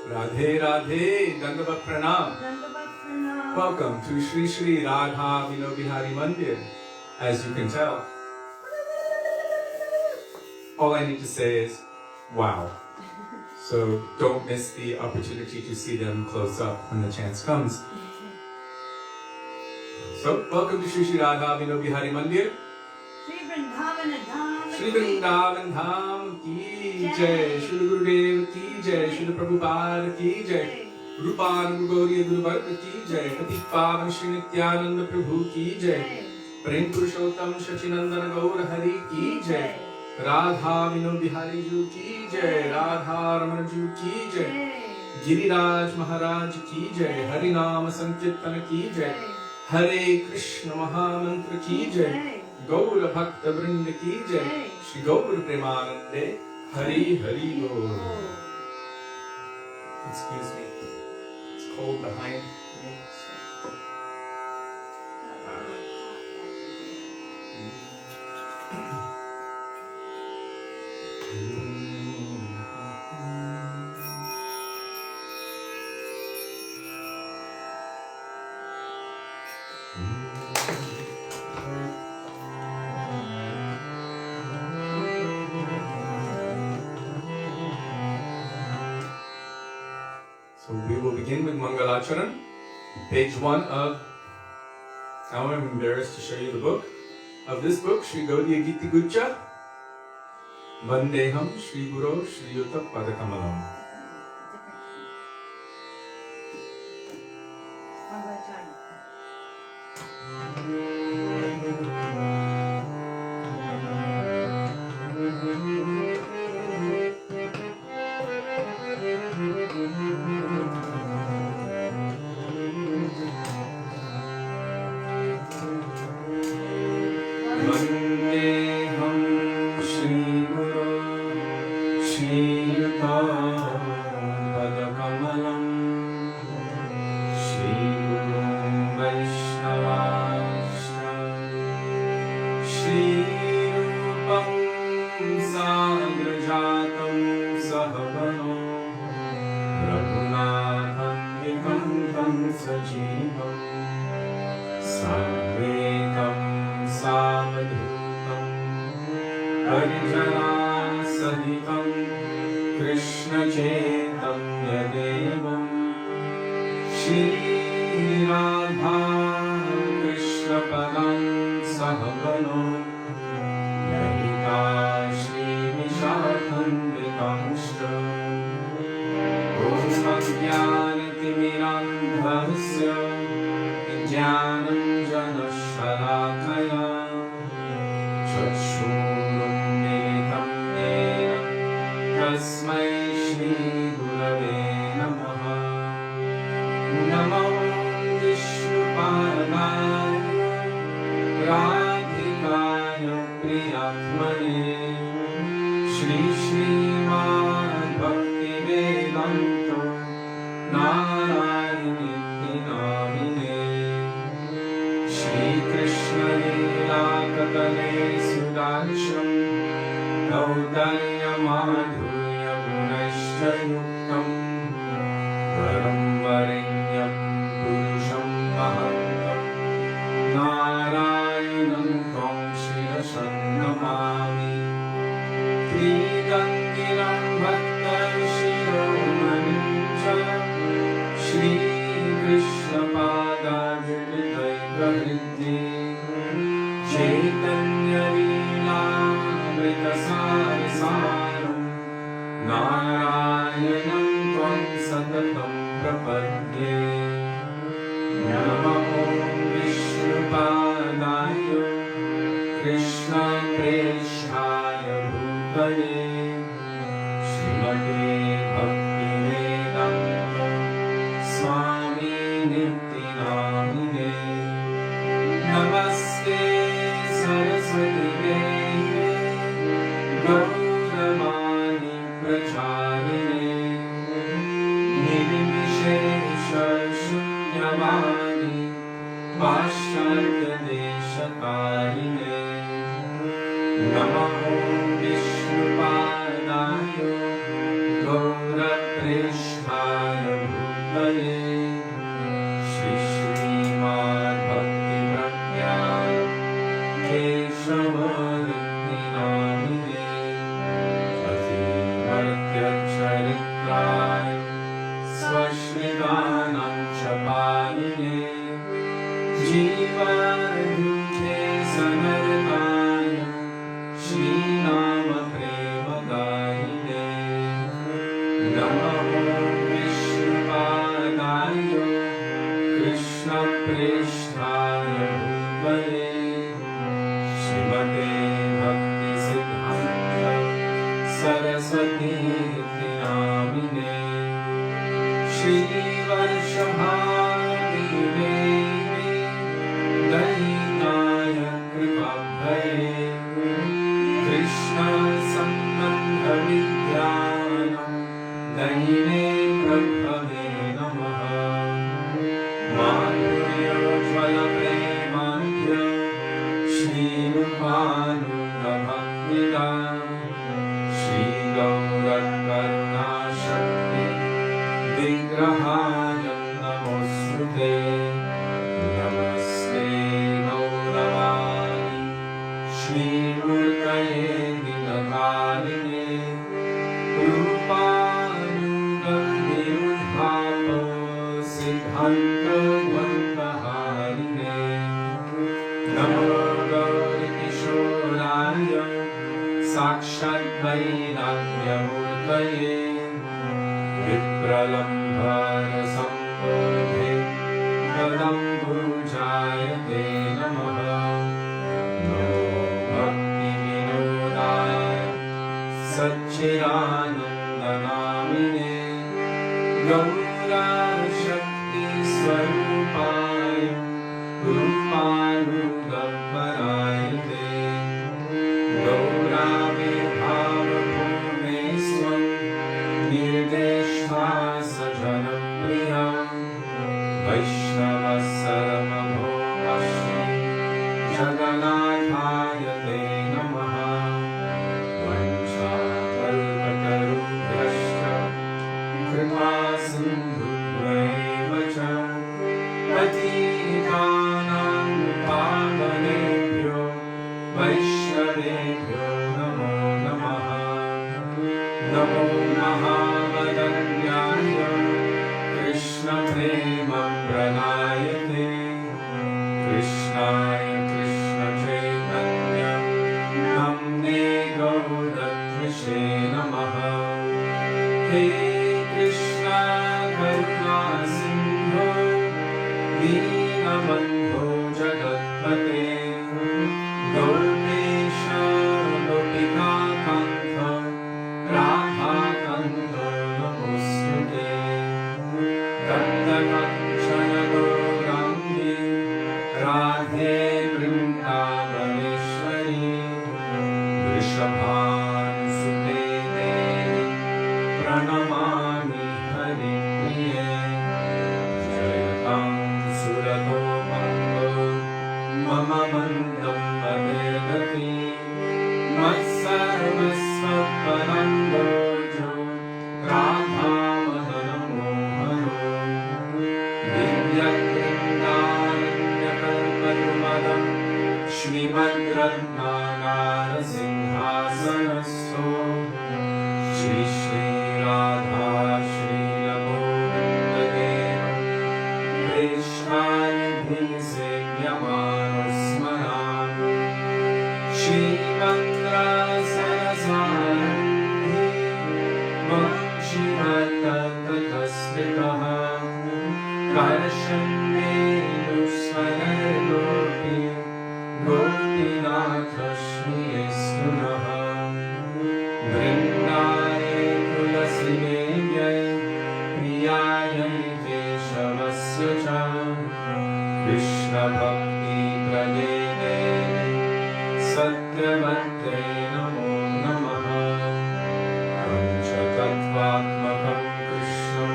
Radhe Radhe, Dandavat Pranam. Welcome to Śrī Radha Vinobihari Mandir. As you can tell, all I need to say is, wow. So don't miss the opportunity to see them close up when the chance comes. So, welcome to Śrī Radha Vinobihari Mandir. Śrī Vrindavan Dham ki jai, Śrīla Gurudev ki jai, Śrīla Prabhupada ki jai, Rupan Gauriya Guruvarga ki jai, Kartik Pavan Śrī Nityananda Prabhu ki jai, Prem Purushottam Shachinandana Gaura Hari ki jai, Radha Vinobihari Ju ki jai, Radha Ramana Ju ki jai, Giriraj Mahārāja ki jai, Harinama Sankirtana ki jai, Hare Krishna Mahamantra ki jai, Gaura Bhakta Vrinda ki jai, Shri Gaura Premanande, Hari Hari Gaur. Excuse me, it's cold behind me. So we will begin with Mangalacharan, page 1 of, now I'm embarrassed to show you the book, of this book, Shri Gaudiya Giti Guccha, Vandeham Shri Guru Shri Yuta Padakamalam. Śrīmad Bhaktivedānta Nārāyaṇa Namine Śrī Krishna Lila Katale Sudāśam Gaudaya Madhurya Gunashcha Yuktam Param Varenyam Purusham Mahantam Nārāyaṇam Tam Śrīla Namami Tridangiram Bhakta Shiromanim Shri Krishna Pada Juditaiva Vriddhi Chaitanya Lila Amritasaram Nārayanam Tvam Satatam Prapadye Namo Vishnupadaya Krishna Preshaya Bhutale Śrīmate Bhaktivedānta Swami Nityanamine Namaste Saraswati Deve Gauravani Pracharine Nirvishesha Shunyavani Paścharya Deshakarine Namo Vishnupadaya Namo Vishnupadaya Krishna Prishtaya Bhutale Śrīmate Bhakti Siddhanta Saraswati Namine Shri Varshabhani Devi Dainaya Kripabhaye Krishna Sambandha Vidyanam Daine Prabhave Namaha Madhurya Jvala Premandhya Shri Rupanuga Bhaktivedānta Shri Gaurakaruna Shakti Vigrahaya Namosrute Namaste Gauravani Shri Murtaye Nilakaline Rupanugam Nirudhapo Siddhanta Vantaharine Namo Gauri Kishoraya Sakshat Vairagyamurtaye Vipralambhara Sambodhe Kadambujayate Namaha Namo Bhakti Vinodaya Satchidanandanamine Gaura Shakti Swarupaya Rupanugabharayate Gaura Vibhava Bhumeswam Nirdeshva Sajanapriya Vaishnava Sarvabho Ashri Jaganathayate Namaha Vanchakalpatarubhyascha Kripa Sindhubhaiva cha Patitanam Pavanebhyo Vaishnavebhyo Namo Namaha Namo Mahavadanyaya Krishna Prema Pranayate Krishnaya Krishna Chaitanya Namne Gaudatrishe Namaha He Krishna Karuna Sindhu Dīnabandho Jagatpate Gopesha Gopika Kantha Radha Kantha Namostute Kanta Kanchana Gaurangi Radhe Vrindavaneshwari Vrishabhanusute Devi Pranamami Haripriye Jayatam Surato Mango Mama Mandam Adegati Matsarvasva Parambojo Radha Madana Mohano Divyakrindaranya Śrīmad Ratnāgāra Singhāsanasto Shri Shri Radha Śrīla Govindadeva Prishvānidhi Sevyamano Smarami Shri Mandra Sarasarandhi Vanshivata Tatasvitaha Karashannenu Swaralopi Gopinath Shriyestunaha Vrindaye Tulasiveyai Priyayai Keshavasya cha Krishna Bhakti Pradene Satyavate Namo Namaha Panchatattvatmakam Krishnam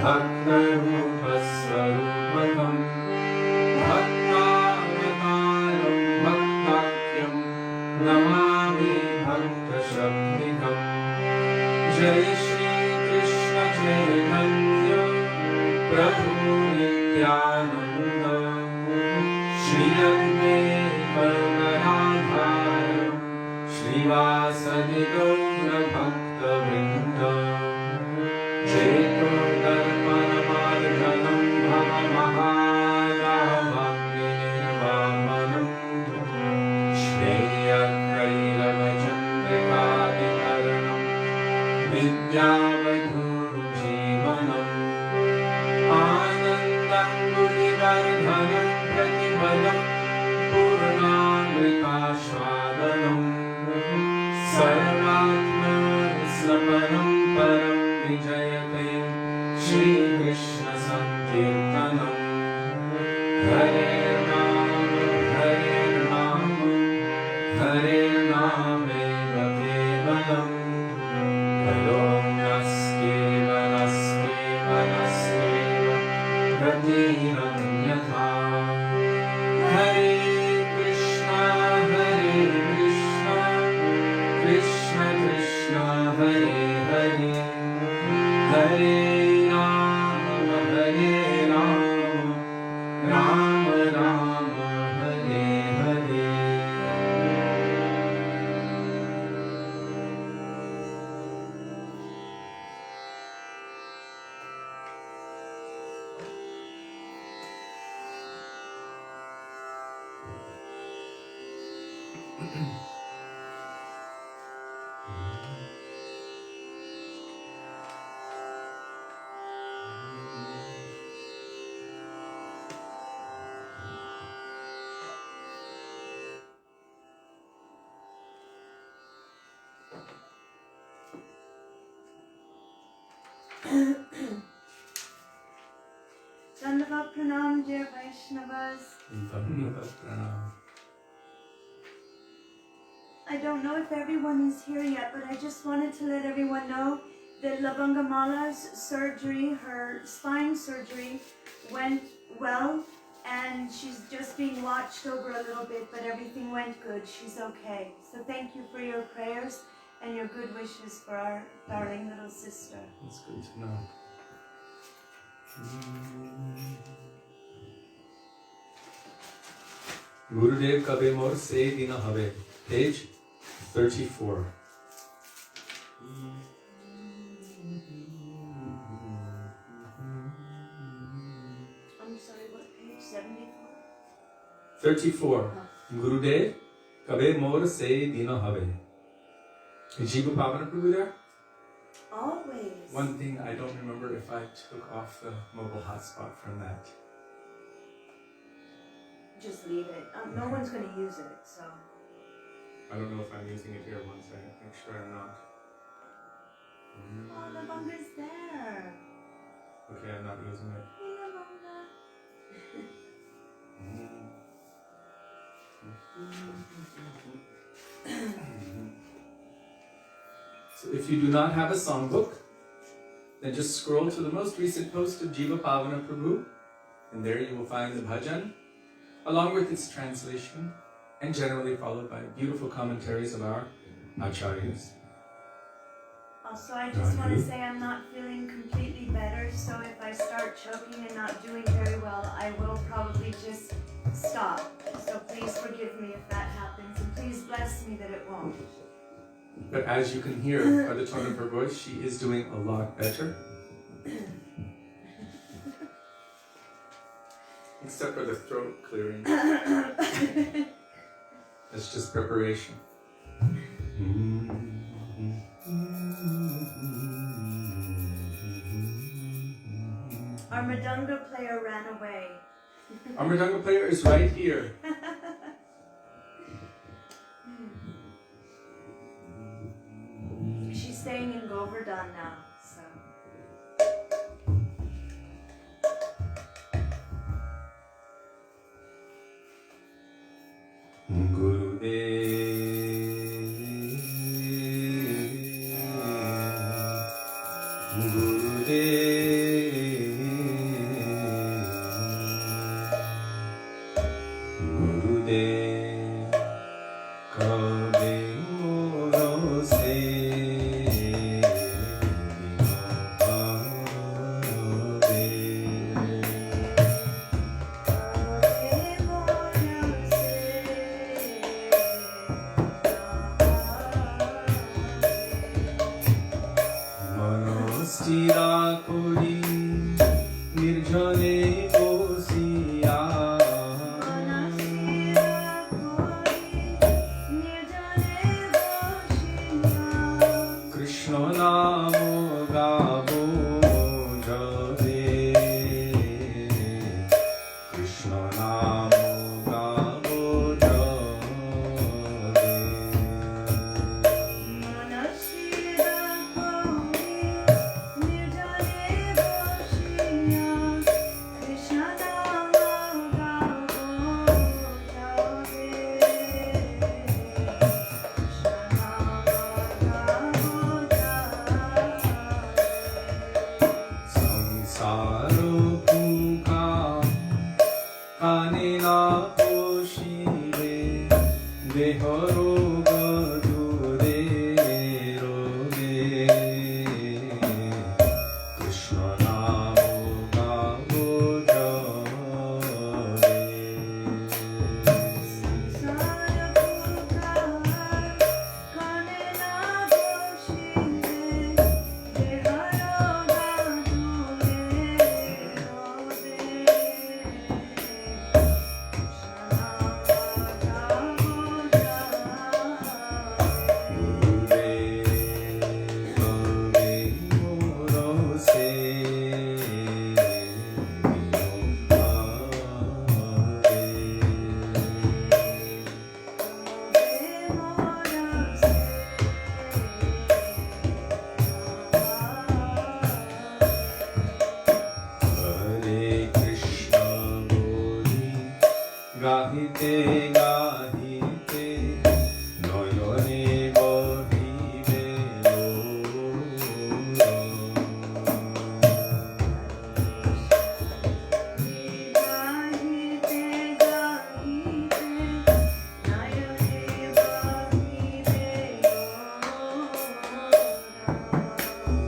Bhaktarupasvarupakam Bhaktavataram Bhaktakyam Namami Bhaktashabdikam Jai Shri Krishna Chaitanya Prabhu Nityananda Shri Advaita Gadadhara Shrivasadi Gaura Bhaktavrinda Jaito Dharmanamarjanam Bhava Mahārāja Shreya Kailava Chandrikādikaranam Vidyavadhu Vaishnavas. Pranam. I don't know if everyone is here yet, but I just wanted to let everyone know that Lavangamala's surgery, her spine surgery, went well, and she's just being watched over a little bit, but everything went good. She's okay. So thank you for your prayers and your good wishes for our darling little sister. That's good to know. Gurudev kabe mor se dina have. Page 34. I'm sorry, what page? 74? 34. Gurudev kabe mor se dina have. Is Jiva Pavana Prabhu there? Always. One thing I don't remember if I took off the mobile hotspot from that. Just leave it. No one's going to use it, so. I don't know if I'm using it here once. I make sure I'm not. Oh, Lavanga's there. Okay, I'm not using it. Hey, Lavanga. So if you do not have a songbook, then just scroll to the most recent post of Jiva Pavana Prabhu, and there you will find the bhajan, along with its translation, and generally followed by beautiful commentaries of our acharyas. Also, I just want to say I'm not feeling completely better, so if I start choking and not doing very well, I will probably just stop. So please forgive me if that happens, and please bless me that it won't. But as you can hear by the tone of her voice, she is doing a lot better. Except for the throat clearing. It's just preparation. Our Mridanga player ran away. Our Mridanga player is right here. She's staying in Govardhan now, so. গাহিতে গাহিতে নয়নে বহিবে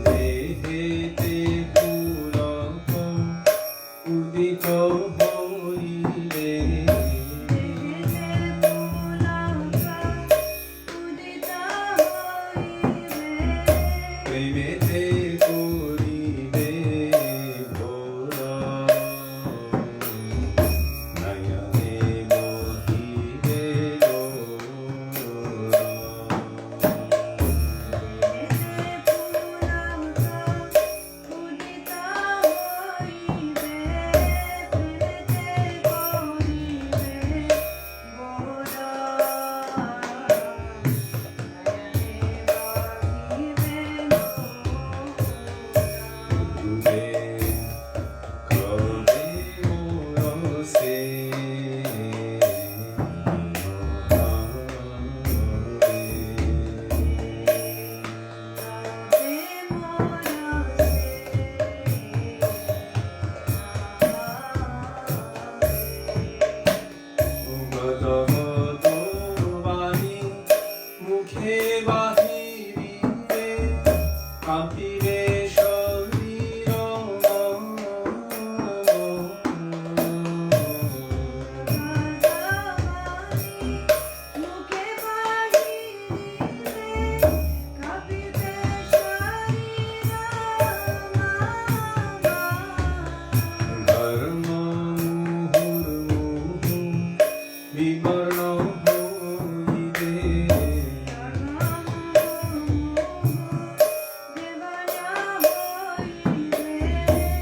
দেহেতে পুলক উদিত হইলে প্রেমেতে করিবে ভোর নয়নে বহিবে ডুবে ক্রমে মোরসে গদগদ বাণী মুখে বাহিরিবে কাঁপিবে শরীর ধর্ম মুহুর্মুহু বিবর্ণ হইবে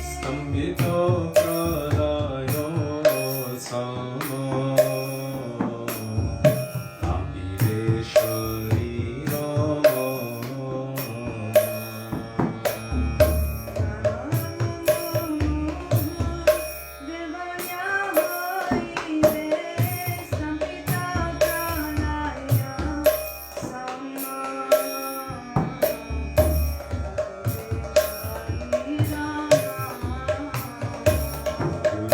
স্তম্ভিত প্রলয় সম কাঁপিবে শরীর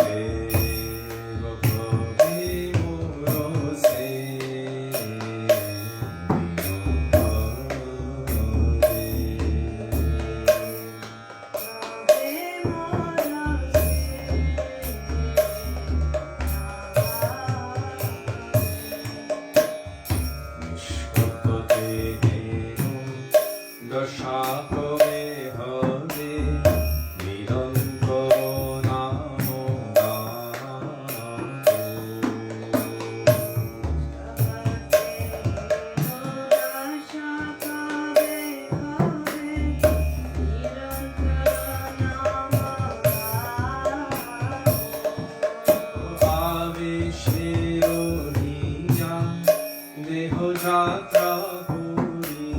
দেব কবি মোরসে নিষ্কপটে দশা কবে হবে নিরন্তর নাম আবেশের নিয়া দেহ যাত্রা করি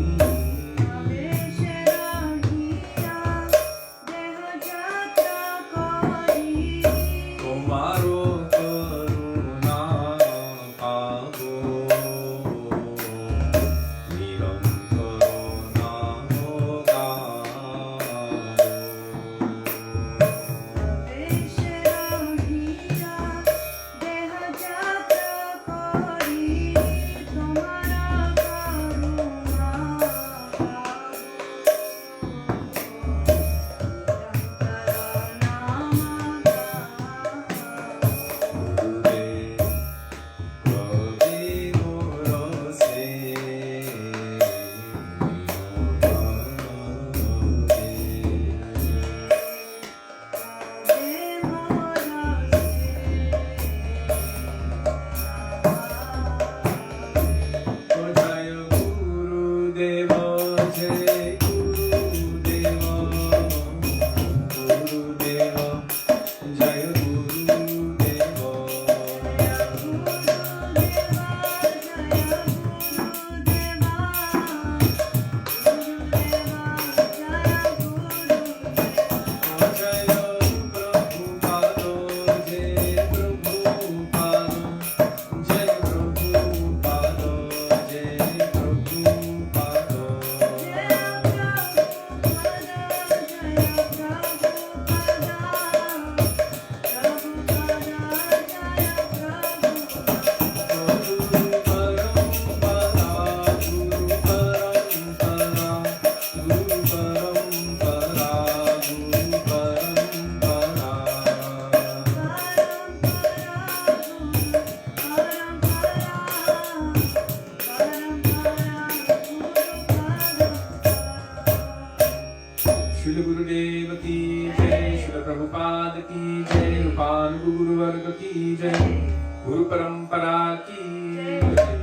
Śrīla Gurudeva ki jai, Śrīla Prabhupada ki jai, Rupan Guru Varga ki jai, Guru Parampara ki jai.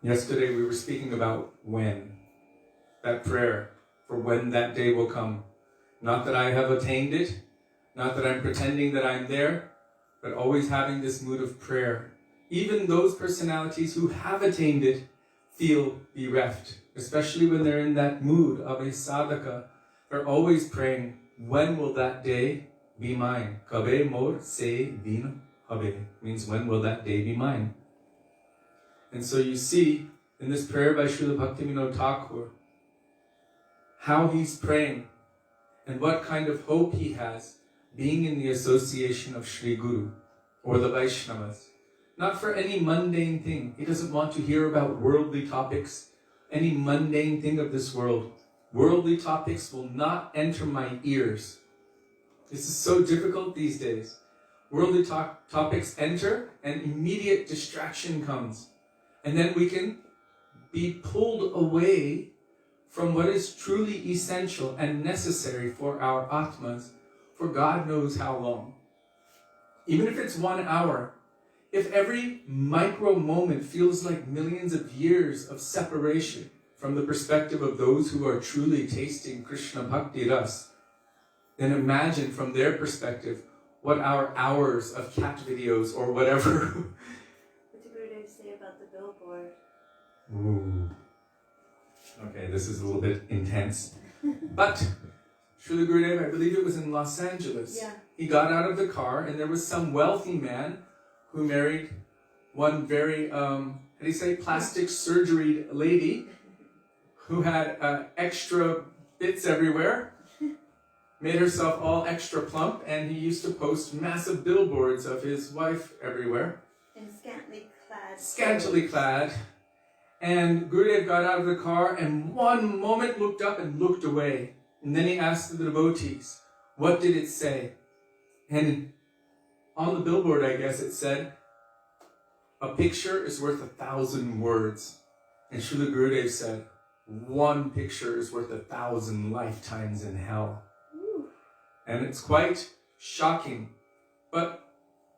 Yesterday we were speaking about when, that prayer for when that day will come. Not that I have attained it, not that I'm pretending that I'm there, but always having this mood of prayer. Even those personalities who have attained it feel bereft, especially when they're in that mood of a sadhaka. They're always praying, when will that day be mine? Kabe mor se din habe, means when will that day be mine? And so you see in this prayer by Srila Bhaktivedānta Thakur how he's praying and what kind of hope he has being in the association of Sri Guru or the Vaishnavas. Not for any mundane thing. He doesn't want to hear about worldly topics, any mundane thing of this world. Worldly topics will not enter my ears. This is so difficult these days. Worldly topics enter and immediate distraction comes. And then we can be pulled away from what is truly essential and necessary for our atmas for God knows how long. Even if it's 1 hour, if every micro moment feels like millions of years of separation from the perspective of those who are truly tasting Krishna Bhakti Ras, then imagine from their perspective what our hours of cat videos or whatever. What did Gurudev say about the billboard? Ooh. Okay, this is a little bit intense. But Srila Gurudev, I believe it was in Los Angeles. Yeah. He got out of the car and there was some wealthy man who married one very, how do you say, plastic surgery lady who had extra bits everywhere, made herself all extra plump, and he used to post massive billboards of his wife everywhere. And scantily clad. Scantily clad. And Gurudev got out of the car and one moment looked up and looked away. And then he asked the devotees, what did it say? And on the billboard, I guess it said, a picture is worth 1,000 words. And Srila Gurudev said, one picture is worth 1,000 lifetimes in hell. Ooh. And it's quite shocking. But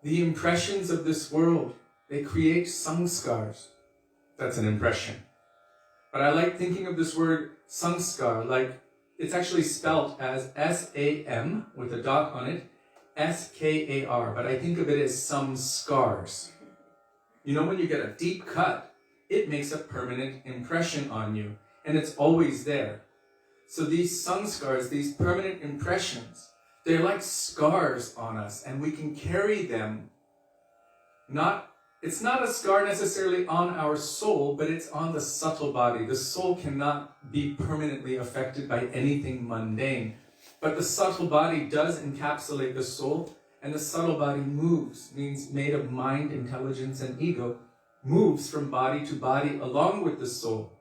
the impressions of this world, they create samskars. That's an impression. But I like thinking of this word samskar, like it's actually spelled as S-A-M with a dot on it, S-K-A-R, but I think of it as some scars. You know, when you get a deep cut, it makes a permanent impression on you, and it's always there. So these samskars, these permanent impressions, they're like scars on us, and we can carry them. It's not a scar necessarily on our soul, but it's on the subtle body. The soul cannot be permanently affected by anything mundane. But the subtle body does encapsulate the soul, and the subtle body moves, means made of mind, intelligence, and ego, moves from body to body along with the soul.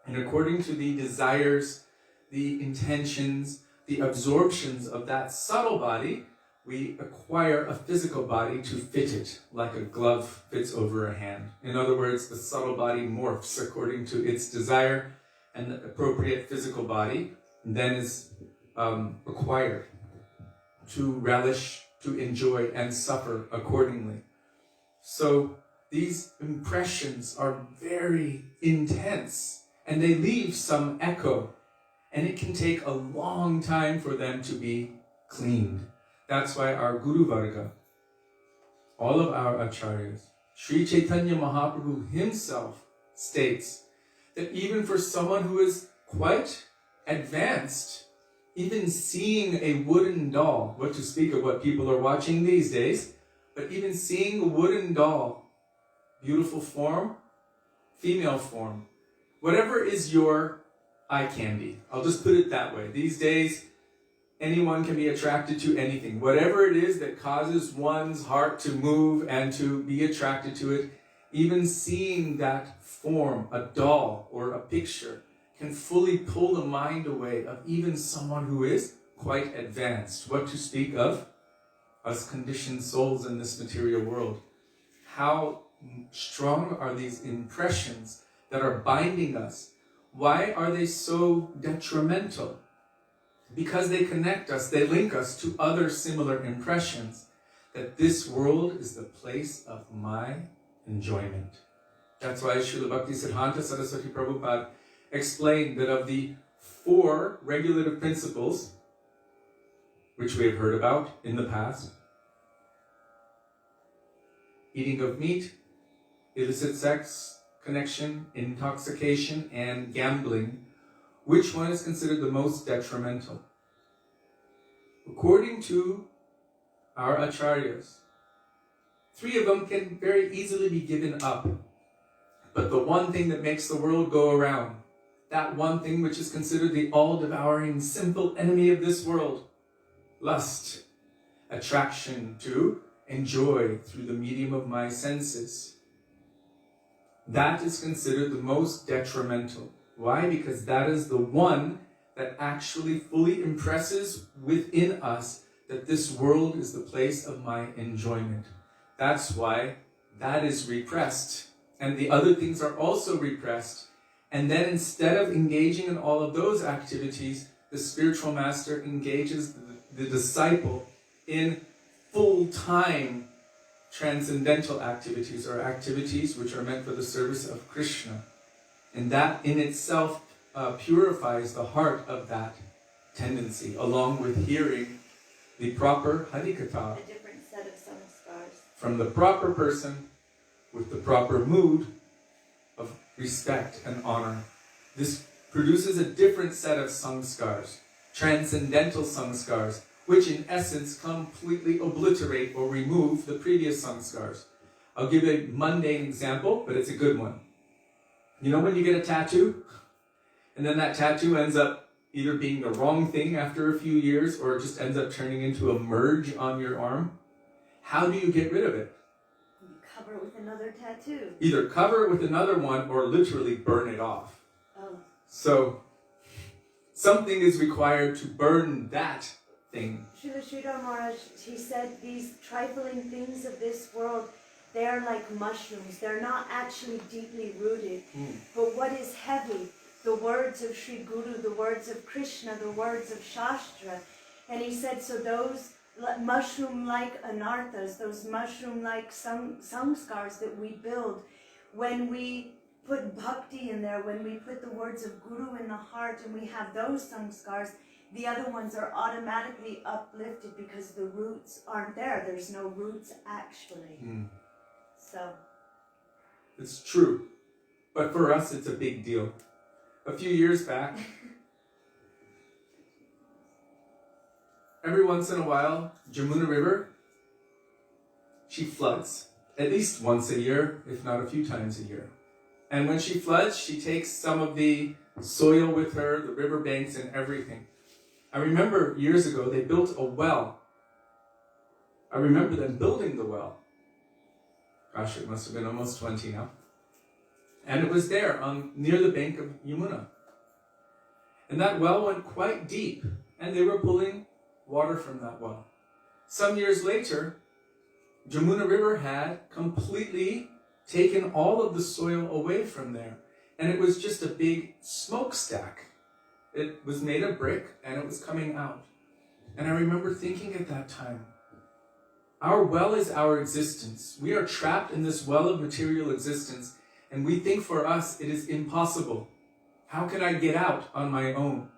And according to the desires, the intentions, the absorptions of that subtle body, we acquire a physical body to fit it, like a glove fits over a hand. In other words, the subtle body morphs according to its desire, and the appropriate physical body then is acquired to relish, to enjoy, and suffer accordingly. So these impressions are very intense, and they leave some echo, and it can take a long time for them to be cleaned. That's why our Guru Varga, all of our acharyas, Sri Chaitanya Mahaprabhu himself states that even for someone who is quite advanced, even seeing a wooden doll, what to speak of what people are watching these days, but even seeing a wooden doll, beautiful form, female form, whatever is your eye candy, I'll just put it that way. These days, anyone can be attracted to anything. Whatever it is that causes one's heart to move and to be attracted to it, even seeing that form, a doll or a picture, can fully pull the mind away of even someone who is quite advanced. What to speak of us conditioned souls in this material world. How strong are these impressions that are binding us, why are they so detrimental? Because they connect us, they link us to other similar impressions, that this world is the place of my enjoyment. That's why Srila Bhaktisiddhanta Saraswati Prabhupada explained that of the 4 regulative principles, which we have heard about in the past, eating of meat, illicit sex, connection, intoxication, and gambling, which one is considered the most detrimental? According to our acharyas, 3 of them can very easily be given up. But the one thing that makes the world go around, that one thing which is considered the all-devouring, simple enemy of this world, lust, attraction to enjoy through the medium of my senses, that is considered the most detrimental. Why? Because that is the one that actually fully impresses within us that this world is the place of my enjoyment. That's why that is repressed. And the other things are also repressed. And then instead of engaging in all of those activities, the spiritual master engages the disciple in full-time transcendental activities, or activities which are meant for the service of Krishna. And that in itself purifies the heart of that tendency, along with hearing the proper Harikatha, A different set of samskars. from the proper person with the proper mood of respect and honor. This produces a different set of samskars, transcendental samskars, which in essence completely obliterate or remove the previous samskars. I'll give a mundane example, but it's a good one. You know when you get a tattoo, and then that tattoo ends up either being the wrong thing after a few years, or it just ends up turning into a merge on your arm? How do you get rid of it? You cover it with another tattoo. Either cover it with another one, or literally burn it off. Oh. So, something is required to burn that thing. Srila Śrī Dāmodara, he said these trifling things of this world, they are like mushrooms. They're not actually deeply rooted. But what is heavy? The words of Sri Guru, the words of Krishna, the words of Shastra. And he said, so those mushroom-like anarthas, those mushroom-like samskars that we build, when we put bhakti in there, when we put the words of Guru in the heart and we have those samskars, the other ones are automatically uplifted because the roots aren't there. There's no roots actually. So. It's true. But for us, it's a big deal. A few years back, every once in a while, Jamuna River, she floods. At least once a year, if not a few times a year. And when she floods, she takes some of the soil with her, the riverbanks and everything. I remember years ago, they built a well. I remember them building the well. Gosh, it must have been almost 20 now. And it was there, near the bank of Yamuna. And that well went quite deep, and they were pulling water from that well. Some years later, Jamuna River had completely taken all of the soil away from there. And it was just a big smokestack. It was made of brick, and it was coming out. And I remember thinking at that time, our well is our existence. We are trapped in this well of material existence, and we think for us it is impossible. How can I get out on my own?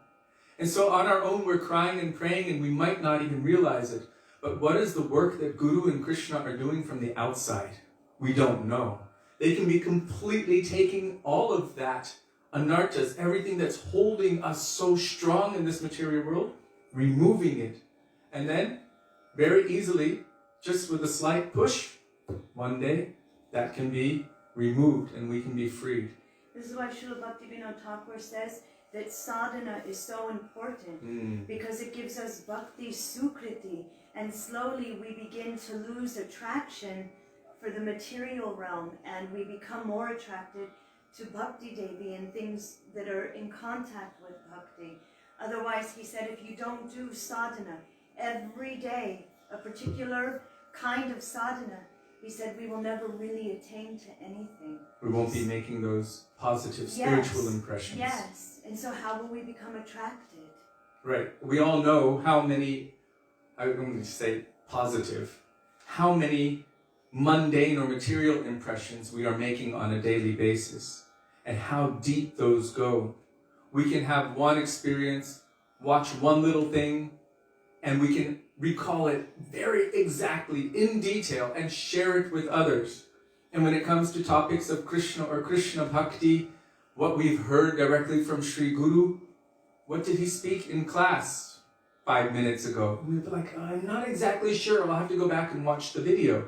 And so on our own we're crying and praying, and we might not even realize it. But what is the work that Guru and Krishna are doing from the outside? We don't know. They can be completely taking all of that anarthas, everything that's holding us so strong in this material world, removing it. And then, very easily, just with a slight push, one day, that can be removed and we can be freed. This is why Srila Bhaktivedānta Thakur says that sadhana is so important, because it gives us bhakti sukriti, and slowly we begin to lose attraction for the material realm, and we become more attracted to Bhakti Devi and things that are in contact with Bhakti. Otherwise, he said, if you don't do sadhana every day, a particular kind of sadhana, he said we will never really attain to anything. We won't be making those positive spiritual impressions. Yes. And so how will we become attracted? Right. We all know how many, I'm going to say positive, how many mundane or material impressions we are making on a daily basis, and how deep those go. We can have one experience, watch one little thing, and we can recall it very exactly in detail and share it with others. And when it comes to topics of Krishna or Krishna Bhakti, what we've heard directly from Sri Guru, what did he speak in class 5 minutes ago? We'd be like, I'm not exactly sure, I'll have to go back and watch the video,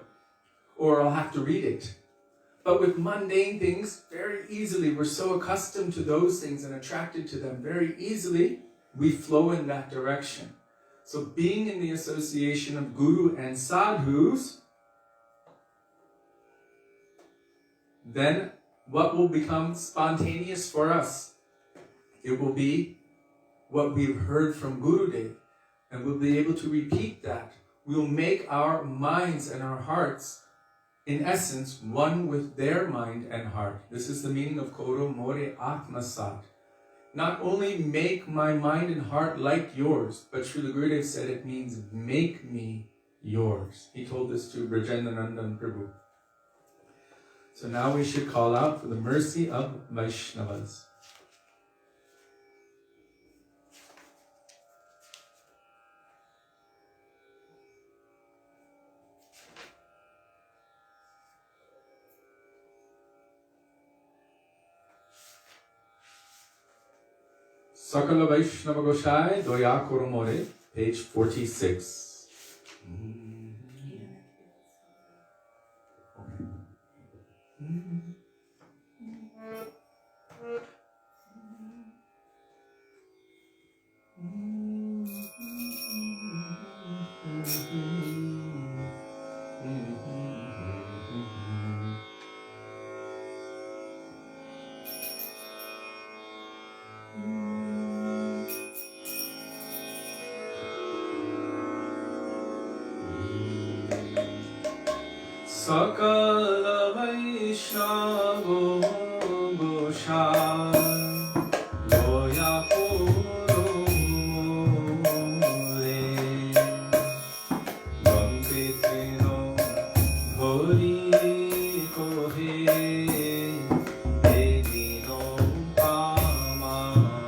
or I'll have to read it. But with mundane things, very easily, we're so accustomed to those things and attracted to them very easily, we flow in that direction. So being in the association of Guru and Sadhus, then what will become spontaneous for us? It will be what we've heard from Gurudev, and we'll be able to repeat that. We'll make our minds and our hearts, in essence, one with their mind and heart. This is the meaning of Koro More Atmasat. Not only make my mind and heart like yours, but Srila Gurudev said it means make me yours. He told this to Braj Mandal Prabhu. So now we should call out for the mercy of Vaishnavas. Sakala Vaishnava Goshai, Doya Koromore, page 46. Sakala Vaishnava Goshai, Doya Koromore, Vankitrino Hori Kohe, Edino Pamare.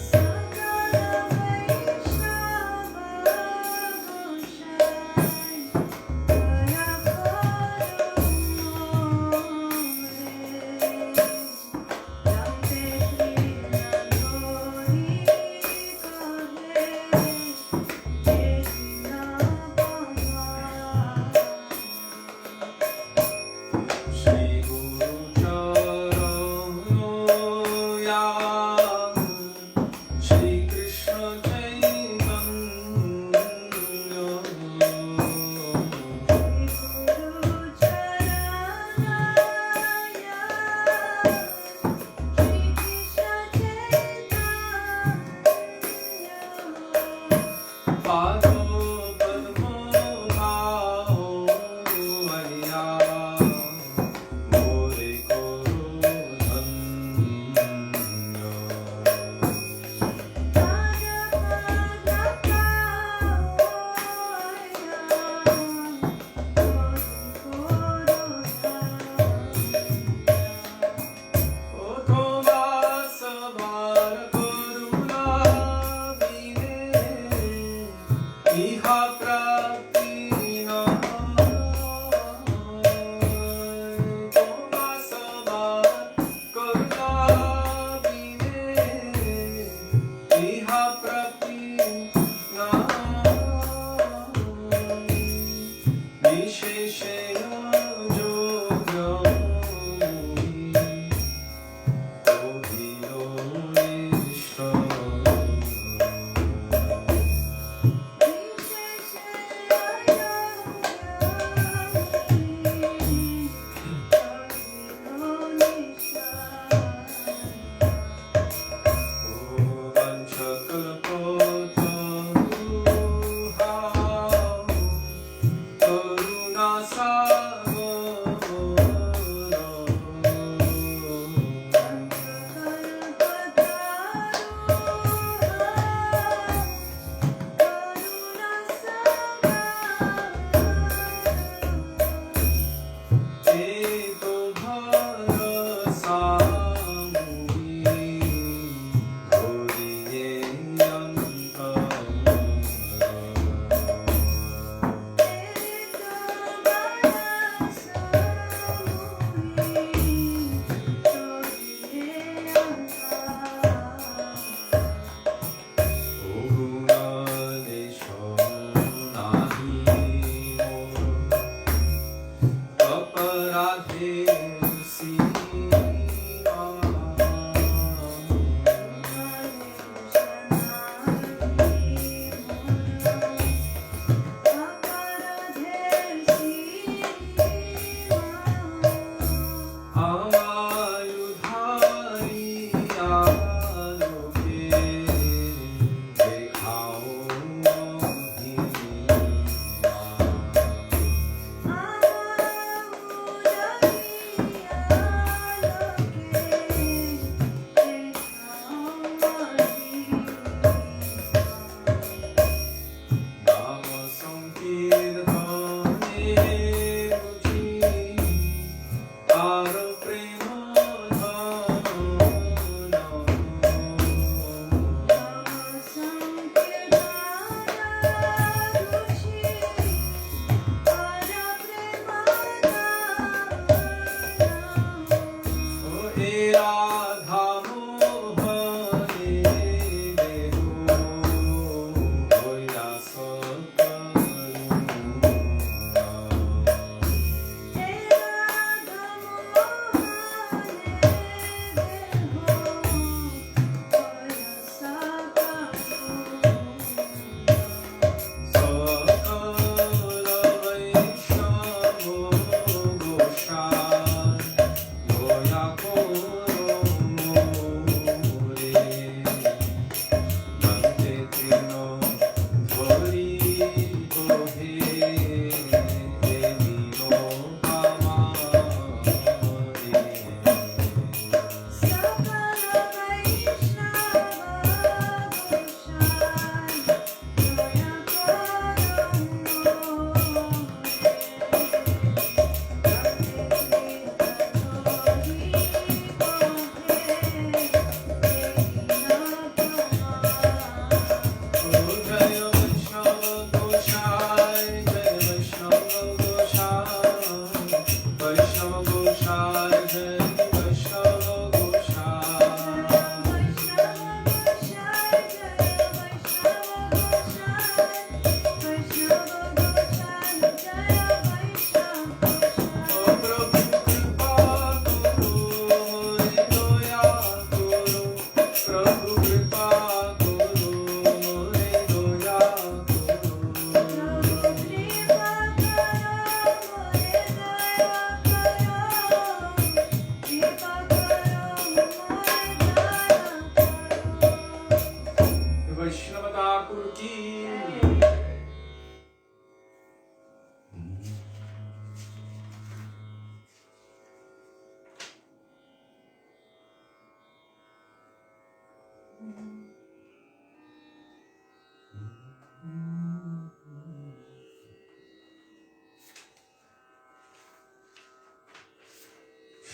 Sakala Vaishnava Goshai,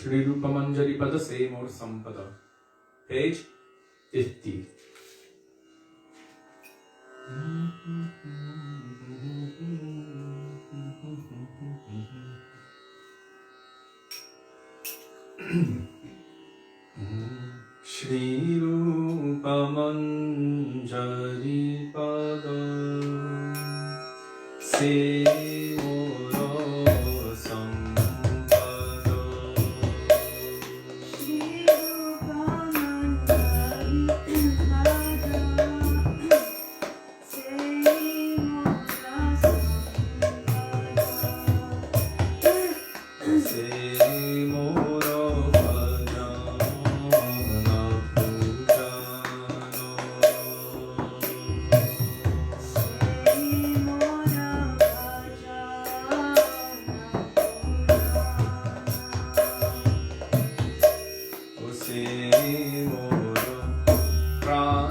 Shri Rupa Manjari Pada Same or Sampada, page 50. Shri Rupa Manjari Pada Same or Sampada. Shri Rupa Manjari Pada Same or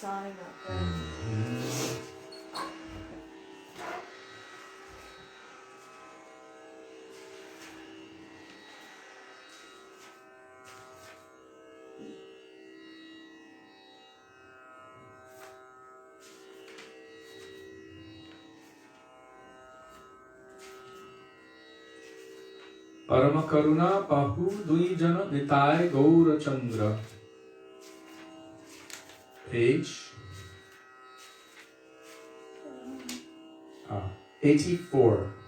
Sign up there. Parama Karuna Pahu Duijana Nitai Gaura Chandra. Page 84.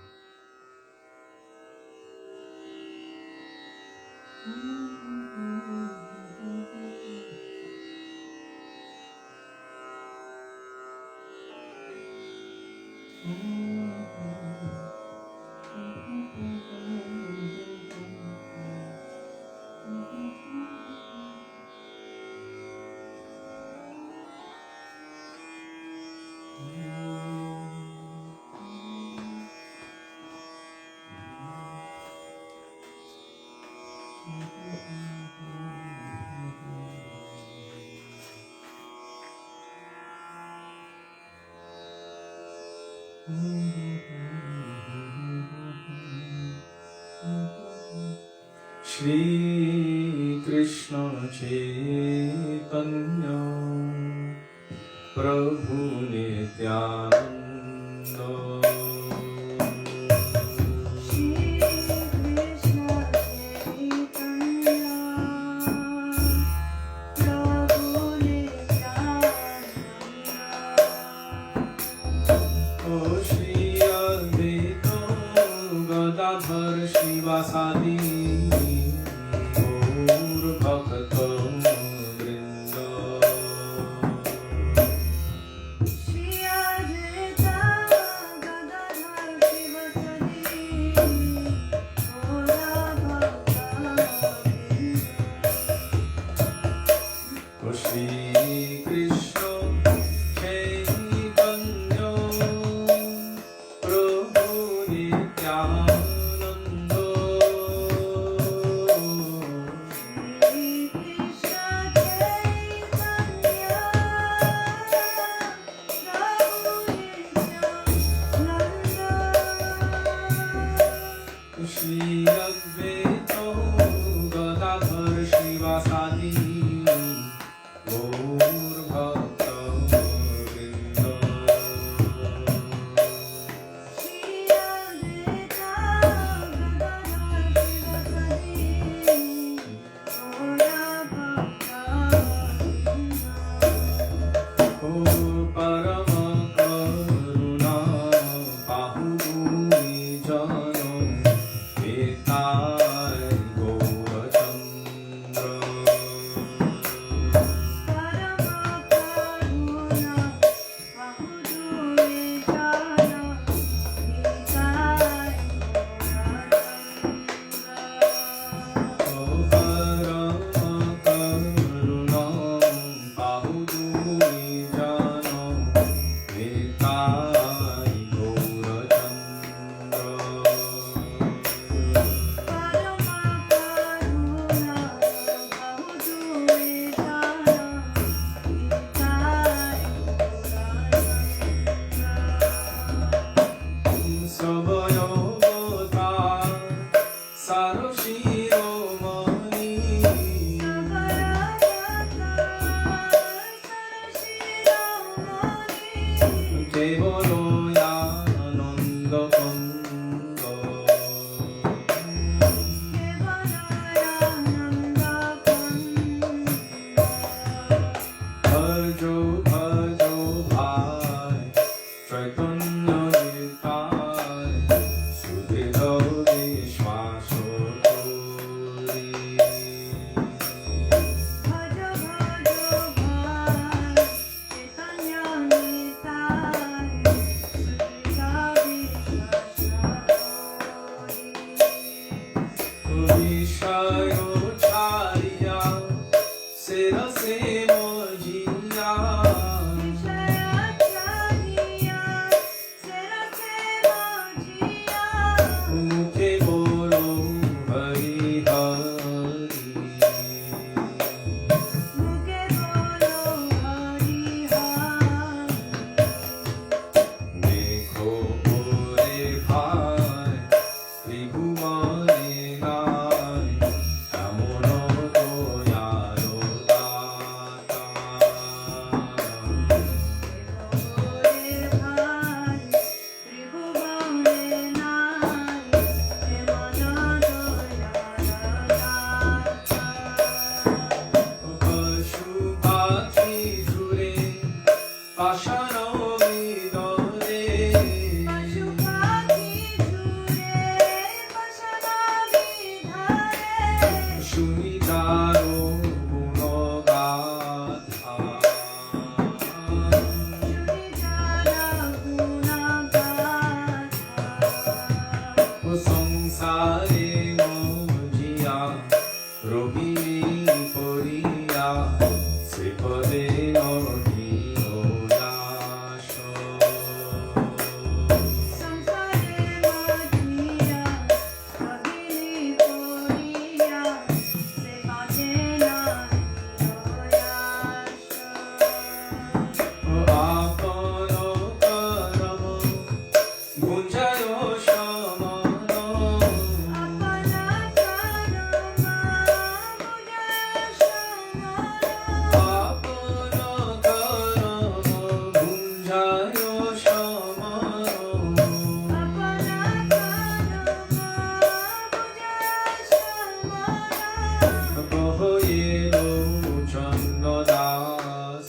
Shri Krishna Chaitanya Prabhu Nityananda Shri Krishna Chaitanya Prabhu Nityananda O Shri Advaita Gadadhar Shivasadi Nityananda Chaitanya Nitai সুদৃঢ় বিশ্বাস করি Bhaj bhaj bhaj Chaitanya Nitai Sudhita Vishwasakori বিষয় ছাড়িয়া সেরসে মজিয়া Vishaya Chariya Serase Mojiya মুখে বলো Hari Hari Mukhe bolo Hari Hari দেখো ওরে ভাই ত্রিভুবনে নাই এমন দয়ালু দাতা Ore bhai Tribhuvane nai Emana doyala পশু পাখি জুড়ে পাষাণ বিদরে Pashu Pakhi Jure Pasana Vidhare শুনি তারো গুণগাথা Shuni Jala Guna Gatha ও সংসারে মজিয়া রবি করিয়া সে পদে অধীরাস Samsare Majiya Kabili Poriya Se Bhajena Doyasha ও আপন করম গুঞ্জয় সমান Apana Karma Mujaya Shamana আপন করম গুঞ্জয় সমান Apana Karma Mujaya Shamana বহয়েলো চন্ন Das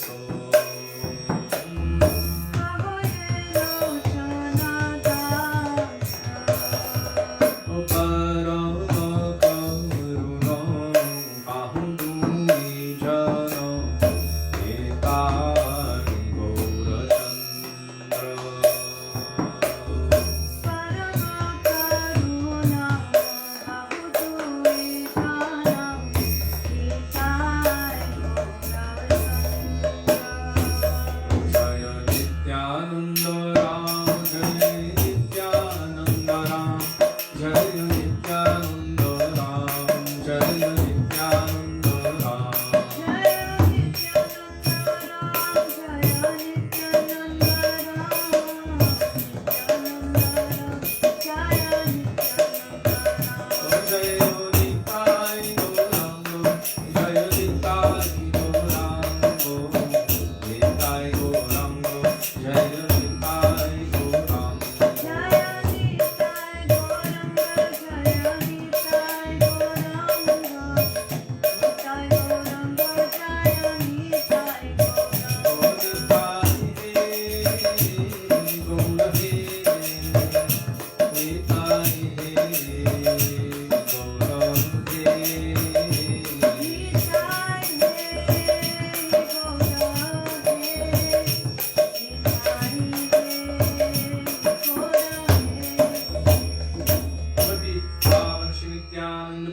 পরম করুণ বাহু দুই জন নেতার গৌরচন্দ্র জয় নিত্যানন্দ রাম জয় নিত্যানন্দ রাম জয় নিত্যানন্দ রাম জয় নিত্যানন্দ রাম জয় নিতাই গৌরাঙ্গ জয় নিতাই গৌরাঙ্গ নিতাই গৌরাঙ্গ জয় নিতাই গৌরাঙ্গ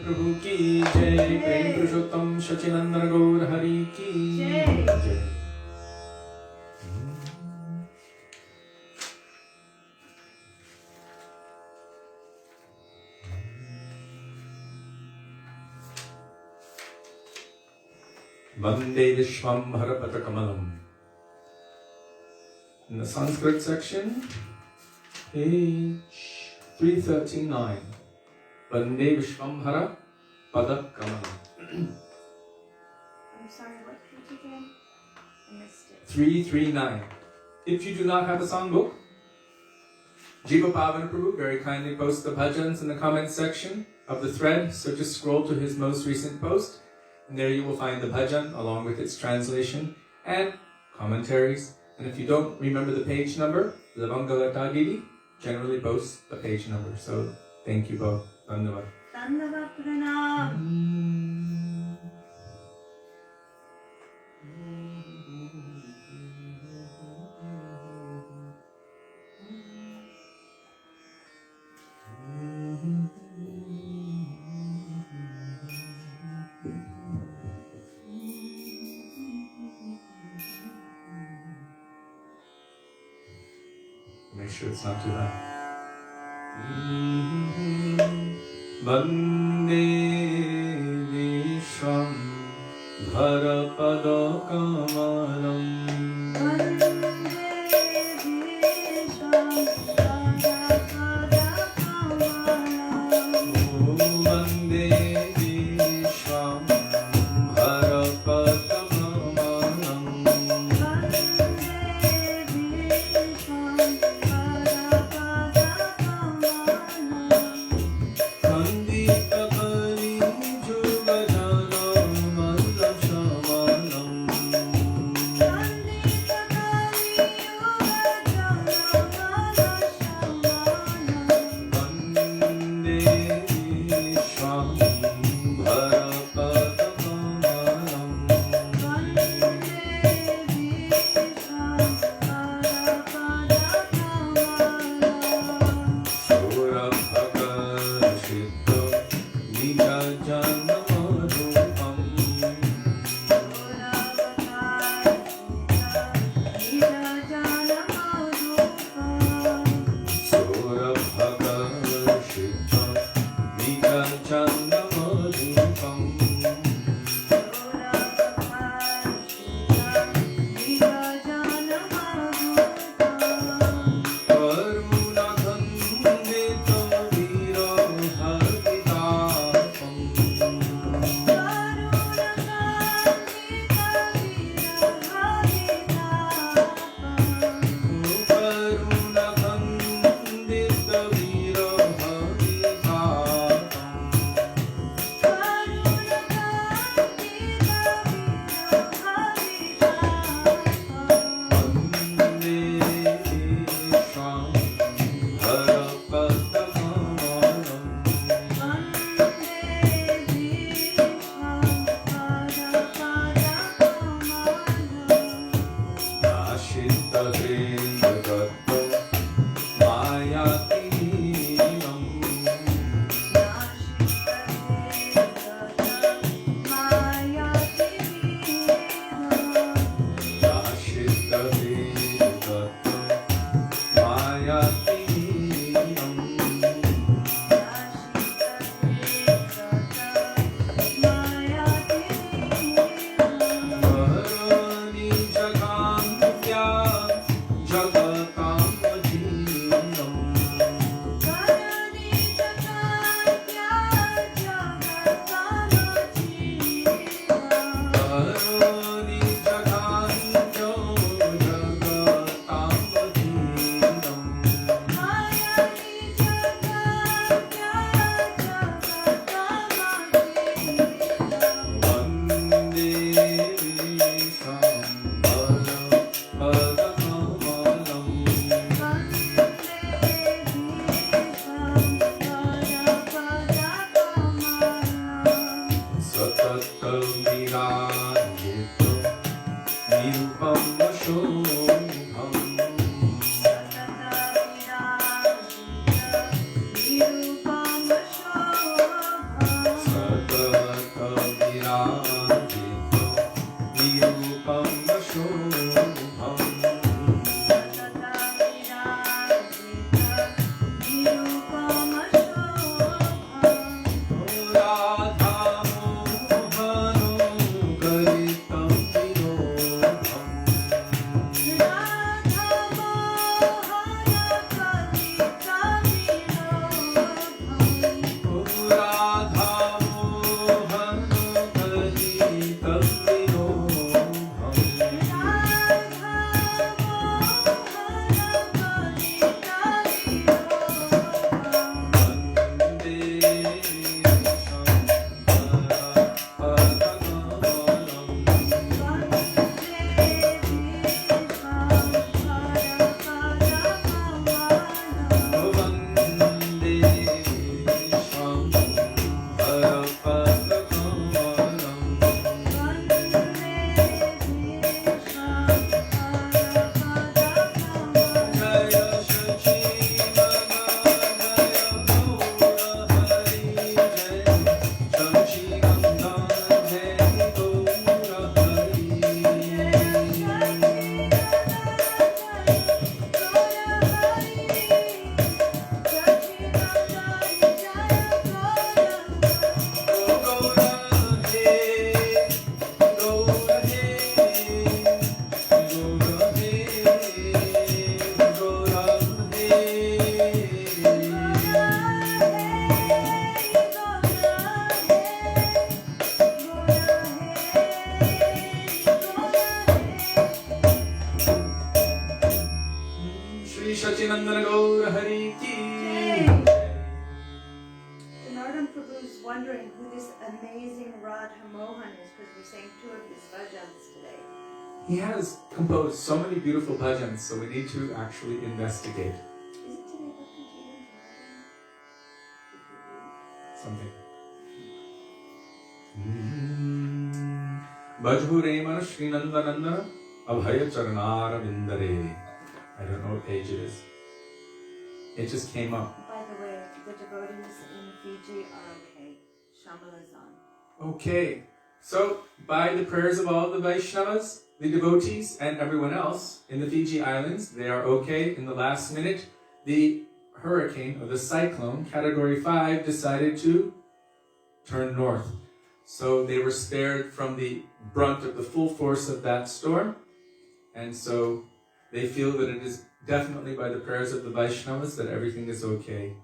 प्रभु की जय प्रेम पुरुषोत्तम सचिनंदन गौर हरि की जय Vande Vishwambhara Patakamalam. In the Sanskrit section, page 339. Vande Vishwambhara Patakamalam. I'm sorry, what page again? I missed it. 339. If you do not have a songbook, Jiva Pavan Prabhu very kindly posts the bhajans in the comments section of the thread, so just scroll to his most recent post, and there you will find the bhajan along with its translation and commentaries. And if you don't remember the page number, Lavanga Didi generally boasts the page number. So thank you both. Dhanyavad. Dandava Pranam. Make sure it's not too loud. Vande Vishwam Dharapada Kamalam Vande Vishwam Dharapada Kamalam Kandita Kali Jugajana Mallashamanam Vande Vishwam Dharapada Kamalam Surabhakashita Nijajanamodupam Surabhakashita Nijajanamodupam Karunakhandita Virahabhitapam Karunakhandita Virahabhitapam Vande Vishwam Dharapada Kamalam Nashita Hendagato Mayatinam Nashita Hendagato Mayatinam Varani Jagantya Jagatam Jinam Varani Jagantya Jagatam Jinam Sanatana Gosvāmī ki Jai. jai. Nārāyaṇa Prabhu's wondering who this amazing Radha Mohan is because we sang 2 of his bhajans today. He has composed so many beautiful bhajans, so we need to actually investigate Is it today Bhaktivedānta? something. Bhajhure mana Śrī Nandanandana Abhaya Charanara Vindare. I don't know what page it is. It just came up. By the way, the devotees in Fiji are okay. Shamala's on. Okay, so by the prayers of all the Vaishnavas, the devotees, and everyone else in the Fiji Islands, they are okay. In the last minute, the hurricane or the cyclone, category 5, decided to turn north. So they were spared from the brunt of the full force of that storm. And so they feel that it is definitely by the prayers of the Vaishnavas that everything is okay.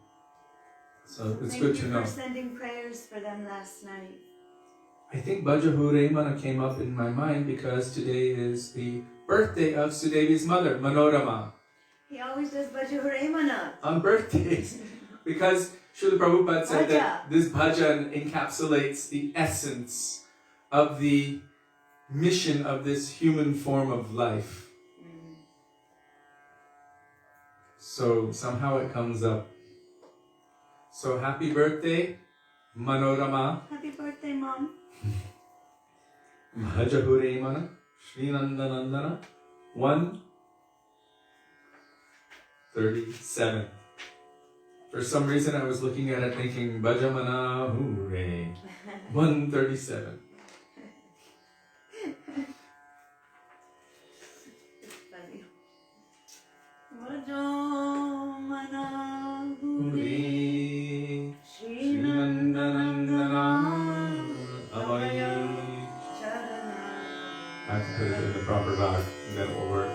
So it's good to know. Thank you for sending prayers for them last night. I think Bhajahure Mana came up in my mind because today is the birthday of Sudevi's mother, Manorama. He always does Bhaja Mana. On birthdays, because Srila Prabhupada said that this bhajan encapsulates the essence of the mission of this human form of life. So somehow it comes up. So happy birthday, Manorama. Happy birthday, Mom. Bhajahure Mana, Śrī Nandanandana, 137. For some reason I was looking at it thinking Bhajamana Hure. 137. It's funny. Bhajamana Hure, Śrī Nandanandana, Abhaya. Charana. I have to put it in the proper rag, and then it will work.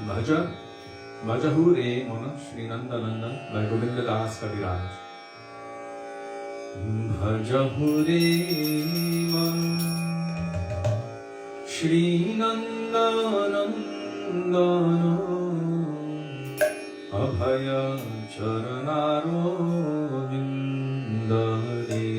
Bhaja, Bhajahure Mana Śrī Nandanandana by Govinda Das Kaviraj. Bhajahure Mana Śrī Nandanandana Abhaya Charanaro Vindare.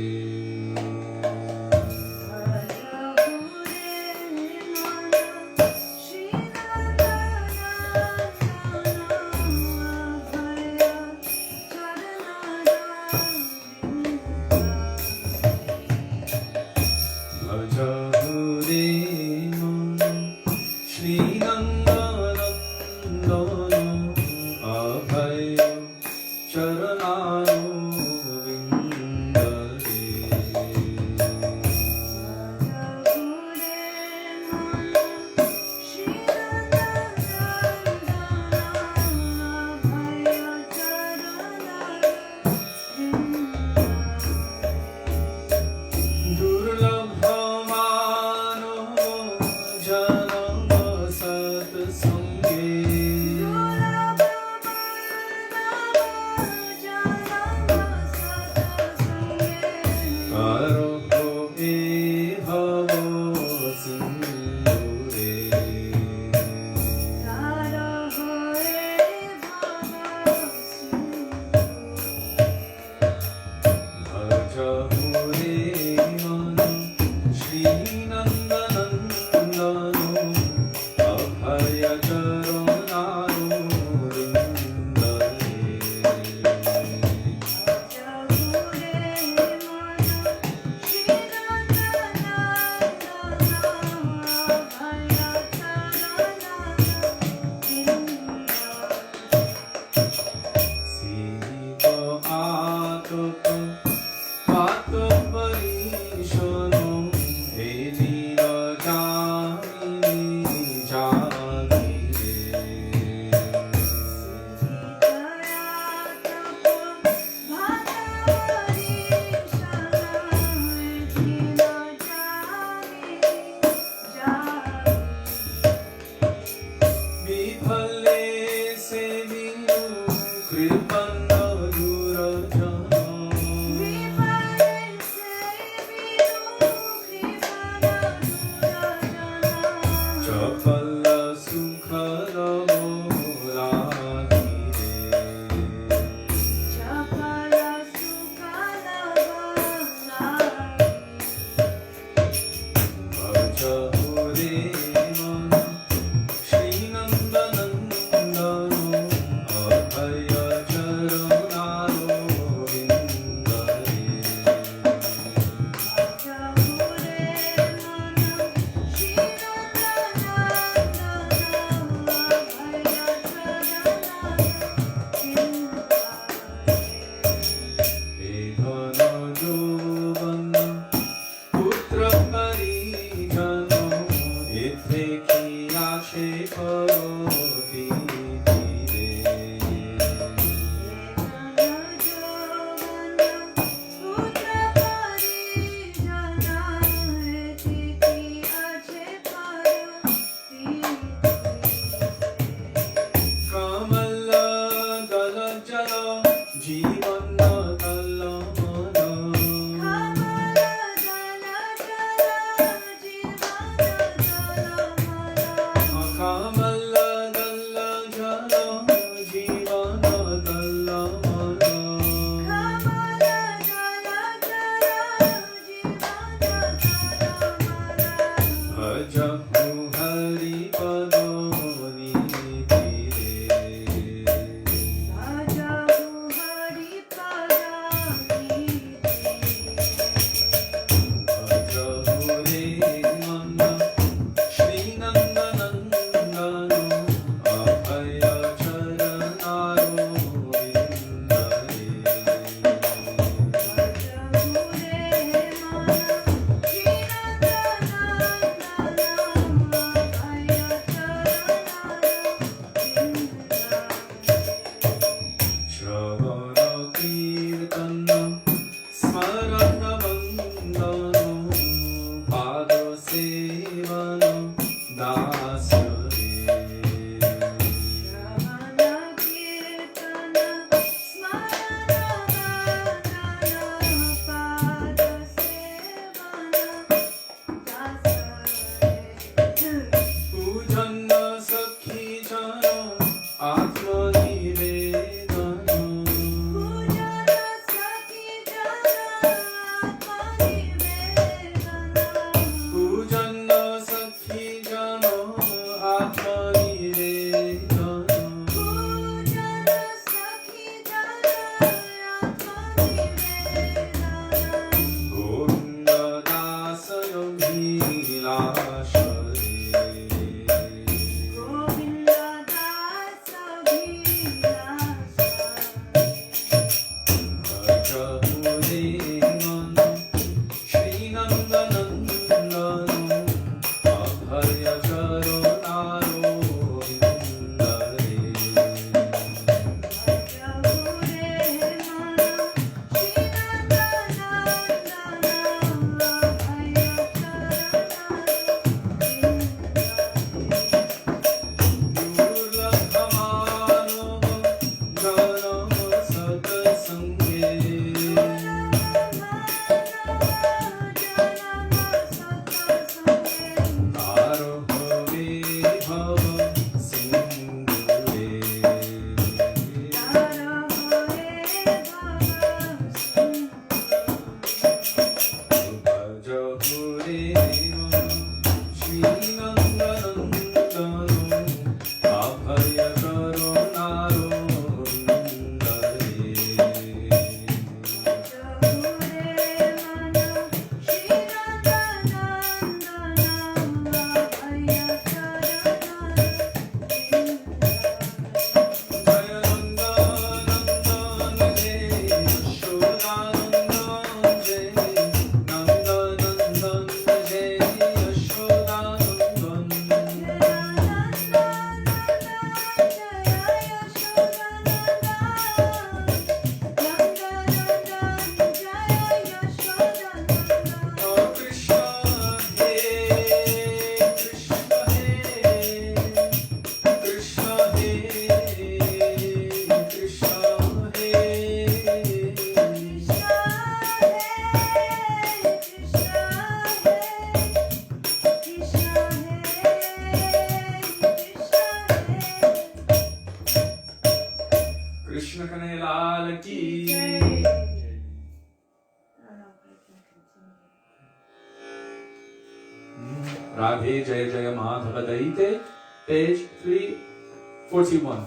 Radhe Jaya Jaya Madhava Daite, page 341.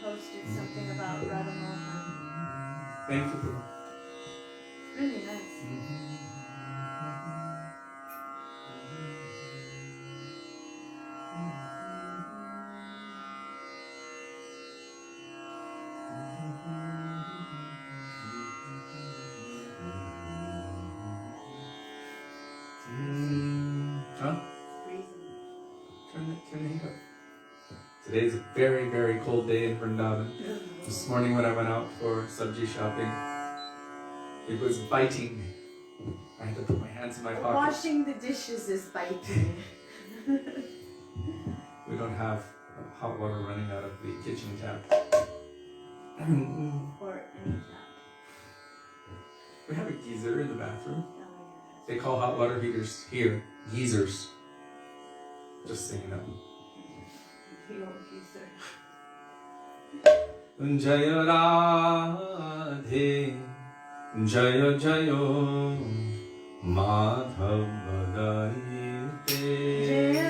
Posted something about Radha Mohan. Thank you, Prabhu. Really nice. Turn the heat up. Today's a very, very cold day in Vrindavan. This morning when I went out for sabji shopping, it was biting. I had to put my hands in my pockets. Washing the dishes is biting. We don't have hot water running out of the kitchen tap. Or any tap. We have a geyser in the bathroom. Oh, yeah. They call hot water heaters here geysers. Just so you know. The old geezer. Jaya Radhe, Jaya Jaya Madhava Jaya Radhe,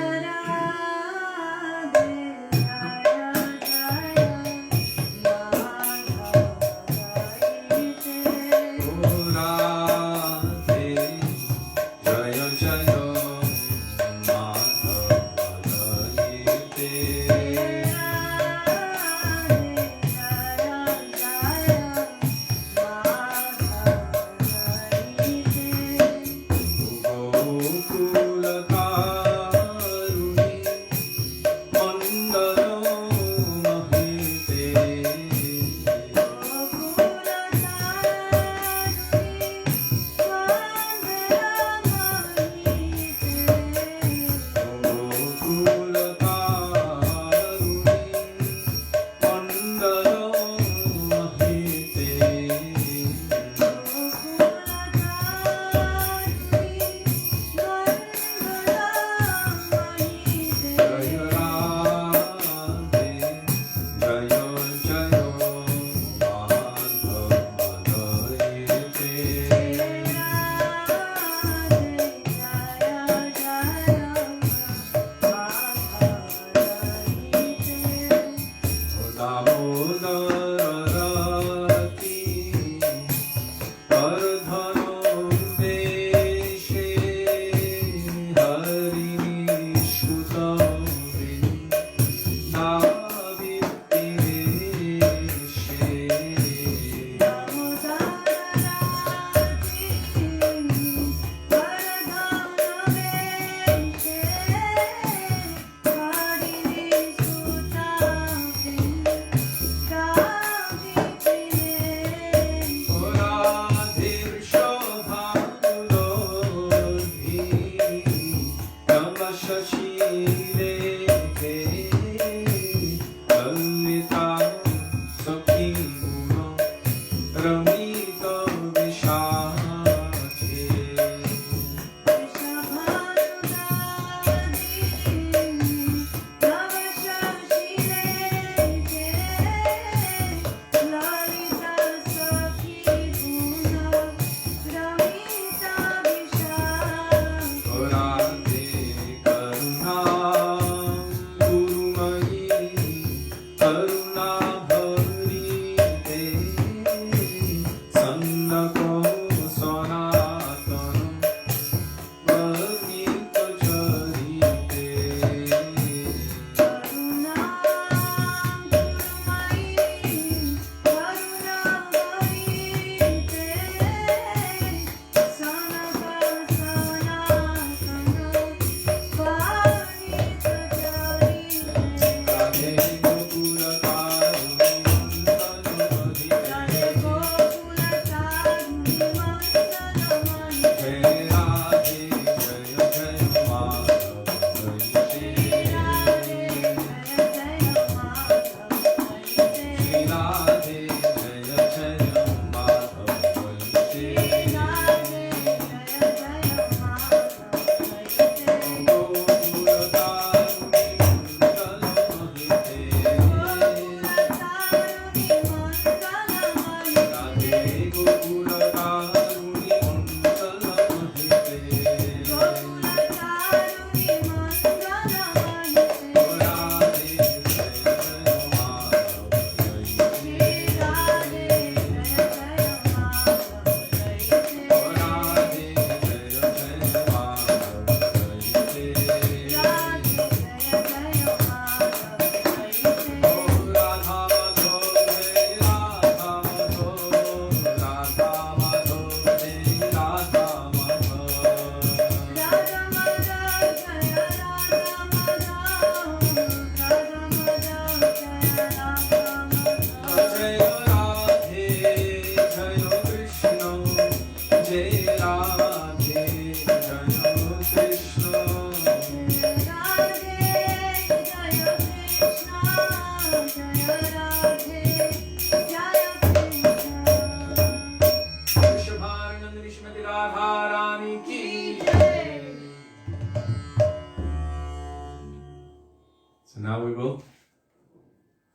So now we will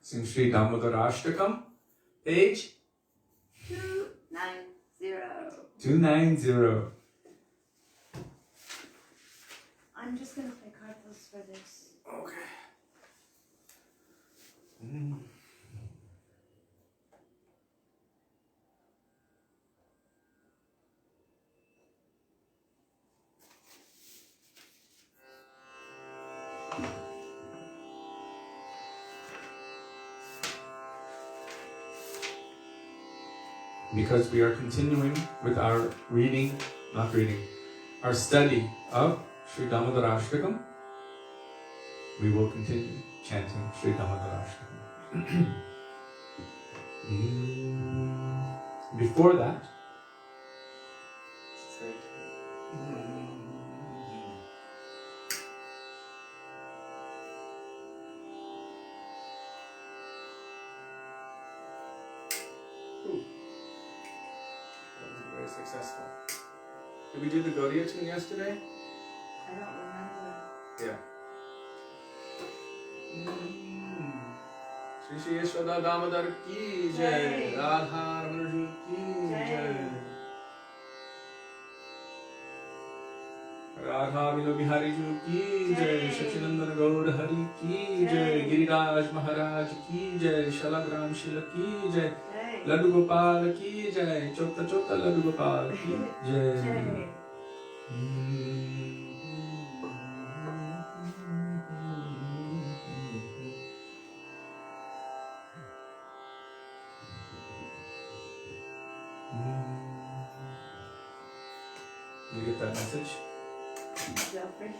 sing Śrī Dāmodarāṣṭakam, page 290. 290. I'm just going to play cartels for this. Okay. Because we are continuing with our our study of Śrī Dāmodarāṣṭakam, we will continue chanting Śrī Dāmodarāṣṭakam. Before that, successful. Did we do the Gaudiya tune yesterday? I don't remember. Yeah. Śrī Damodarāṣṭakam ki jai, Radha-ramanuja ki jai, Radha-Bihari ki jai, Sacinandana Gaurahari ki jai, Giriraj Mahārāja ki jai, Shalagram Shila ki jai, Laddu Gopal ki jai, Chota Chota Laddu Gopal ki jai. You get that message? Feel free.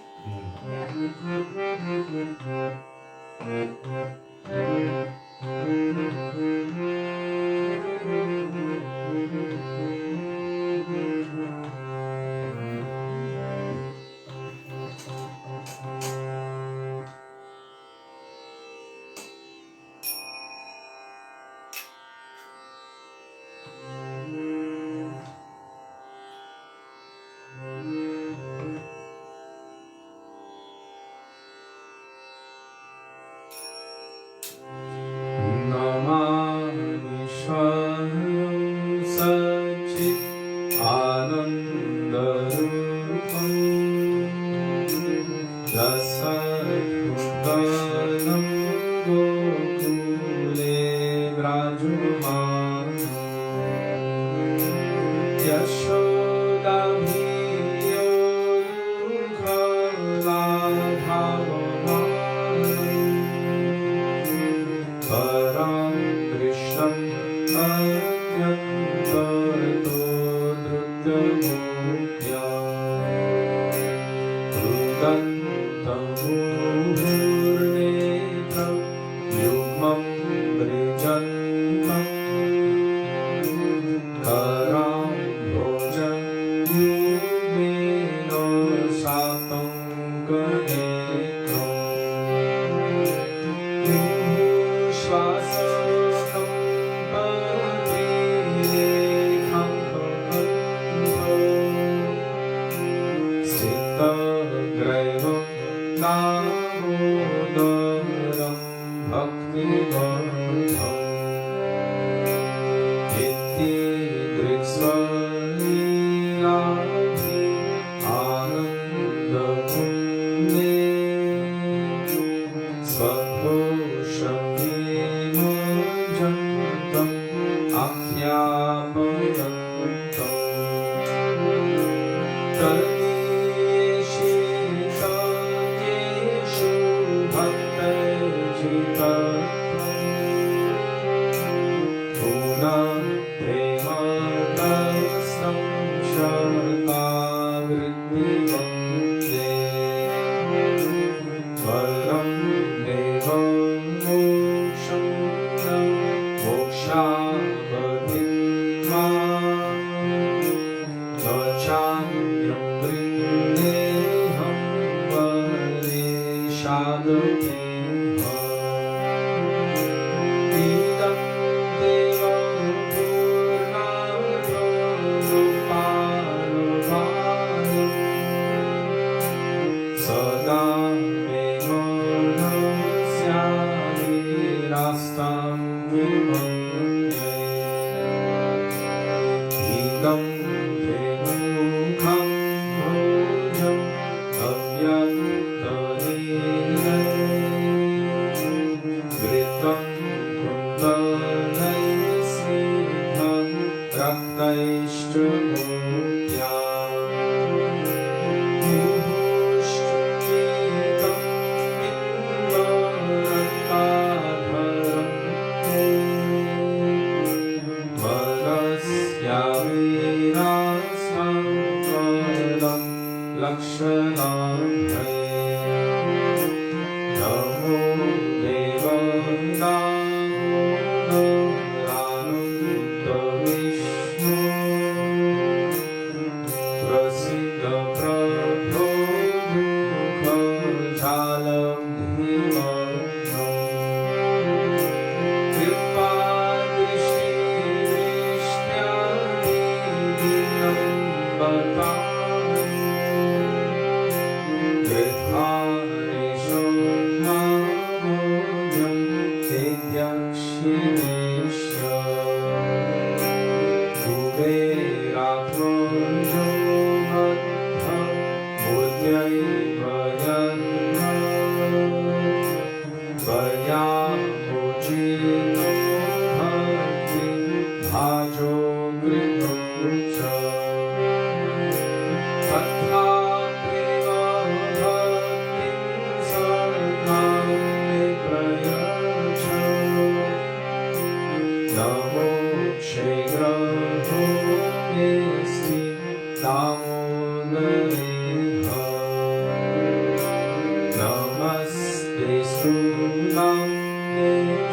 Sulam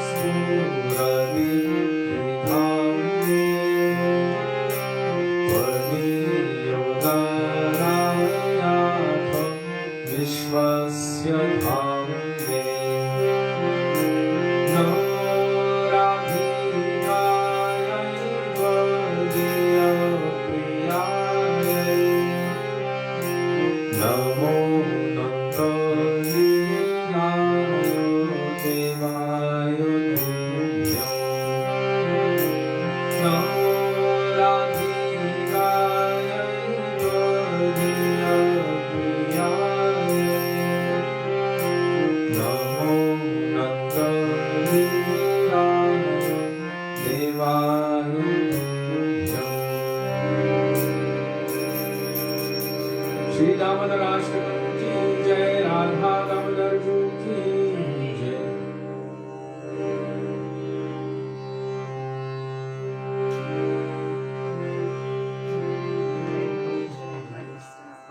Suradi Dhami Yogarayatha Vishwasya Dhamde Naradhikaya Vadiya Priyaya Namo Śrī Dāmodarāṣṭakam ki jai, Radha Damodar ki jai.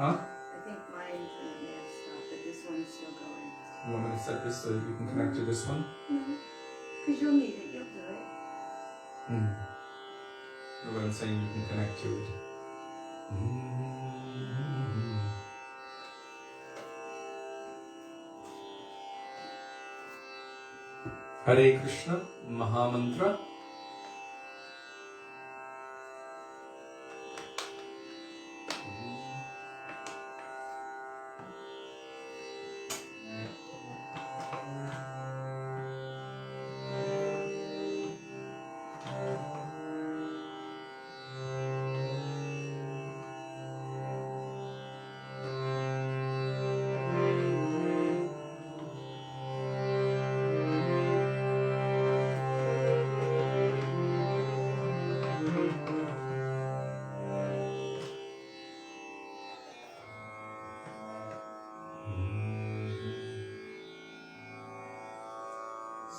Huh? I think my internet may have stopped, but this one is still going. You want me to set this so that you can connect to this one? No, because you'll need it, you'll do it. No, but I'm saying you can connect to it. Hare Krishna, Mahamantra.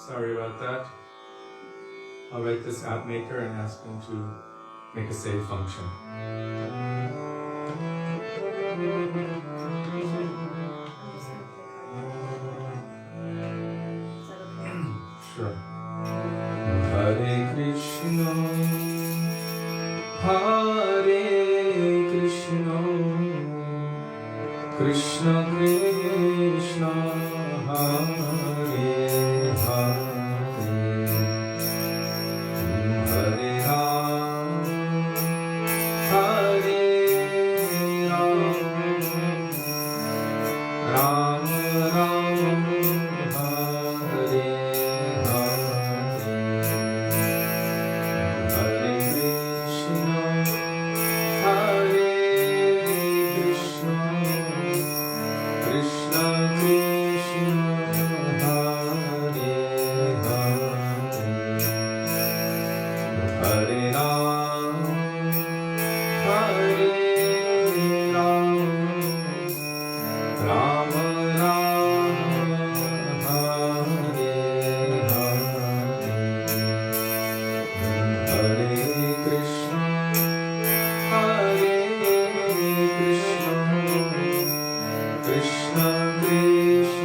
Sorry about that. I'll write this app maker and ask him to make a save function. Sure. Hare Krishna, Hare Krishna, Krishna Krishna, Hare Hare Ram, Hare Ram, Ram Ram, Hare Hare, Hare Krishna, Hare Krishna, Krishna Krishna, Hare Hare, Hare Ram, Hare Ram, Ram Ram, Hare Hare, Hare Krishna, Hare Krishna, Krishna Krishna,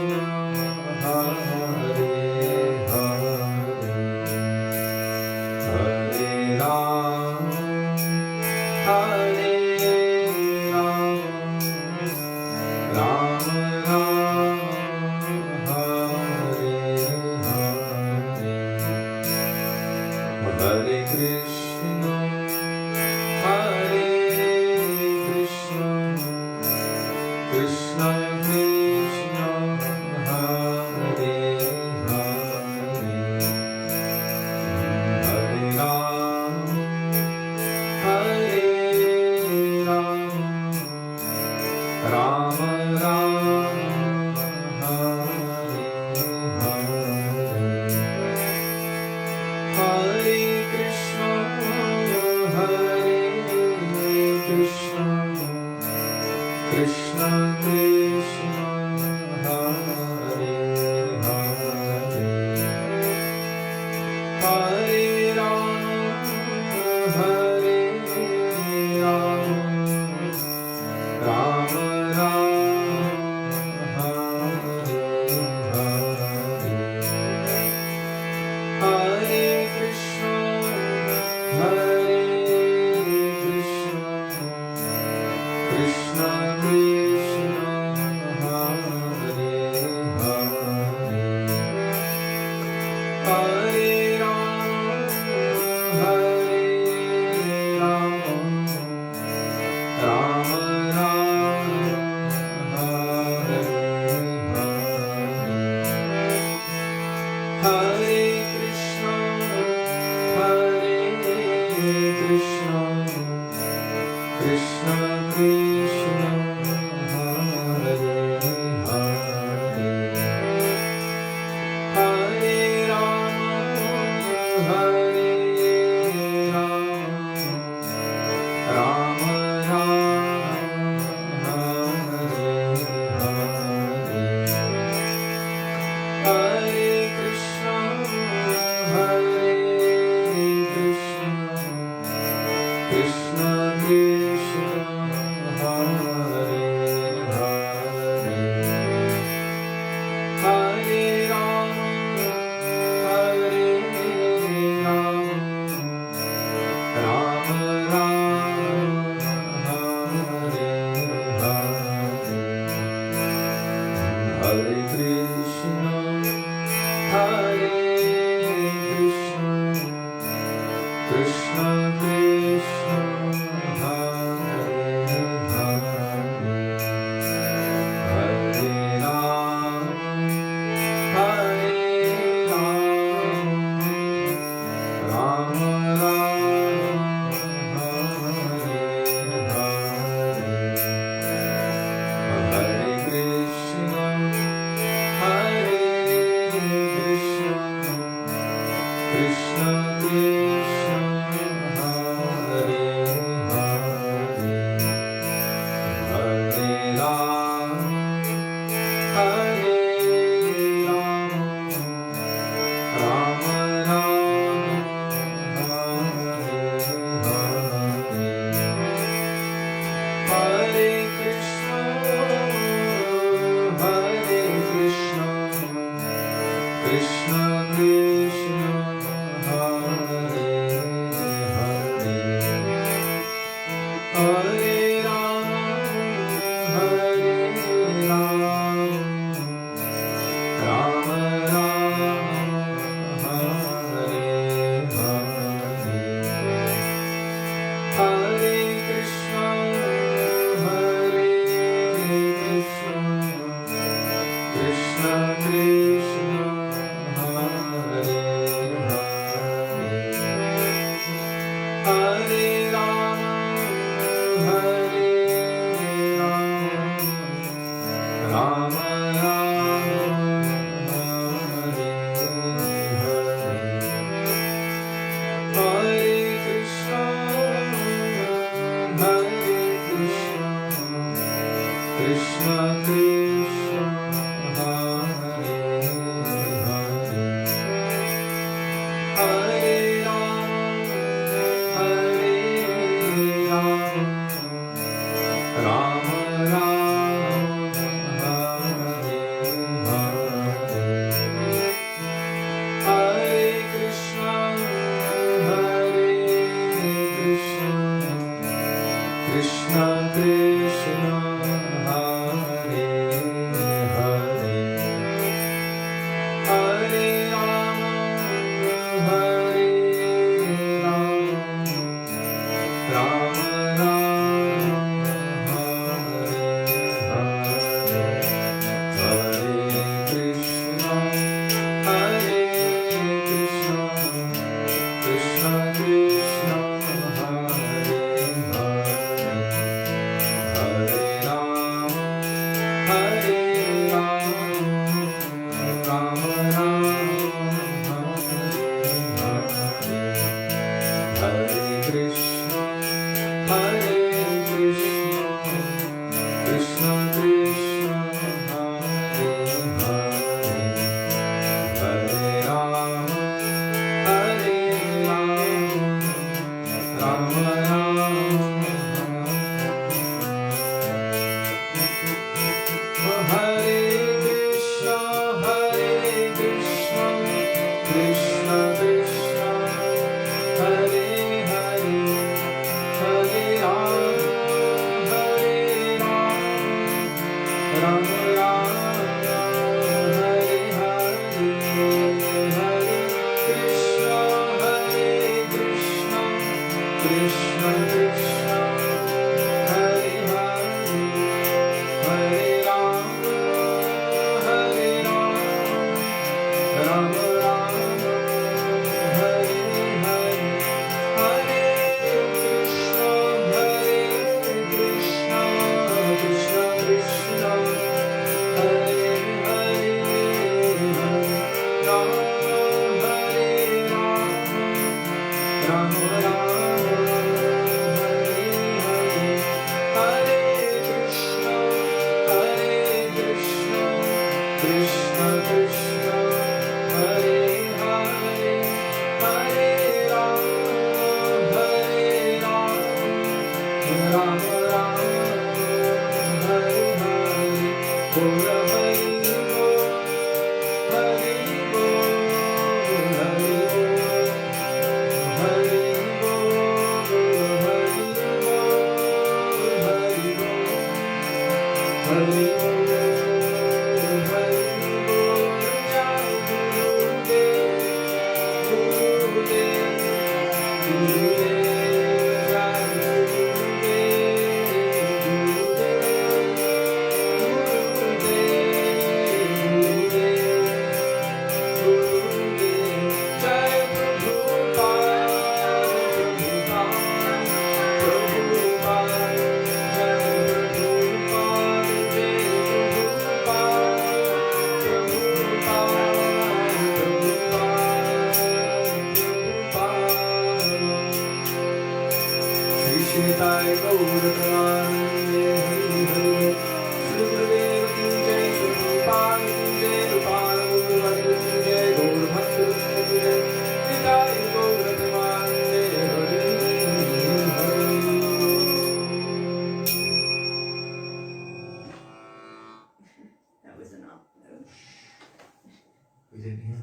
We didn't hear that.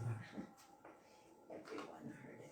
Everyone heard it.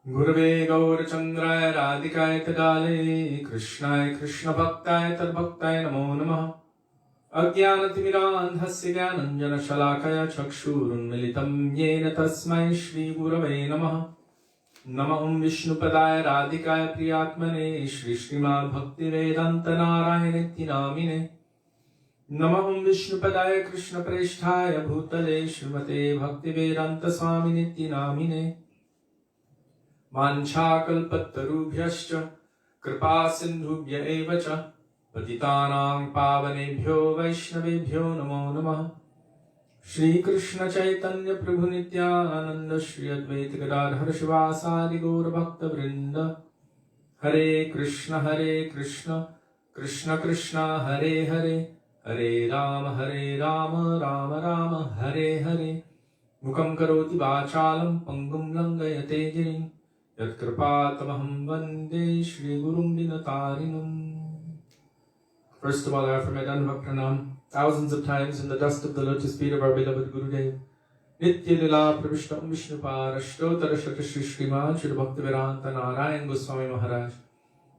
Gurave Gaurachandraya Radhikaya Tadale Krishnaya Krishna Bhaktāya Tadbhaktāya Namo Namaha Ajnanatimidandhasya Jnananjana Shalakaya Chakshurunmilitam Yena Tasmai Shri Gurave Namaha Namah Vishnupadaya Radhikaya Priyatmane Shri Śrīmad Bhaktivedānta Nārāyaṇa Namine Namah Vishnupadaya Krishna Presthaya Bhutale Śrīmate Bhaktivedānta Swāmī Namine Manchakalpatarubhyascha Kripa Sindhubhya Evacha Patitanang Pavanebhyo Vaishnavebhyo Namo Namaha Shri Krishna Chaitanya Prabhu Nityananda Shri Advaita Gadadhar Shivasadi Gaura Bhakta Vrinda Hare Krishna Krishna Krishna Hare Hare Hare Rama Rama Rama Hare Hare Mukam Karoti Vachalam Pangum Langayate Girim Yat Kripatamaham Vande Shri Gurum Dinatarinam. First of all, I offer my Dandava Pranam thousands of times in the dust of the lotus feet of our beloved Gurudev. Nitya Lila Pravishtam Vishnupar Ashtotara Shata Shri Śrīmad Śrī Bhaktivedānta Nārāyaṇa Gosvāmī Mahārāja.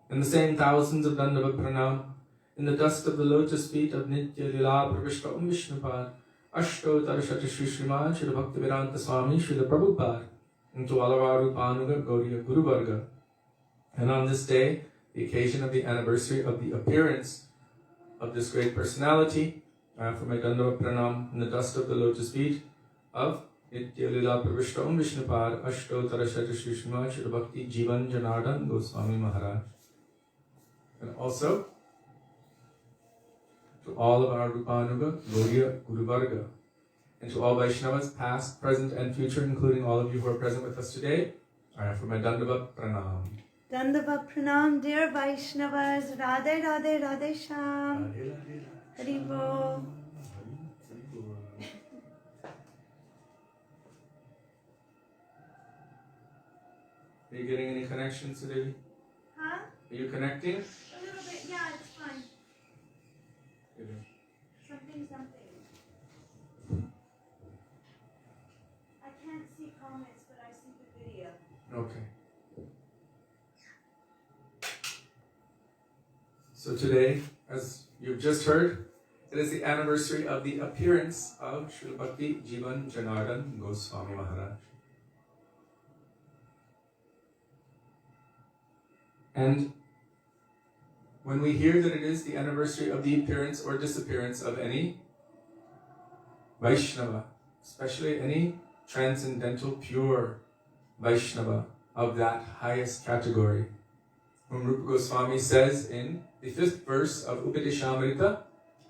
And the same thousands of Dandava Pranam in the dust of the lotus feet of Nitya Lila Pravishtam Vishnupar Ashtotara Shata Shri Śrīmad Śrī Bhaktivedānta Swāmī Śrīla Prabhupada, and to all of our Rupanuga Gauriya Guru Varga. And on this day, the occasion of the anniversary of the appearance of this great personality, I offer my Dandava Pranam in the dust of the lotus feet of Nitya Lila Pravishtam Vishnupar Ashtotara Shata Shri Śrīmad Śrī Bhakti Jivan Janardhan Gosvāmī Mahārāja. And also to all of our Rupanuga Gauriya Guru Varga, and to all Vaishnavas past, present and future, including all of you who are present with us today, I offer my Dandava Pranam. Dandava Pranam, dear Vaishnavas. Radhe Radhe Radhe Sham. Haribo. Are you getting any connections today? Huh? Are you connecting? A little bit, yeah, it's fine. Something. I can't see comments, but I see the video. Okay. So today, as you've just heard, it is the anniversary of the appearance of Srila Bhakti Jivan Janardhan Gosvāmī Mahārāja. And when we hear that it is the anniversary of the appearance or disappearance of any Vaishnava, especially any transcendental, pure Vaishnava of that highest category, whom Rupa Goswami says in the 5th verse of Upadeshamrita,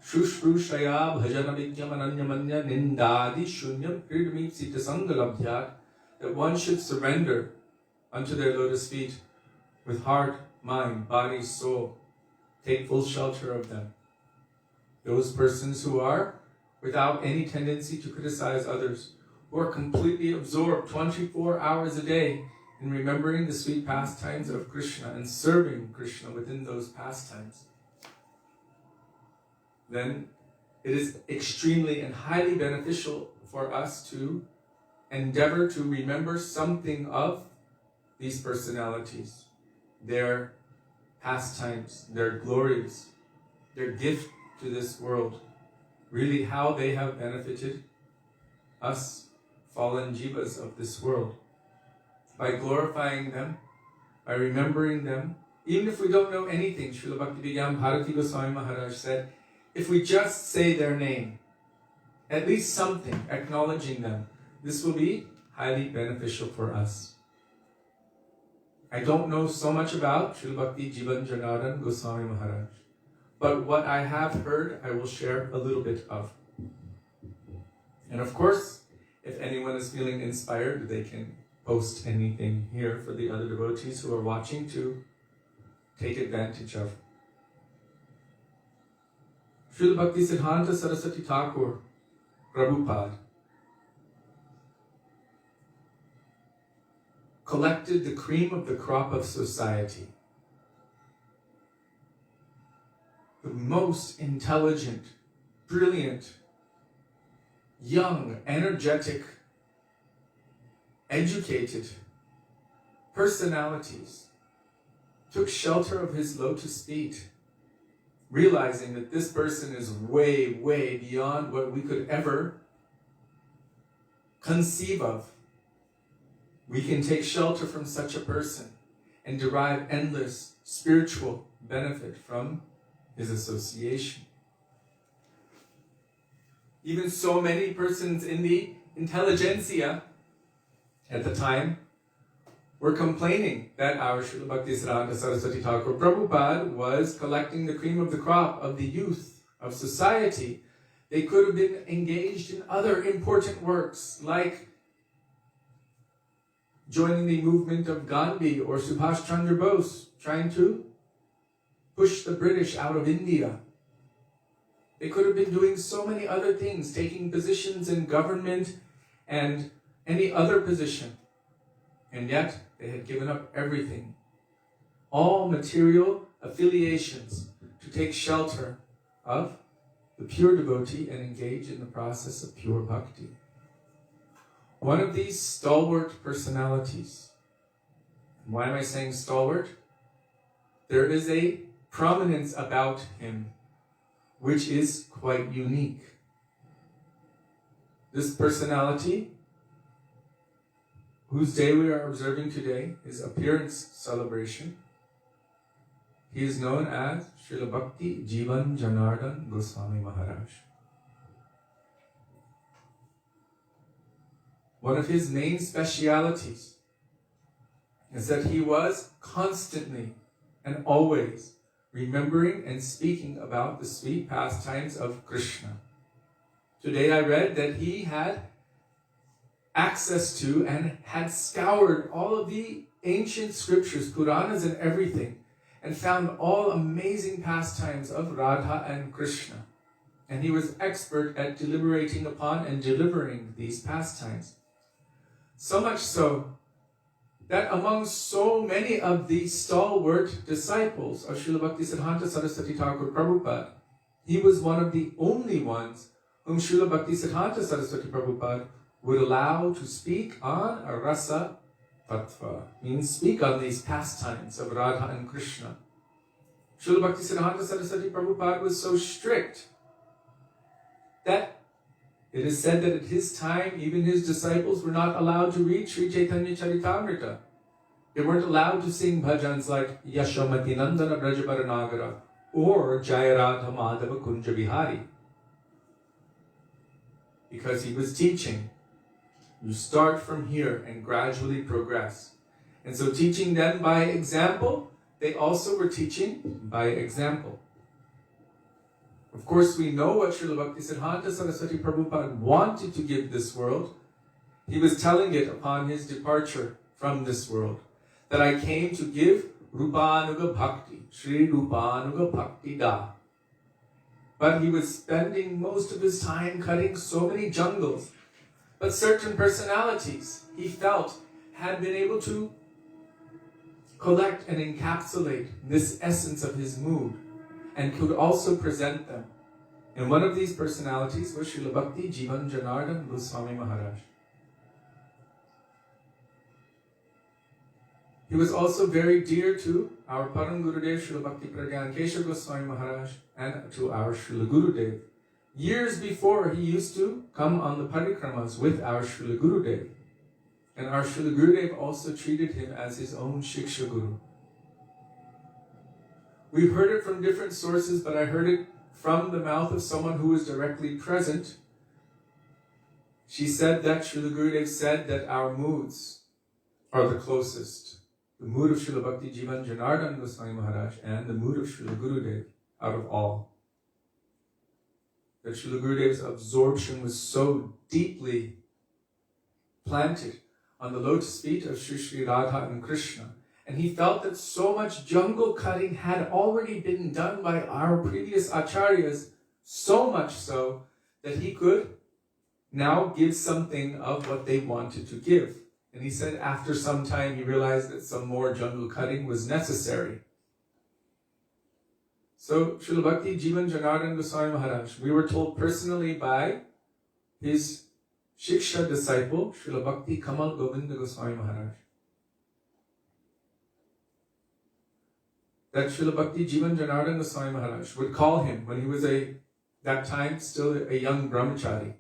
Shushrushaya bhajana vidyam ananyamanya nindadi shunyam kridmipsita sangalabhyat, that one should surrender unto their lotus feet with heart, mind, body, soul, take full shelter of them. Those persons who are without any tendency to criticize others, who are completely absorbed 24 hours a day in remembering the sweet pastimes of Krishna and serving Krishna within those pastimes, then it is extremely and highly beneficial for us to endeavor to remember something of these personalities, their pastimes, their glories, their gift to this world, really how they have benefited us fallen jivas of this world. By glorifying them, by remembering them, even if we don't know anything, Srila Bhaktivedānta Bharati Goswami Maharaj said, if we just say their name, at least something, acknowledging them, this will be highly beneficial for us. I don't know so much about Srila Bhakti Jivan Janardana Gosvāmī Mahārāja, but what I have heard, I will share a little bit of. And of course, if anyone is feeling inspired, they can post anything here for the other devotees who are watching to take advantage of. Srila Bhaktisiddhanta Saraswati Thakur Prabhupada collected the cream of the crop of society. The most intelligent, brilliant, young, energetic, educated personalities took shelter of his lotus feet, realizing that this person is way, way beyond what we could ever conceive of. We can take shelter from such a person and derive endless spiritual benefit from his association. Even so many persons in the intelligentsia at the time were complaining that our Srila Bhaktisiddhanta Saraswati Thakur Prabhupada was collecting the cream of the crop of the youth of society. They could have been engaged in other important works like joining the movement of Gandhi or Subhash Chandra Bose, trying to push the British out of India. They could have been doing so many other things, taking positions in government and any other position. And yet, they had given up everything, all material affiliations, to take shelter of the pure devotee and engage in the process of pure bhakti. One of these stalwart personalities, why am I saying stalwart? There is a prominence about him which is quite unique. This personality, whose day we are observing today, his appearance celebration, he is known as Srila Bhakti Jivan Janardana Gosvāmī Mahārāja. One of his main specialities is that he was constantly and always remembering and speaking about the sweet pastimes of Krishna. Today I read that he had access to and had scoured all of the ancient scriptures, Puranas and everything, and found all amazing pastimes of Radha and Krishna. And he was expert at deliberating upon and delivering these pastimes. So much so that among so many of the stalwart disciples of Srila Bhaktisiddhanta Saraswati Thakur Prabhupada, he was one of the only ones whom Srila Bhaktisiddhanta Saraswati Prabhupada would allow to speak on a rasa tattva, means speak on these pastimes of Radha and Krishna. Srila Bhaktisiddhanta Saraswati Prabhupada was so strict that it is said that at his time, even his disciples were not allowed to read Sri Chaitanya Charitamrita. They weren't allowed to sing bhajans like Yashamati Nandana Brajabaranagara or Jayaradha Madhava Kunja Vihari. Because he was teaching. You start from here and gradually progress. And so teaching them by example, they also were teaching by example. Of course, we know what Srila Bhaktisiddhanta Saraswati Prabhupada wanted to give this world. He was telling it upon his departure from this world, that I came to give Rupanuga Bhakti, Shri Rupanuga Bhakti Da. But he was spending most of his time cutting so many jungles. But certain personalities, he felt, had been able to collect and encapsulate this essence of his mood, and could also present them. And one of these personalities was Srila Bhakti Jivan Janardana Gosvāmī Mahārāja. He was also very dear to our Param Gurudev Srila Bhakti Pragyan Keshav Gosvāmī Mahārāja and to our Srila Gurudev. Years before, he used to come on the parikramas with our Srila Gurudev. And our Srila Gurudev also treated him as his own Shiksha Guru. We've heard it from different sources, but I heard it from the mouth of someone who was directly present. She said that Srila Gurudev said that our moods are the closest. the mood of Srila Bhakti Jivan Janardana Goswami Maharaj and the mood of Srila Gurudev out of all. That Srila Gurudev's absorption was so deeply planted on the lotus feet of Sri Radha and Krishna. And he felt that so much jungle cutting had already been done by our previous acharyas, so much so that he could now give something of what they wanted to give. And he said after some time he realized that some more jungle cutting was necessary. So Srila Bhakti Jivan Janardana Goswami Maharaj, we were told personally by his Shiksha disciple, Srila Bhakti Kamal Govinda Goswami Maharaj, that Srila Bhakti Jivan Janardana Goswami Maharaj would call him when he was that time still a young brahmachari.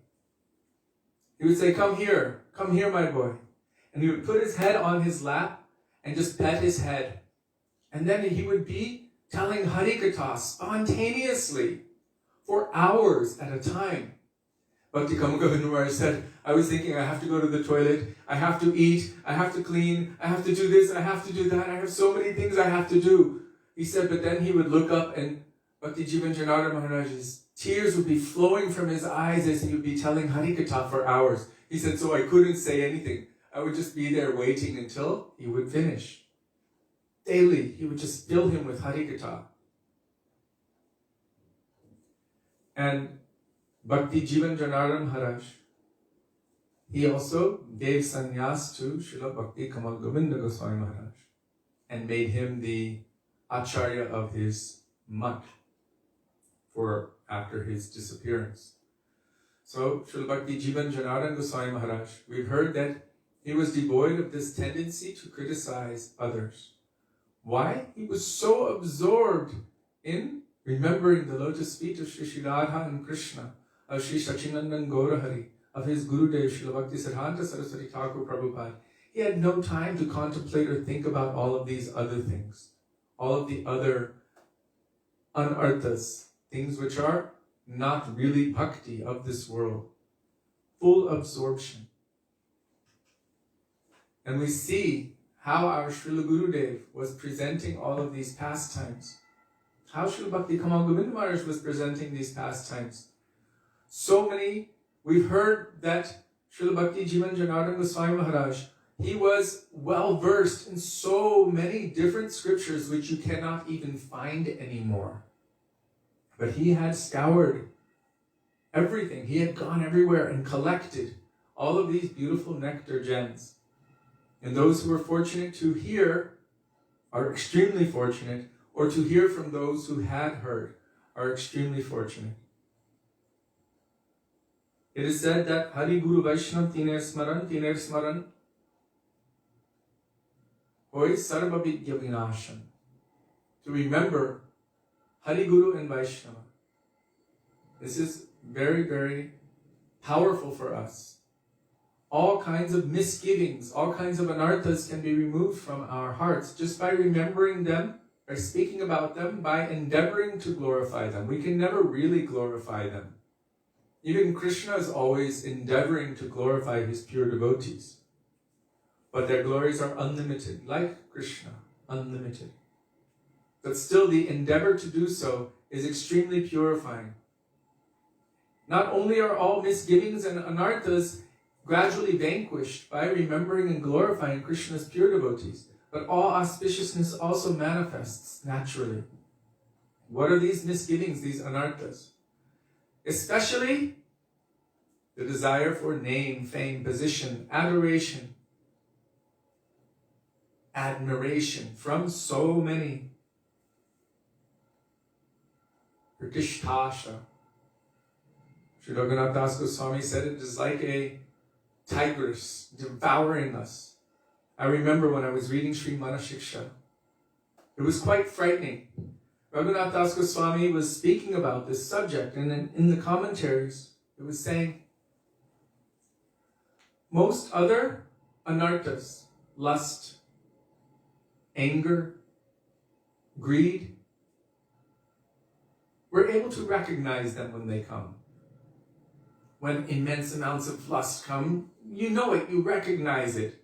He would say, come here, my boy. And he would put his head on his lap and just pet his head. And then he would be telling Harikatha spontaneously for hours at a time. Bhakti Kamal Govinda Maharaj said, I was thinking I have to go to the toilet, I have to eat, I have to clean, I have to do this, I have to do that, I have so many things I have to do. He said, but then he would look up and Bhakti Jivan Janardana Maharaj's tears would be flowing from his eyes as he would be telling Harikatha for hours. He said, so I couldn't say anything. I would just be there waiting until he would finish. Daily, he would just fill him with Harikatha. And Bhakti Jivan Janardana Maharaj, he also gave sannyas to Srila Bhakti Kamal Govinda Goswami Maharaj and made him the acharya of his mutt for after his disappearance. So Srila Bhakti Jivan Janardana Goswami Maharaj, we've heard that he was devoid of this tendency to criticize others. Why? He was so absorbed in remembering the lotus feet of Shri Radha and Krishna, of Shri Sachinandan Gaurahari, of his Gurudev, Srila Bhakti Siddhanta Saraswati Thakur Prabhupada. He had no time to contemplate or think about all of these other things, all of the other anarthas, things which are not really bhakti of this world. Full absorption. And we see how our Srila Gurudev was presenting all of these pastimes. How Srila Bhakti Kamal Govinda Maharaj was presenting these pastimes. So many, we've heard that Srila Bhakti Jivan Janardana Goswami Maharaj, he was well versed in so many different scriptures which you cannot even find anymore. But he had scoured everything. He had gone everywhere and collected all of these beautiful nectar gems. And those who were fortunate to hear are extremely fortunate, or to hear from those who had heard are extremely fortunate. It is said that Hari Guru Vaishnav Tiner Smaran, Hoy Sarva Vidya Vinasham. To remember Hari Guru and Vaishnava. This is very, very powerful for us. All kinds of misgivings, all kinds of anarthas can be removed from our hearts just by remembering them, by speaking about them, by endeavoring to glorify them. We can never really glorify them. Even Krishna is always endeavoring to glorify his pure devotees. But their glories are unlimited, like Krishna, unlimited. But still the endeavor to do so is extremely purifying. Not only are all misgivings and anarthas gradually vanquished by remembering and glorifying Krishna's pure devotees, but all auspiciousness also manifests naturally. What are these misgivings, these anarthas? Especially the desire for name, fame, position, adoration, admiration from so many. Pratishthasha. Sri Raghunath Das Goswami said it is like a tigress devouring us. I remember when I was reading Śrīmad Shiksha, it was quite frightening. Raghunath Das Goswami was speaking about this subject, and in the commentaries, it was saying, most other anarthas, lust, anger, greed, we're able to recognize them when they come. When immense amounts of lust come, you know it, you recognize it,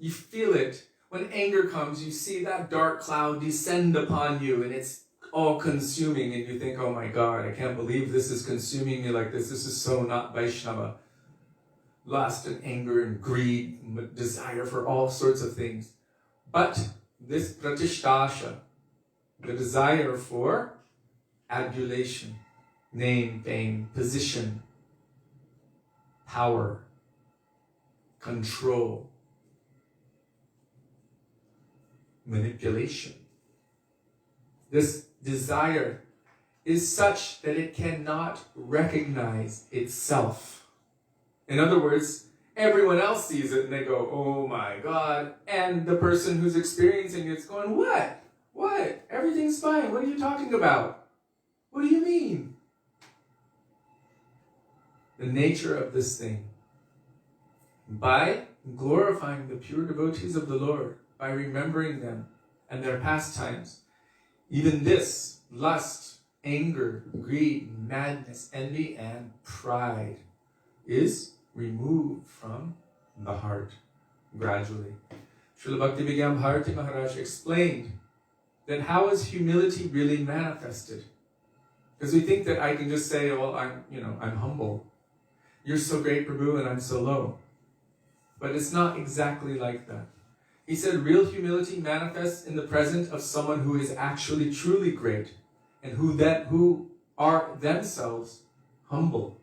you feel it. When anger comes, you see that dark cloud descend upon you and it's all consuming and you think, oh my God, I can't believe this is consuming me like this. This is so not Vaishnava. Lust and anger and greed, desire for all sorts of things. But this pratishtasha, the desire for adulation, name, fame, position, power, control, manipulation. This desire is such that it cannot recognize itself. In other words, everyone else sees it and they go, oh my God. And the person who's experiencing it's going, what? What? Everything's fine. What are you talking about? What do you mean? The nature of this thing. By glorifying the pure devotees of the Lord, by remembering them and their pastimes, even this, lust, anger, greed, madness, envy, and pride is removed from the heart gradually. Srila Bhaktivedānta Mahārāja explained that how is humility really manifested? Because we think that I can just say, well, I'm humble. You're so great, Prabhu, and I'm so low. But it's not exactly like that. He said real humility manifests in the presence of someone who is actually truly great and who are themselves humble.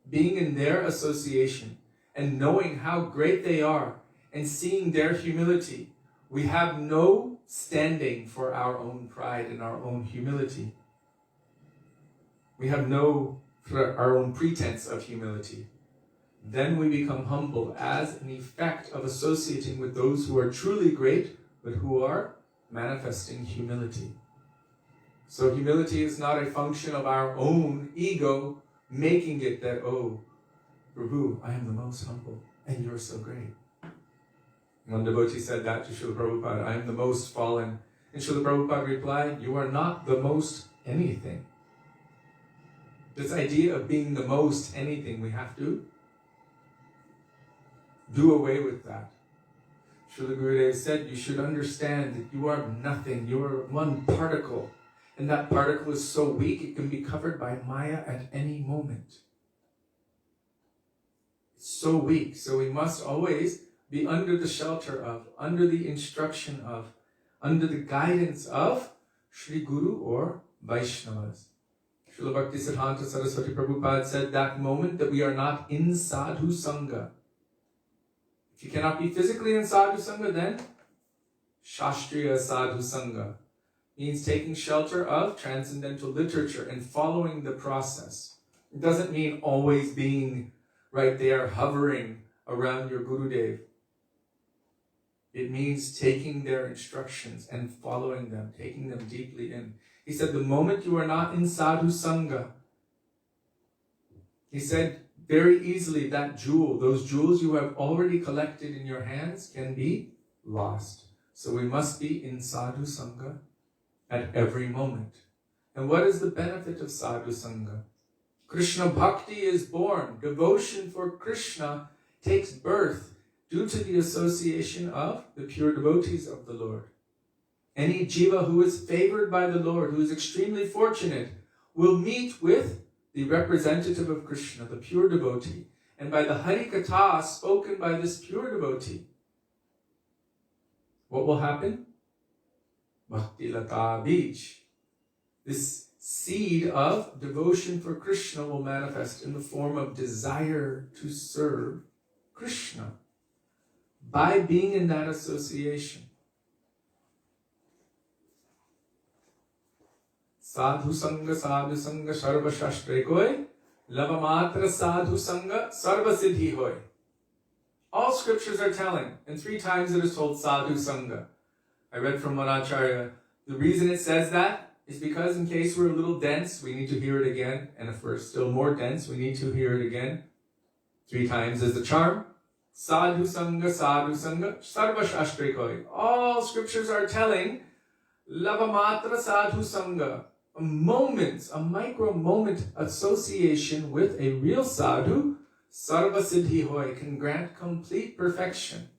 Being in their association and knowing how great they are and seeing their humility, we have no standing for our own pride and our own humility. We have no our own pretense of humility. Then we become humble as an effect of associating with those who are truly great, but who are manifesting humility. So humility is not a function of our own ego, making it that, oh, Prabhu, I am the most humble, and you're so great. One devotee said that to Srila Prabhupada, I am the most fallen. And Srila Prabhupada replied, you are not the most anything. This idea of being the most anything, we have to do away with that. Srila Gurudev said, you should understand that you are nothing. You are one particle. And that particle is so weak, it can be covered by Maya at any moment. It's so weak. So we must always be under the shelter of, under the instruction of, under the guidance of Shri Guru or Vaishnavas. Srila Bhaktisiddhanta Saraswati Prabhupada said that moment that we are not in sadhu sangha. If you cannot be physically in sadhu sangha, then shastriya sadhu sangha means taking shelter of transcendental literature and following the process. It doesn't mean always being right there hovering around your Gurudev. It means taking their instructions and following them, taking them deeply in. He said, the moment you are not in sadhu sangha, he said, very easily that jewel, those jewels you have already collected in your hands can be lost. So we must be in sadhu sangha at every moment. And what is the benefit of sadhu sangha? Krishna bhakti is born. Devotion for Krishna takes birth due to the association of the pure devotees of the Lord. Any jiva who is favored by the Lord, who is extremely fortunate, will meet with the representative of Krishna, the pure devotee, and by the Harikatha spoken by this pure devotee, what will happen? Bhakti Lata Bij. This seed of devotion for Krishna will manifest in the form of desire to serve Krishna by being in that association. Sadhu Sangha, Sarva Shastre Koi, Lavamatra Sadhu Sangha, Sarva Siddhi Hoy. All scriptures are telling, and 3 times it is told Sadhu Sangha. I read from Manacharya, the reason it says that is because in case we're a little dense, we need to hear it again, and if we're still more dense, we need to hear it again. 3 times is the charm. Sadhu Sangha, Sarva Shastre Koi. All scriptures are telling, Lavamatra Sadhu Sangha. A moment, a micro moment association with a real sadhu, sarva siddhi hoy, can grant complete perfection.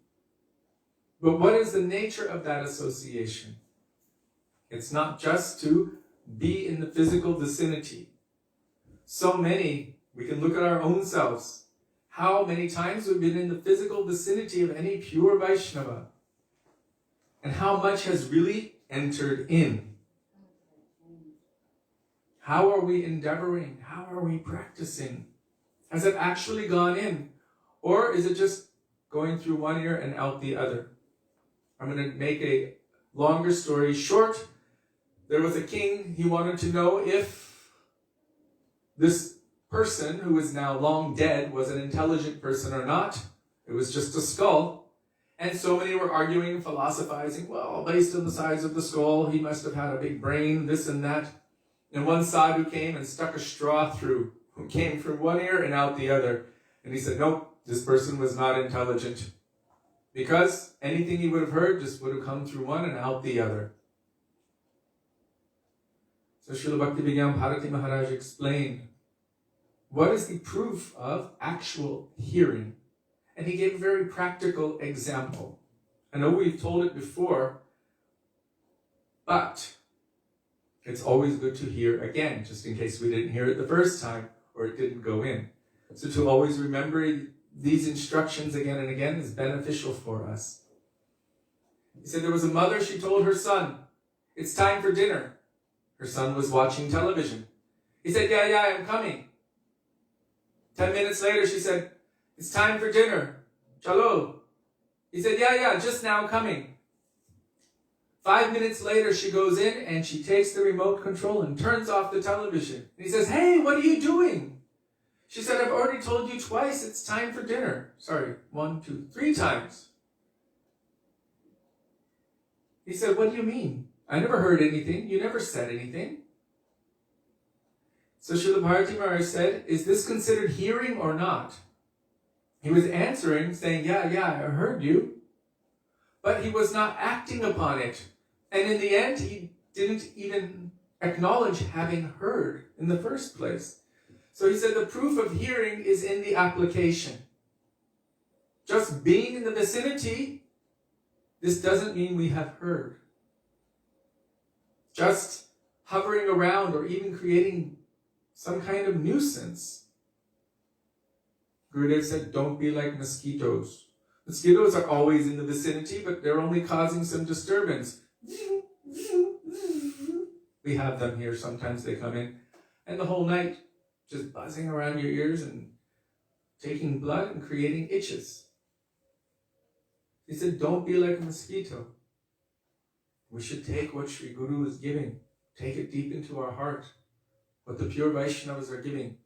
But what is the nature of that association? It's not just to be in the physical vicinity. So many, we can look at our own selves. How many times we've been in the physical vicinity of any pure Vaishnava? And how much has really entered in? How are we endeavoring? How are we practicing? Has it actually gone in? Or is it just going through one ear and out the other? I'm going to make a longer story short. There was a king. He wanted to know if this person, who is now long dead, was an intelligent person or not. It was just a skull. And so many were arguing and philosophizing. Well, based on the size of the skull, he must have had a big brain, this and that. And one sadhu came and stuck a straw through, who came from one ear and out the other. And he said, nope, this person was not intelligent. Because anything he would have heard just would have come through one and out the other. So Srila Bhaktivedānta Bharati Mahārāja explained, what is the proof of actual hearing? And he gave a very practical example. I know we've told it before, but it's always good to hear again, just in case we didn't hear it the first time or it didn't go in. So to always remember these instructions again and again is beneficial for us. He said there was a mother, she told her son, it's time for dinner. Her son was watching television. He said, yeah, I'm coming. 10 minutes later, she said, it's time for dinner. Chalo. He said, yeah, just now coming. 5 minutes later, she goes in and she takes the remote control and turns off the television. And he says, hey, what are you doing? She said, I've already told you twice it's time for dinner. Sorry, 1, 2, 3 times. He said, what do you mean? I never heard anything. You never said anything. So Srila Bharati Maharaj said, is this considered hearing or not? He was answering, saying, yeah, I heard you. But he was not acting upon it. And in the end, he didn't even acknowledge having heard in the first place. So he said the proof of hearing is in the application. Just being in the vicinity, this doesn't mean we have heard. Just hovering around or even creating some kind of nuisance. Gurudev said, don't be like mosquitoes. Mosquitoes are always in the vicinity, but they're only causing some disturbance. We have them here. Sometimes they come in. And the whole night, just buzzing around your ears and taking blood and creating itches. He said, don't be like a mosquito. We should take what Sri Guru is giving, take it deep into our heart, what the pure Vaishnavas are giving.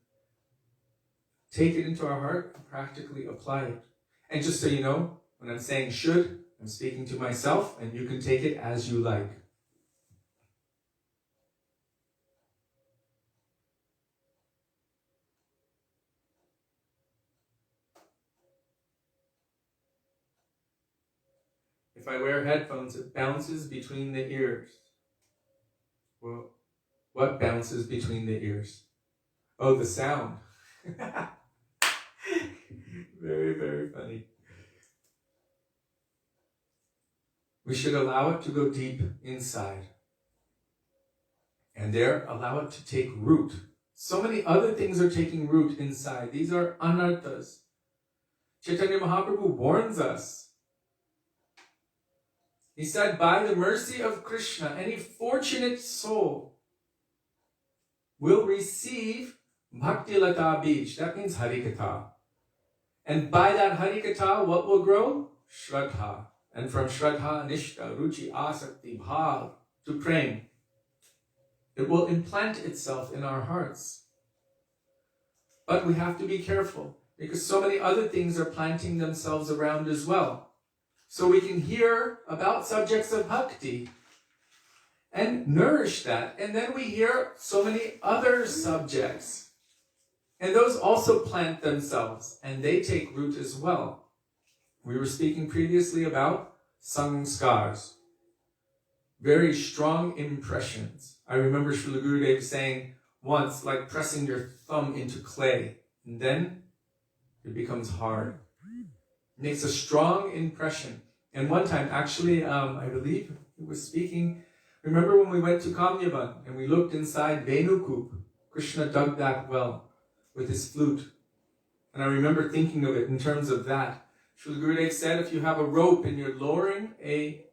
Take it into our heart and practically apply it. And just so you know, when I'm saying should, I'm speaking to myself, and you can take it as you like. If I wear headphones, it bounces between the ears. Well, what bounces between the ears? Oh, the sound. Very, very funny. We should allow it to go deep inside. And there, allow it to take root. So many other things are taking root inside. These are anarthas. Chaitanya Mahaprabhu warns us. He said, by the mercy of Krishna, any fortunate soul will receive Bhakti Lata Bij. That means Harikatha. And by that Harikatha, what will grow? Shraddha. And from Shraddha, Nishta, Ruchi, Asakti, Bhav, to Prem. It will implant itself in our hearts. But we have to be careful, because so many other things are planting themselves around as well. So we can hear about subjects of bhakti and nourish that. And then we hear so many other subjects. And those also plant themselves, and they take root as well. We were speaking previously about samskars, very strong impressions. I remember Srila Gurudev saying once, like pressing your thumb into clay, and then it becomes hard. It makes a strong impression. And one time, actually, I believe he was speaking. Remember when we went to Kamyavan and we looked inside Venukup? Krishna dug that well with his flute. And I remember thinking of it in terms of that. Srila Gurudev said, if you have a rope and you're lowering a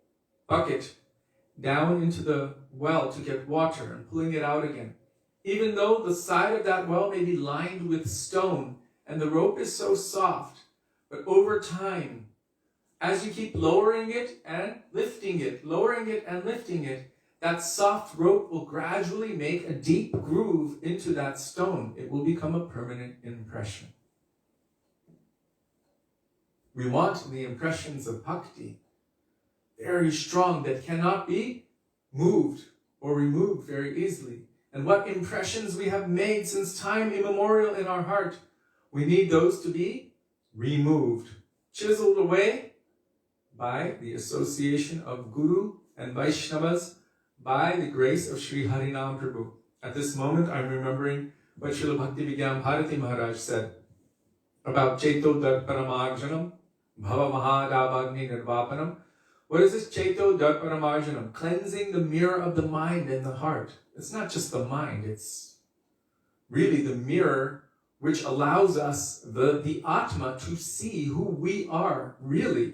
bucket down into the well to get water and pulling it out again, even though the side of that well may be lined with stone and the rope is so soft, but over time, as you keep lowering it and lifting it, lowering it and lifting it, that soft rope will gradually make a deep groove into that stone. It will become a permanent impression. We want the impressions of bhakti, very strong, that cannot be moved or removed very easily. And what impressions we have made since time immemorial in our heart, we need those to be removed, chiseled away by the association of Guru and Vaishnavas, by the grace of Sri Harinam Prabhu. At this moment, I'm remembering what Srila Bhaktivedānta Bharati Mahārāja said about Cheto Darparamarjanam, Bhava Mahādāvagni Nirvapanam. What is this Cheto Darparamarjanam? Cleansing the mirror of the mind and the heart. It's not just the mind, it's really the mirror which allows us, the Atma, to see who we are really,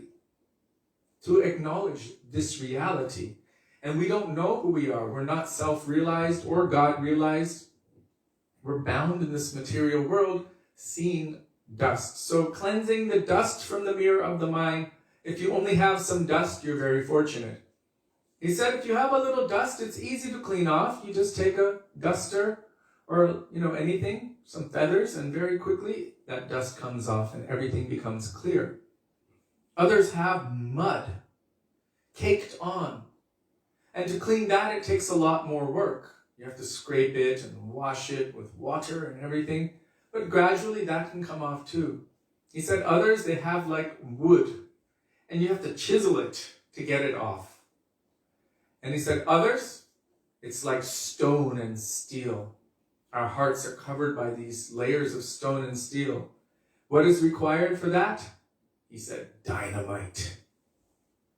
to acknowledge this reality. And we don't know who we are. We're not self-realized or God-realized. We're bound in this material world, seeing dust. So cleansing the dust from the mirror of the mind. If you only have some dust, you're very fortunate. He said if you have a little dust, it's easy to clean off. You just take a duster or, anything, some feathers, and very quickly that dust comes off and everything becomes clear. Others have mud caked on. And to clean that, it takes a lot more work. You have to scrape it and wash it with water and everything. But gradually that can come off too. He said others, they have like wood. And you have to chisel it to get it off. And he said others, it's like stone and steel. Our hearts are covered by these layers of stone and steel. What is required for that? He said dynamite.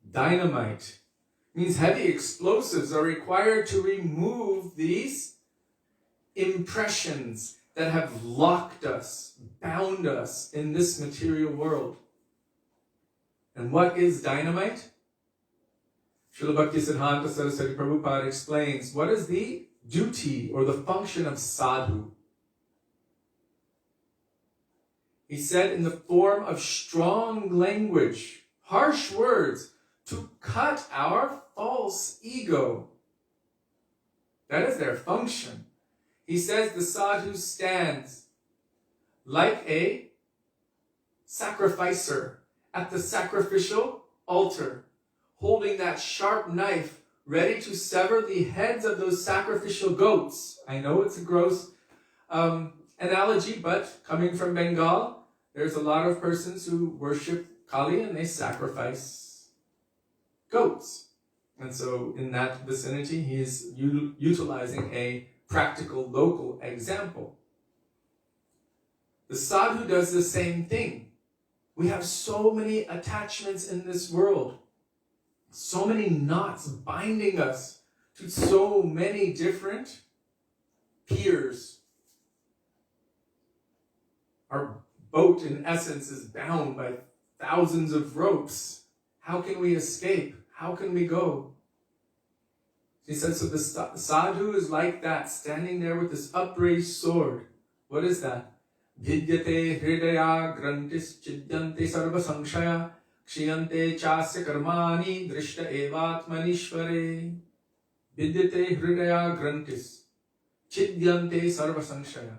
Dynamite means heavy explosives are required to remove these impressions that have locked us, bound us in this material world. And what is dynamite? Srila Bhaktisiddhanta Saraswati Prabhupada explains, what is the duty or the function of sadhu? He said in the form of strong language, harsh words, to cut our false ego. That is their function. He says the sadhu stands like a sacrificer at the sacrificial altar, holding that sharp knife ready to sever the heads of those sacrificial goats. I know it's a gross analogy, but coming from Bengal, there's a lot of persons who worship Kali and they sacrifice goats. And so in that vicinity, he is utilizing a practical local example. The sadhu does the same thing. We have so many attachments in this world, so many knots binding us to so many different piers. Our boat, in essence, is bound by thousands of ropes. How can we escape? How can we go? He said, so the sadhu is like that, standing there with this upraised sword. What is that? Vidyate hridaya grantis chidyante sarva samshaya kshiyante chasya karmani drishta evatmanishvare. Vidyate hridaya grantis chidyante sarva samshaya.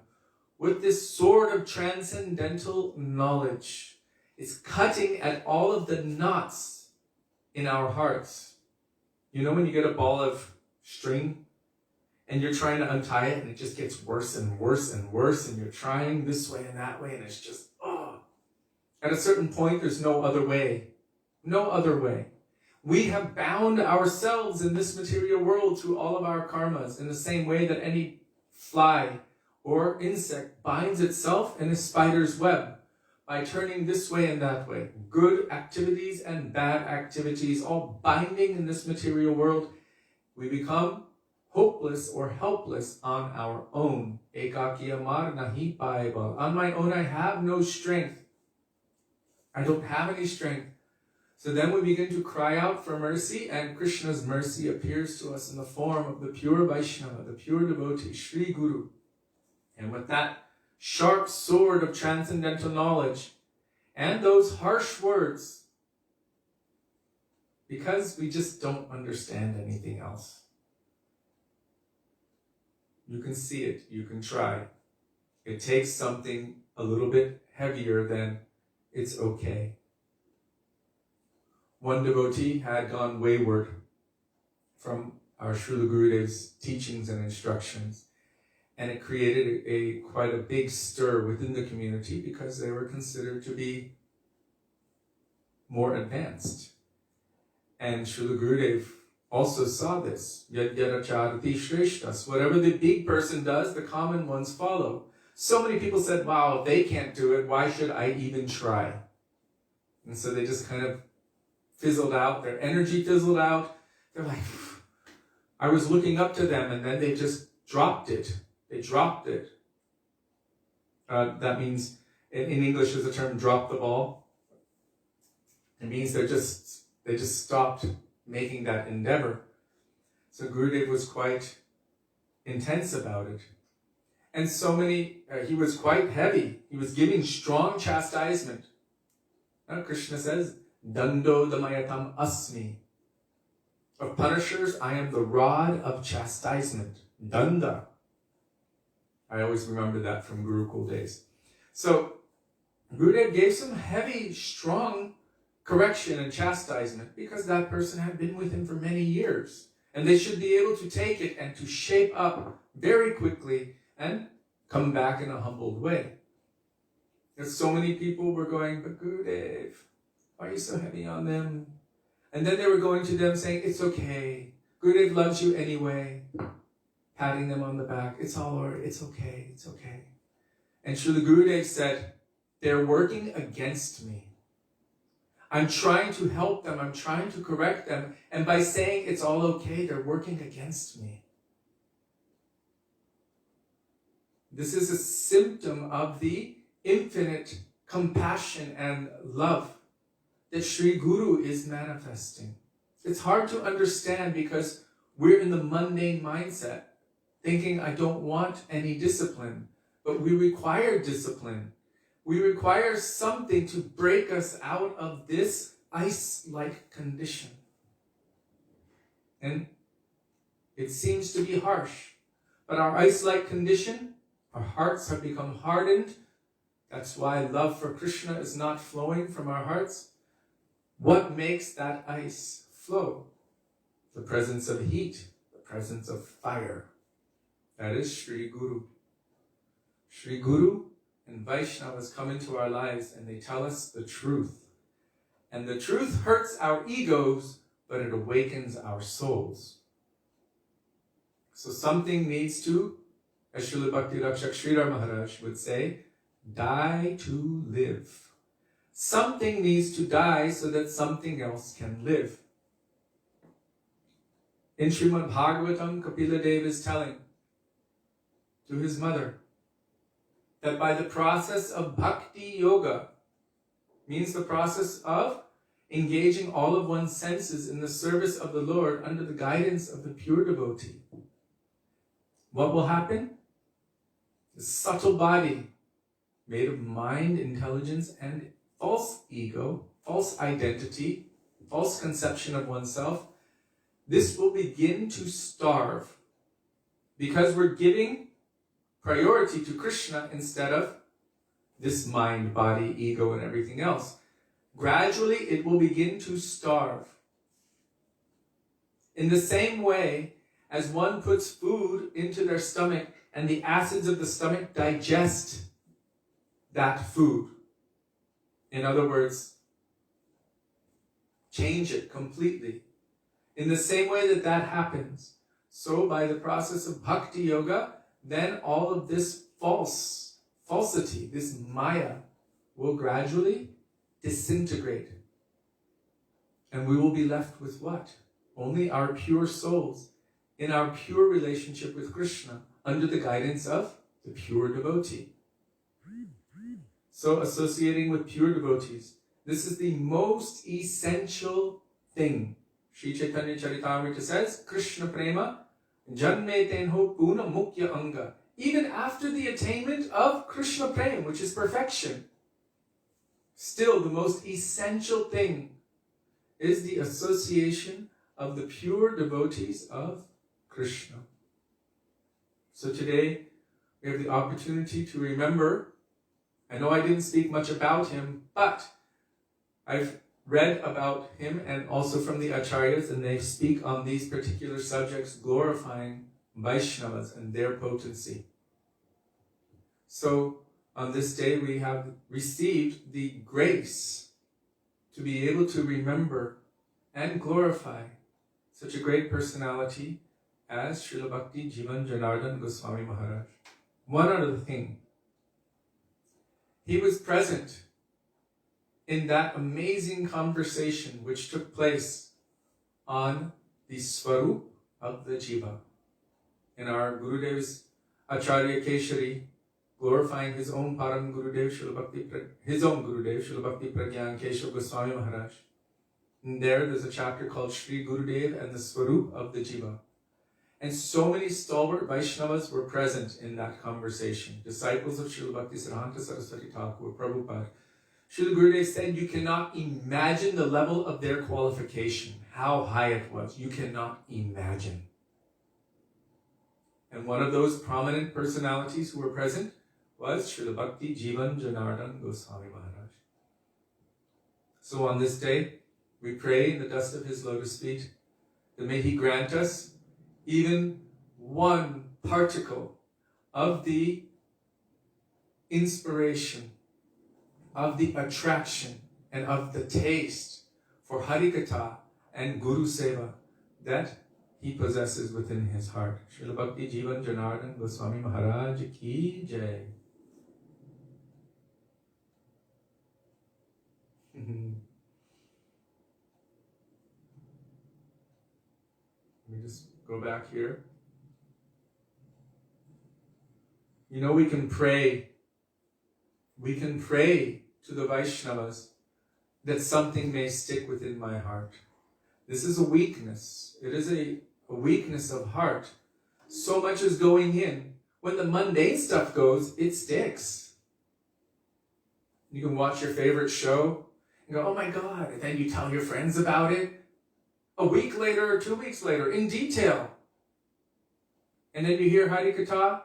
With this sword of transcendental knowledge, it's cutting at all of the knots in our hearts. You know when you get a ball of string and you're trying to untie it and it just gets worse and worse and worse and you're trying this way and that way and it's just, At a certain point, there's no other way. No other way. We have bound ourselves in this material world through all of our karmas in the same way that any fly or insect binds itself in a spider's web. by turning this way and that way. Good activities and bad activities, all binding in this material world. We become hopeless or helpless on our own. Ekakiya mar nahi paibal. On my own, I have no strength. I don't have any strength. So then we begin to cry out for mercy, and Krishna's mercy appears to us in the form of the pure Vaishnava, the pure devotee, Shri Guru. And with that sharp sword of transcendental knowledge and those harsh words, because we just don't understand anything else. You can see it, you can try. It takes something a little bit heavier than it's okay. One devotee had gone wayward from our Srila Gurudev's teachings and instructions, and it created quite a big stir within the community because they were considered to be more advanced. And Srila Gurudev also saw this. Yad yadacharati shreshtas. Whatever the big person does, the common ones follow. So many people said, wow, if they can't do it, why should I even try? And so they just kind of fizzled out. Their energy fizzled out. They're like, I was looking up to them, and then they just dropped it. They dropped it. That means, in English, there's a term, drop the ball. It means they just stopped making that endeavor. So Gurudev was quite intense about it. And so many, he was quite heavy. He was giving strong chastisement. Krishna says, Dando damayatam asmi. Of punishers, I am the rod of chastisement. Danda. I always remember that from Gurukul days. So, Gurudev gave some heavy, strong correction and chastisement because that person had been with him for many years. And they should be able to take it and to shape up very quickly and come back in a humbled way. Because so many people were going, but Gurudev, why are you so heavy on them? And then they were going to them saying, it's okay. Gurudev loves you anyway. Patting them on the back. It's all right. It's okay. It's okay. And Srila Gurudev said, they're working against me. I'm trying to help them. I'm trying to correct them. And by saying it's all okay, they're working against me. This is a symptom of the infinite compassion and love that Sri Guru is manifesting. It's hard to understand because we're in the mundane mindset, thinking I don't want any discipline, but we require discipline. We require something to break us out of this ice-like condition. And it seems to be harsh, but our ice-like condition, our hearts have become hardened. That's why love for Krishna is not flowing from our hearts. What makes that ice flow? The presence of heat, the presence of fire. That is Sri Guru. Sri Guru and Vaishnavas come into our lives and they tell us the truth. And the truth hurts our egos, but it awakens our souls. So something needs to, as Srila Bhakti Rakshak Sridhar Maharaj would say, die to live. Something needs to die so that something else can live. In Śrīmad Bhagavatam, Kapila Dev is telling to his mother that by the process of bhakti yoga, means the process of engaging all of one's senses in the service of the Lord under the guidance of the pure devotee, what will happen? The subtle body made of mind, intelligence, and false ego, false identity, false conception of oneself, this will begin to starve because we're giving priority to Krishna instead of this mind, body, ego, and everything else. Gradually, it will begin to starve. In the same way as one puts food into their stomach and the acids of the stomach digest that food. In other words, change it completely. In the same way that that happens, so by the process of bhakti yoga, then all of this falsity, this maya, will gradually disintegrate. And we will be left with what? Only our pure souls in our pure relationship with Krishna under the guidance of the pure devotee. So associating with pure devotees, this is the most essential thing. Sri Chaitanya Charitamrita says, Krishna prema janme tenho puna mukya anga. Even after the attainment of Krishna prema, which is perfection, still the most essential thing is the association of the pure devotees of Krishna. So today, we have the opportunity to remember. I know I didn't speak much about him, but I've read about him and also from the Acharyas, and they speak on these particular subjects, glorifying Vaishnavas and their potency. So, on this day, we have received the grace to be able to remember and glorify such a great personality as Srila Bhakti Jivan Janardhan Goswami Maharaj. One other thing, he was present in that amazing conversation which took place on the Svarup of the Jiva. In our Gurudev's Acharya Keshari, glorifying his own Param Gurudev, Srila Bhakti Pragyan Keshav Goswami Maharaj. And there's a chapter called Shri Gurudev and the Svarup of the Jiva. And so many stalwart Vaishnavas were present in that conversation. Disciples of Srila Bhakti Siddhanta Saraswati Thakur, Prabhupada. Srila Gurudev said, you cannot imagine the level of their qualification, how high it was. You cannot imagine. And one of those prominent personalities who were present was Srila Bhakti Jivan Janardhan Goswami Maharaj. So on this day, we pray in the dust of his lotus feet that may he grant us even one particle of the inspiration, of the attraction, and of the taste for Harikatha and Guru Seva that he possesses within his heart. Srila Bhakti Jivan Janardhan Goswami Maharaj ki jai. Let me just go back here. You know, we can pray to the Vaishnavas that something may stick within my heart. This is a weakness. It is a weakness of heart. So much is going in. When the mundane stuff goes, it sticks. You can watch your favorite show and go, oh my God, and then you tell your friends about it. A week later or 2 weeks later, in detail. And then you hear Harikatha.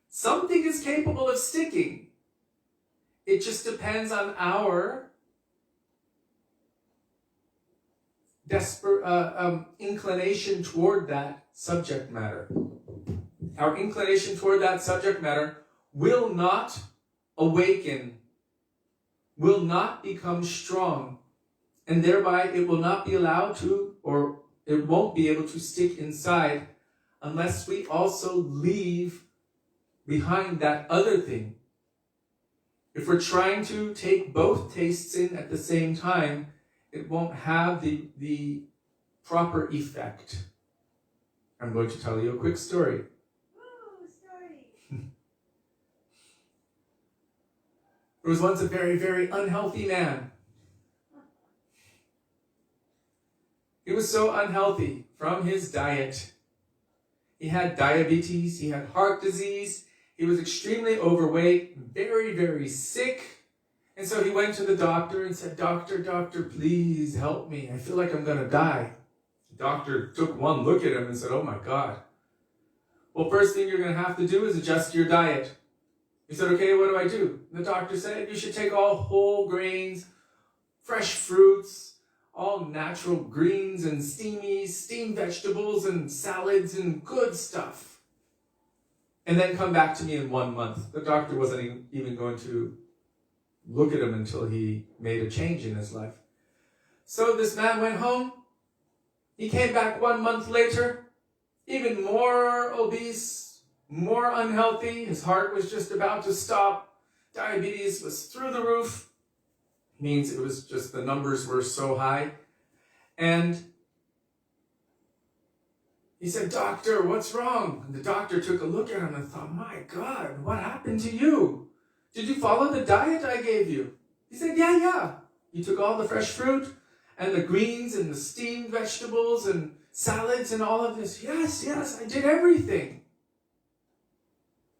Something is capable of sticking. It just depends on our inclination toward that subject matter. Our inclination toward that subject matter will not awaken, will not become strong, and thereby it will not be allowed to, or it won't be able to stick inside unless we also leave behind that other thing. If we're trying to take both tastes in at the same time, it won't have the proper effect. I'm going to tell you a quick story. Woo, story. There was once a very, very unhealthy man. He was so unhealthy from his diet. He had diabetes, he had heart disease, he was extremely overweight, very, very sick. And so he went to the doctor and said, Doctor, please help me. I feel like I'm going to die. The doctor took one look at him and said, oh my God. Well, first thing you're going to have to do is adjust your diet. He said, okay, what do I do? The doctor said, you should take all whole grains, fresh fruits, all natural greens and steamed vegetables and salads and good stuff. And then come back to me in 1 month. The doctor wasn't even going to look at him until he made a change in his life. So this man went home. He came back 1 month later, even more obese, more unhealthy. His heart was just about to stop. Diabetes was through the roof. Means it was just the numbers were so high. And he said, "Doctor, what's wrong?" And the doctor took a look at him and thought, "My God, what happened to you? Did you follow the diet I gave you?" He said, Yeah. You took all the fresh fruit and the greens and the steamed vegetables and salads and all of this. Yes, I did everything.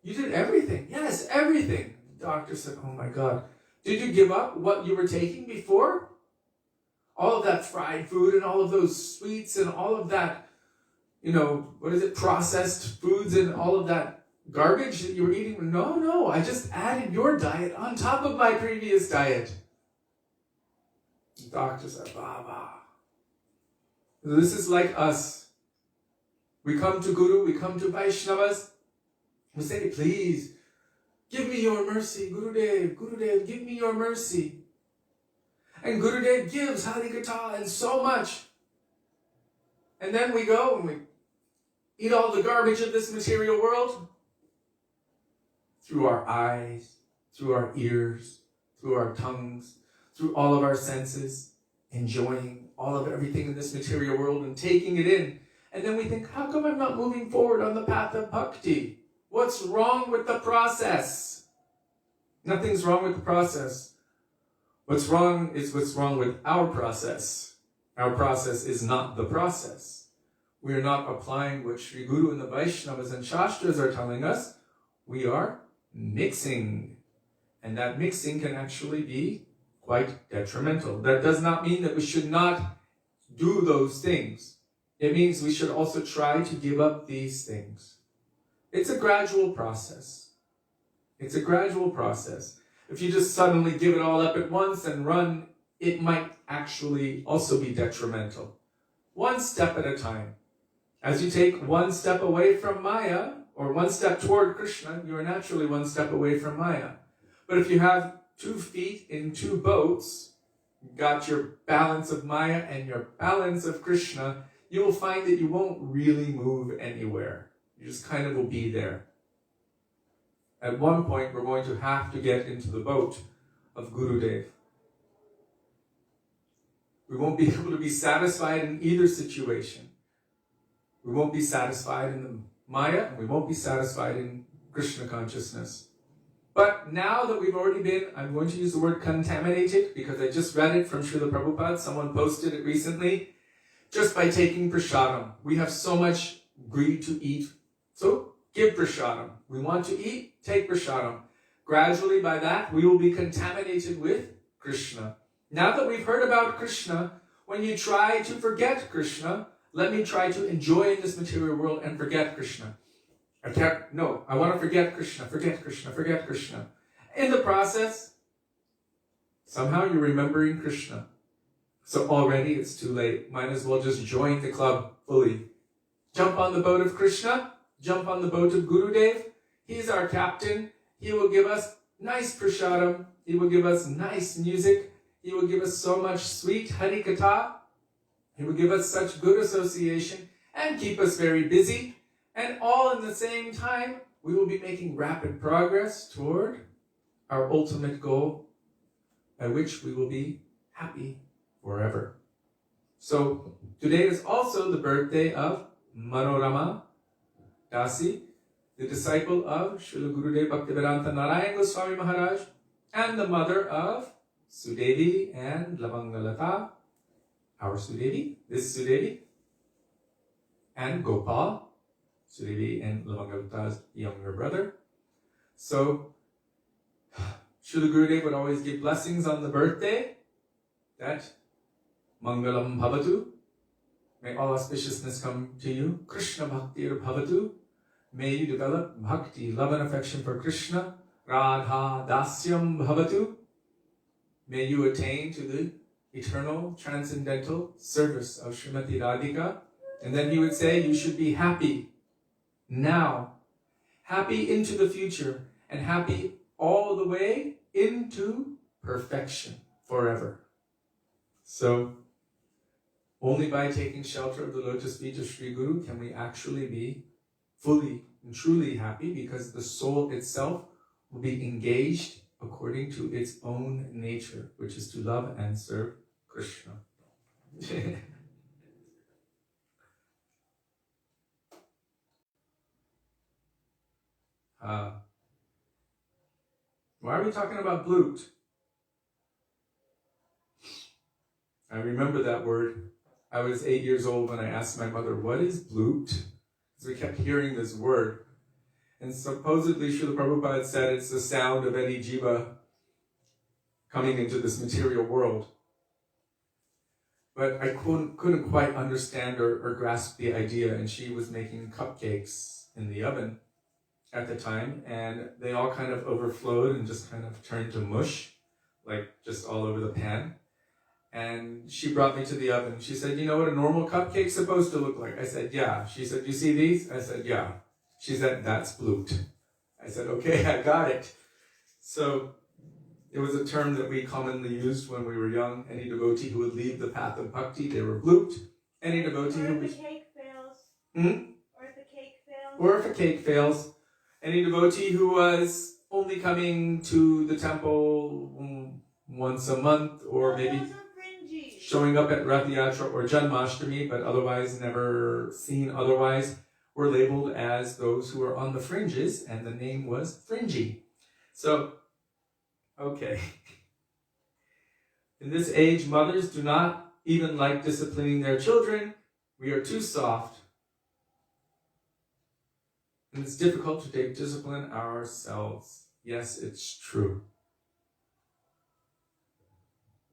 You did everything? Yes, everything. The doctor said, "Oh my God. Did you give up what you were taking before? All of that fried food and all of those sweets and all of that, processed foods and all of that garbage that you were eating?" No, I just added your diet on top of my previous diet. The doctor said, Baba. This is like us. We come to Guru, we come to Vaishnavas, we say, "Please, give me your mercy, Gurudev, give me your mercy." And Gurudev gives Harikatha and so much. And then we go and we eat all the garbage of this material world through our eyes, through our ears, through our tongues, through all of our senses, enjoying all of everything in this material world and taking it in. And then we think, how come I'm not moving forward on the path of bhakti? What's wrong with the process? Nothing's wrong with the process. What's wrong is what's wrong with our process. Our process is not the process. We are not applying what Sri Guru and the Vaishnavas and Shastras are telling us. We are mixing. And that mixing can actually be quite detrimental. That does not mean that we should not do those things. It means we should also try to give up these things. It's a gradual process. It's a gradual process. If you just suddenly give it all up at once and run, it might actually also be detrimental. One step at a time. As you take one step away from Maya, or one step toward Krishna, you are naturally one step away from Maya. But if you have 2 feet in 2 boats, you've got your balance of Maya and your balance of Krishna, you will find that you won't really move anywhere. You just kind of will be there. At one point, we're going to have to get into the boat of Gurudev. We won't be able to be satisfied in either situation. We won't be satisfied in the Maya, and we won't be satisfied in Krishna consciousness. But now that we've already been, I'm going to use the word contaminated, because I just read it from Srila Prabhupada, someone posted it recently, just by taking prasadam. We have so much greed to eat, so give prasadam. We want to eat, take prasadam. Gradually by that, we will be contaminated with Krishna. Now that we've heard about Krishna, when you try to forget Krishna, let me try to enjoy in this material world and forget Krishna. I want to forget Krishna, forget Krishna, forget Krishna. In the process, somehow you're remembering Krishna. So already it's too late. Might as well just join the club fully. Jump on the boat of Krishna, jump on the boat of Gurudev. He's our captain. He will give us nice prasadam. He will give us nice music. He will give us so much sweet harikatha. He will give us such good association and keep us very busy. And all in the same time, we will be making rapid progress toward our ultimate goal, by which we will be happy forever. So today is also the birthday of Manorama Dasi, the disciple of Srila Gurudev Bhaktivedānta Nārāyaṇa Gosvāmī Mahārāja, and the mother of Sudevi and Lavangalata, our Sudevi, this Sudevi, and Gopal, Sudevi and Lavangalata's younger brother. So, Srila Gurudev would always give blessings on the birthday, that Mangalam Bhavatu, may all auspiciousness come to you, Krishna Bhaktir Bhavatu, may you develop bhakti, love and affection for Krishna, Radha Dasyam Bhavatu, may you attain to the eternal, transcendental service of Srimati Radhika. And then he would say, you should be happy now, happy into the future, and happy all the way into perfection forever. So, only by taking shelter of the lotus feet of Sri Guru can we actually be fully and truly happy, because the soul itself will be engaged according to its own nature, which is to love and serve Krishna. Why are we talking about blute? I remember that word. I was 8 years old when I asked my mother, what is blute? Because we kept hearing this word. And supposedly Srila Prabhupada said it's the sound of any jiva coming into this material world. But I couldn't quite understand or grasp the idea, and she was making cupcakes in the oven at the time, and they all kind of overflowed and just kind of turned to mush, like just all over the pan. And she brought me to the oven. She said, you know what a normal cupcake's supposed to look like? I said, yeah. She said, you see these? I said, yeah. She said, that's blute. I said, okay, I got it. So it was a term that we commonly used when we were young. Any devotee who would leave the path of bhakti, they were blute. Any devotee who was... Or if the cake fails. Or if the cake fails. Or if a cake fails. Any devotee who was only coming to the temple once a month, or maybe showing up at Rath Yatra or Janmashtami, but otherwise never seen otherwise, were labeled as those who are on the fringes, and the name was fringy. So, okay. In this age, mothers do not even like disciplining their children. We are too soft. And it's difficult to take discipline ourselves. Yes, it's true.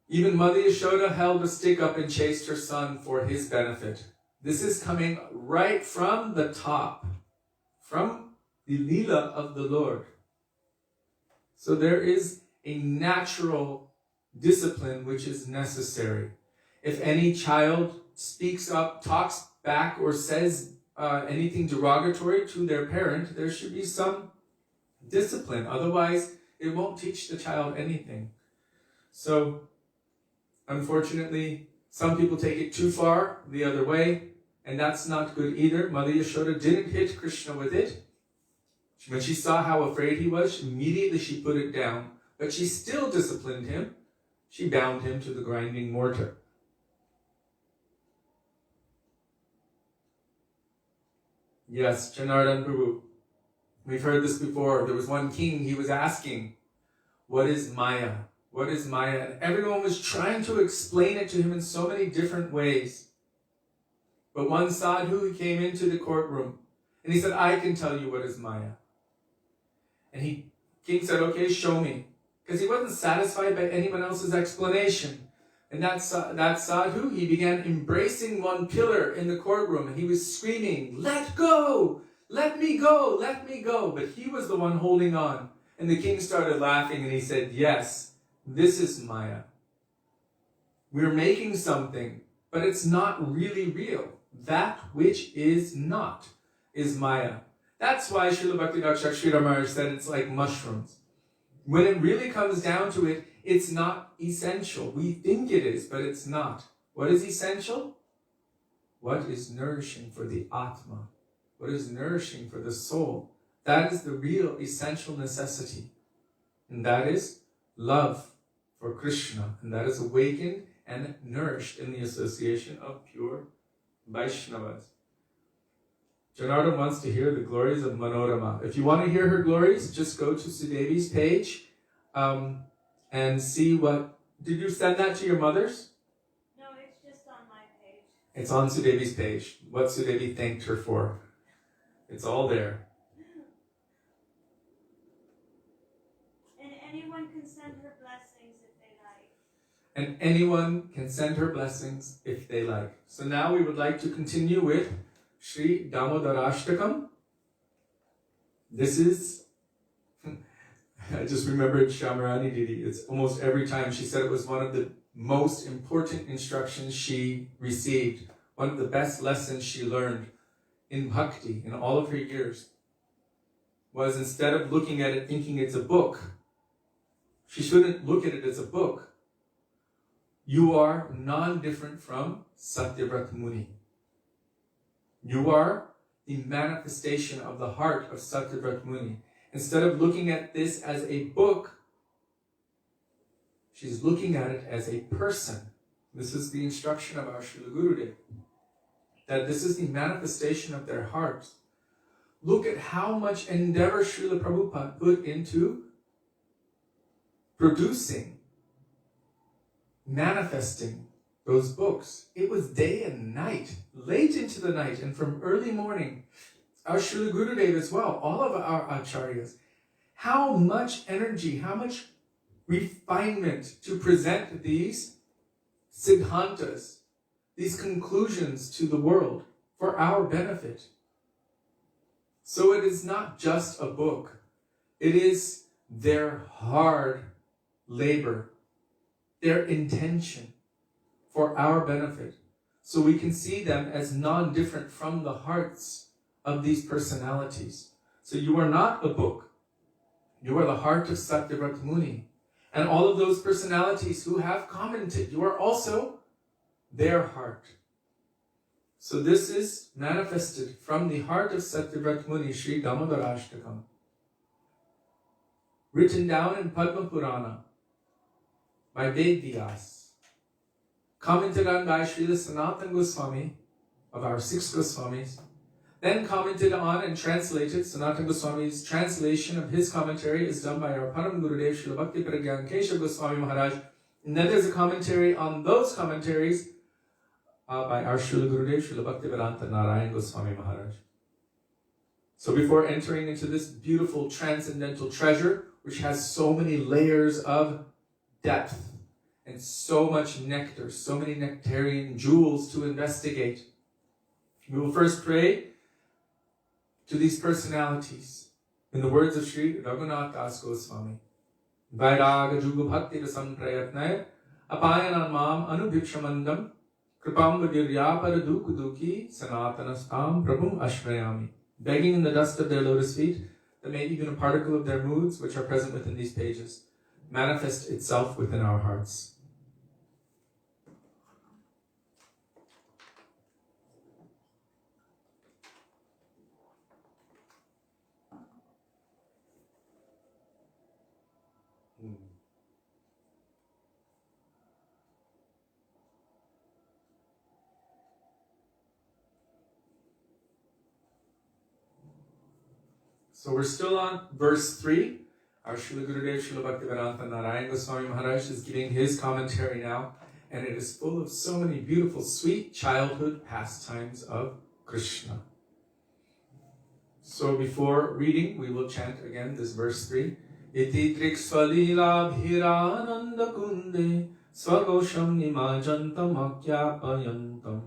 Even Mother Yashoda held a stick up and chased her son for his benefit. This is coming right from the top, from the Leela of the Lord. So there is a natural discipline which is necessary. If any child speaks up, talks back, or says anything derogatory to their parent, there should be some discipline. Otherwise, it won't teach the child anything. So, unfortunately, some people take it too far the other way, and that's not good either. Mother Yashoda didn't hit Krishna with it. When she saw how afraid he was, immediately she put it down. But she still disciplined him. She bound him to the grinding mortar. Yes, Janardhan Prabhu. We've heard this before. There was one king, he was asking, what is Maya? What is Maya? And everyone was trying to explain it to him in so many different ways. But one sadhu, he came into the courtroom and he said, I can tell you what is Maya. And king said, okay, show me. Because he wasn't satisfied by anyone else's explanation. And that sadhu, he began embracing one pillar in the courtroom, and he was screaming, let go, let me go, let me go. But he was the one holding on. And the king started laughing, and he said, yes, this is Maya. We're making something, but it's not really real. That which is not is Maya. That's why Srila Bhaktivedānta Śrī Dāmodara said it's like mushrooms. When it really comes down to it, it's not essential. We think it is, but it's not. What is essential? What is nourishing for the Atma? What is nourishing for the soul? That is the real essential necessity. And that is love for Krishna. And that is awakened and nourished in the association of pure Vaishnavas. Janardhan wants to hear the glories of Manorama. If you want to hear her glories, just go to Sudevi's page and see what... Did you send that to your mother's? No, it's just on my page. It's on Sudevi's page. What Sudevi thanked her for. It's all there. And anyone can send her blessings if they like. And anyone can send her blessings if they like. So now we would like to continue with Śrī Dāmodarāṣṭakam. This is, I just remembered Shamarani Didi. It's almost every time she said it was one of the most important instructions she received. One of the best lessons she learned in bhakti in all of her years was, instead of looking at it thinking it's a book, she shouldn't look at it as a book. You are non-different from Satyavrata Muni. You are the manifestation of the heart of Satyavrata Muni. Instead of looking at this as a book, She's looking at it as a person. This is the instruction of our Srila Gurudev, that this is the manifestation of their hearts. Look at how much endeavor Srila Prabhupada put into producing, manifesting those books. It was day and night, late into the night, and from early morning. Our Srila Gurudev as well, all of our acharyas. How much energy, how much refinement to present these siddhantas, these conclusions to the world for our benefit. So it is not just a book. It is their hard labor, their intention for our benefit. So we can see them as non-different from the hearts of these personalities. So you are not a book. You are the heart of Satyavrata Muni. And all of those personalities who have commented, you are also their heart. So this is manifested from the heart of Satyavrata Muni, Śrī Dāmodarāṣṭakam, written down in Padma Purana by Ved-Vyas, commented on by Śrīla Sanātana Gosvāmī, of our 6 Gosvamis, then commented on and translated. Sanatana Goswami's translation of his commentary is done by our Param Gurudev, Srila Bhaktivedānta Goswami Mahārāja. And then there's a commentary on those commentaries by our Srila Gurudev, Srila Bhaktivedānta Nārāyaṇa Gosvami Mahārāja. So before entering into this beautiful transcendental treasure, which has so many layers of depth and so much nectar, so many nectarian jewels to investigate, we will first pray to these personalities in the words of Sri Raghunath Das Goswami. Vairāga juga bhakti rasam prayatnaya apayanam mam anubhikshamandam kripam vadiryapada dukuduki sanatanastam prabhum ashrayami. Begging in the dust of their lotus feet that may even a particle of their moods, which are present within these pages, manifest itself within our hearts. So we're still on verse 3. Our Srila Gurudev, Srila Bhaktivedānta Nārāyaṇa Gosvami Mahārāja is giving his commentary now, and it is full of so many beautiful, sweet childhood pastimes of Krishna. So before reading, we will chant again this verse 3. Iti triksvalila bhirananda kunde swagosham nimajantam akyapayantam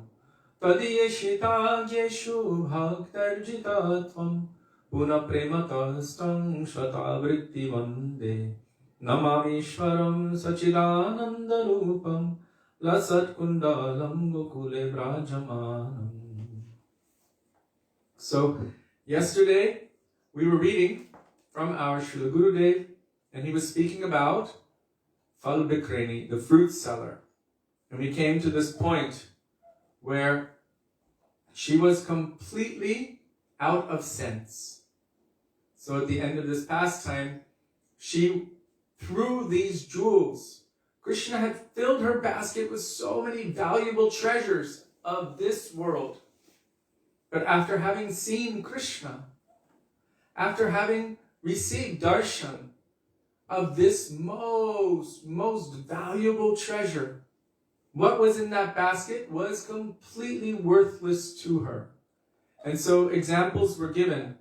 tadiyeshita jeshu bhaktarjitatvam Puna prematastam shvatavritti vande Namamishwaram sachidananda rupam Lasat kundalam gokule brajamanam. So, yesterday we were reading from our Srila Gurudev, and he was speaking about Phal Bikreni, the fruit seller. And we came to this point where she was completely out of sense. So at the end of this pastime, she threw these jewels. Krishna had filled her basket with so many valuable treasures of this world. But after having seen Krishna, after having received darshan of this most valuable treasure, what was in that basket was completely worthless to her. And so examples were given.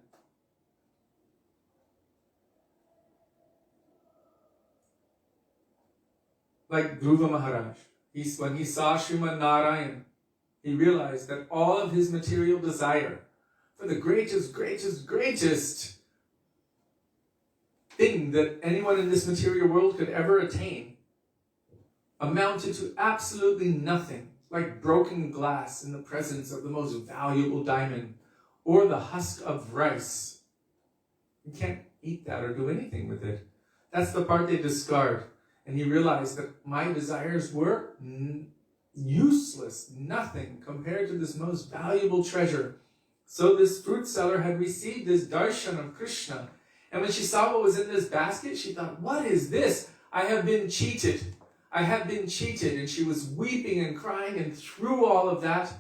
Like Dhruva Maharaj, when he saw Śrīmad Nārāyaṇa, he realized that all of his material desire for the greatest thing that anyone in this material world could ever attain amounted to absolutely nothing, like broken glass in the presence of the most valuable diamond, or the husk of rice. You can't eat that or do anything with it. That's the part they discard. And he realized that my desires were useless, nothing compared to this most valuable treasure. So this fruit seller had received this darshan of Krishna. And when she saw what was in this basket, she thought, what is this? I have been cheated. I have been cheated. And she was weeping and crying and threw all of that